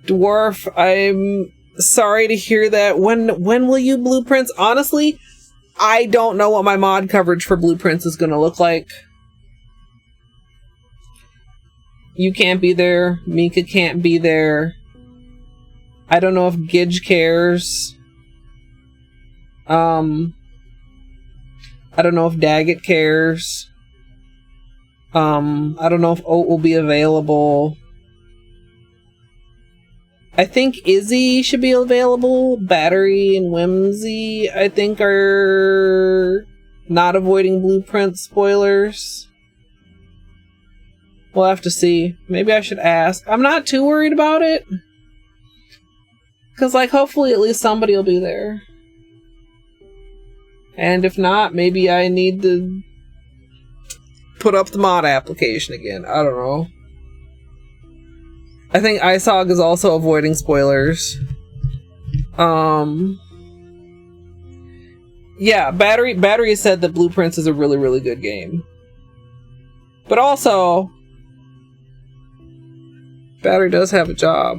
Dwarf, I'm sorry to hear that. When will you blueprints? Honestly, I don't know what my mod coverage for blueprints is going to look like. You can't be there. Mika can't be there. I don't know if Gidge cares. I don't know if Daggett cares. I don't know if Oat will be available. I think Izzy should be available. Battery and Whimsy, I think, are not avoiding blueprint spoilers. We'll have to see. Maybe I should ask. I'm not too worried about it. Because, like, hopefully at least somebody will be there. And if not, maybe I need to put up the mod application again. I don't know. I think ISOG is also avoiding spoilers. Yeah, Battery said that Blueprints is a really, really good game. But also, Battery does have a job.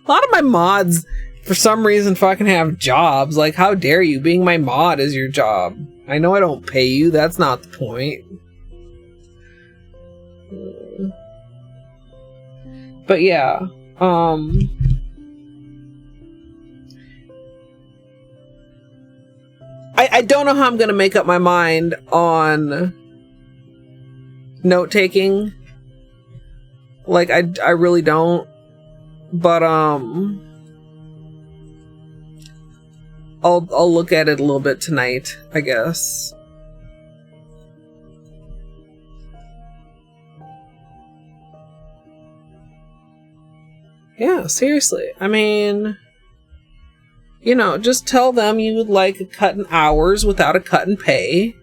A lot of my mods, for some reason, fucking have jobs. Like, how dare you? Being my mod is your job. I know I don't pay you. That's not the point. But yeah, I don't know how I'm gonna make up my mind on note-taking. Like, I really don't. But I'll look at it a little bit tonight, I guess. Yeah, seriously. I mean, you know, just tell them you would like a cut in hours without a cut in pay.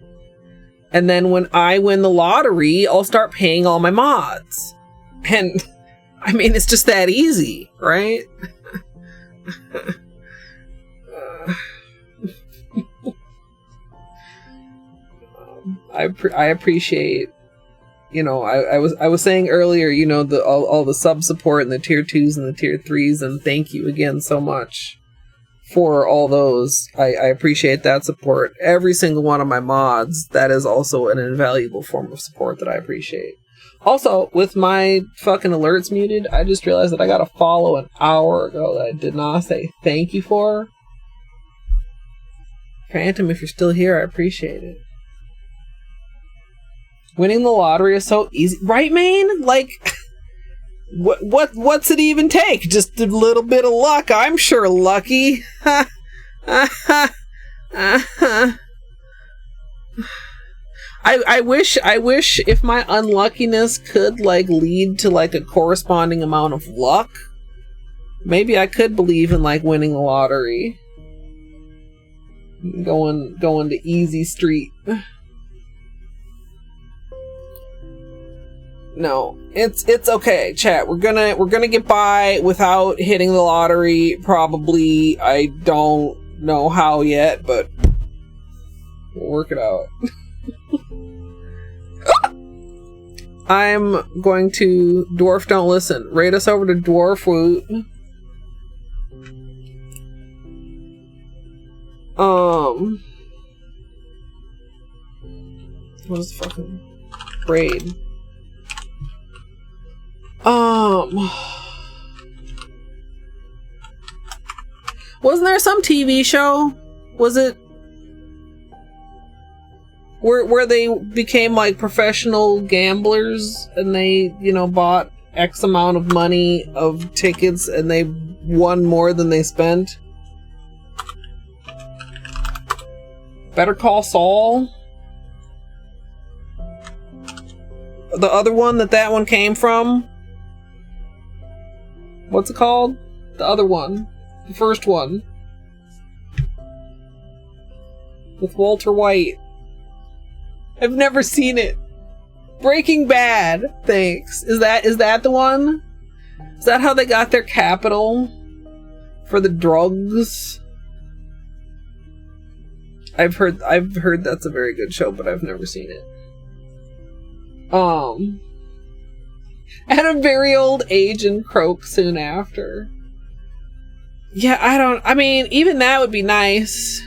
And then when I win the lottery, I'll start paying all my mods. And, I mean, it's just that easy, right? I appreciate, you know, I was saying earlier, you know, all the sub support and the tier 2s and the tier 3s, and thank you again so much for all those. I appreciate that support. Every single one of my mods, that is also an invaluable form of support that I appreciate. Also, with my fucking alerts muted, I just realized that I got a follow an hour ago that I did not say thank you for. Phantom, if you're still here, I appreciate it. Winning the lottery is so easy, right, man? Like, what's it even take? Just a little bit of luck. I'm sure lucky. I wish if my unluckiness could like lead to like a corresponding amount of luck, maybe I could believe in like winning the lottery. Going to easy street. No, it's okay, chat. We're gonna get by without hitting the lottery. Probably. I don't know how yet, but we'll work it out. I'm going to Dwarf Don't Listen. Rate us over to Dwarf Woot. What is the fucking raid? Wasn't there some TV show? Was it where they became like professional gamblers and they, you know, bought X amount of money of tickets and they won more than they spent. Better Call Saul. The other one that one came from. What's it called? The other one. The first one. With Walter White. I've never seen it. Breaking Bad. Thanks. Is that the one? Is that how they got their capital? For the drugs? I've heard that's a very good show, but I've never seen it. At a very old age and croak soon after. Yeah, I mean, even that would be nice.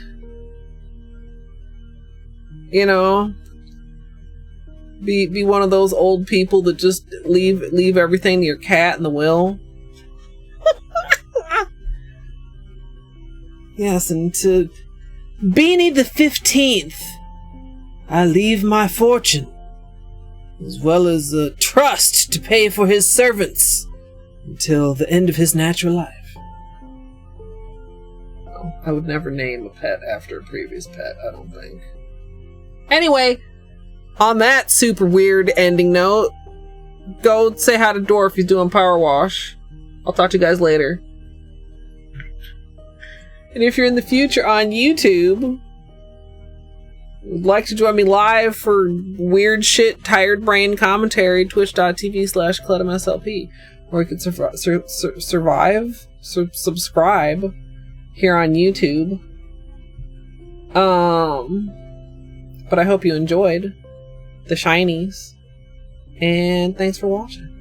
You know? Be one of those old people that just leave everything to your cat and the will. Yes, and to Beanie the 15th, I leave my fortune, as well as a trust to pay for his servants until the end of his natural life. Well, I would never name a pet after a previous pet, I don't think. Anyway, on that super weird ending note, go say hi to Dwarf. He's doing power wash. I'll talk to you guys later. And if you're in the future on YouTube, would like to join me live for weird shit, tired brain commentary, twitch.tv/ColetteMSLP, or you can subscribe here on YouTube. But I hope you enjoyed the shinies, and thanks for watching.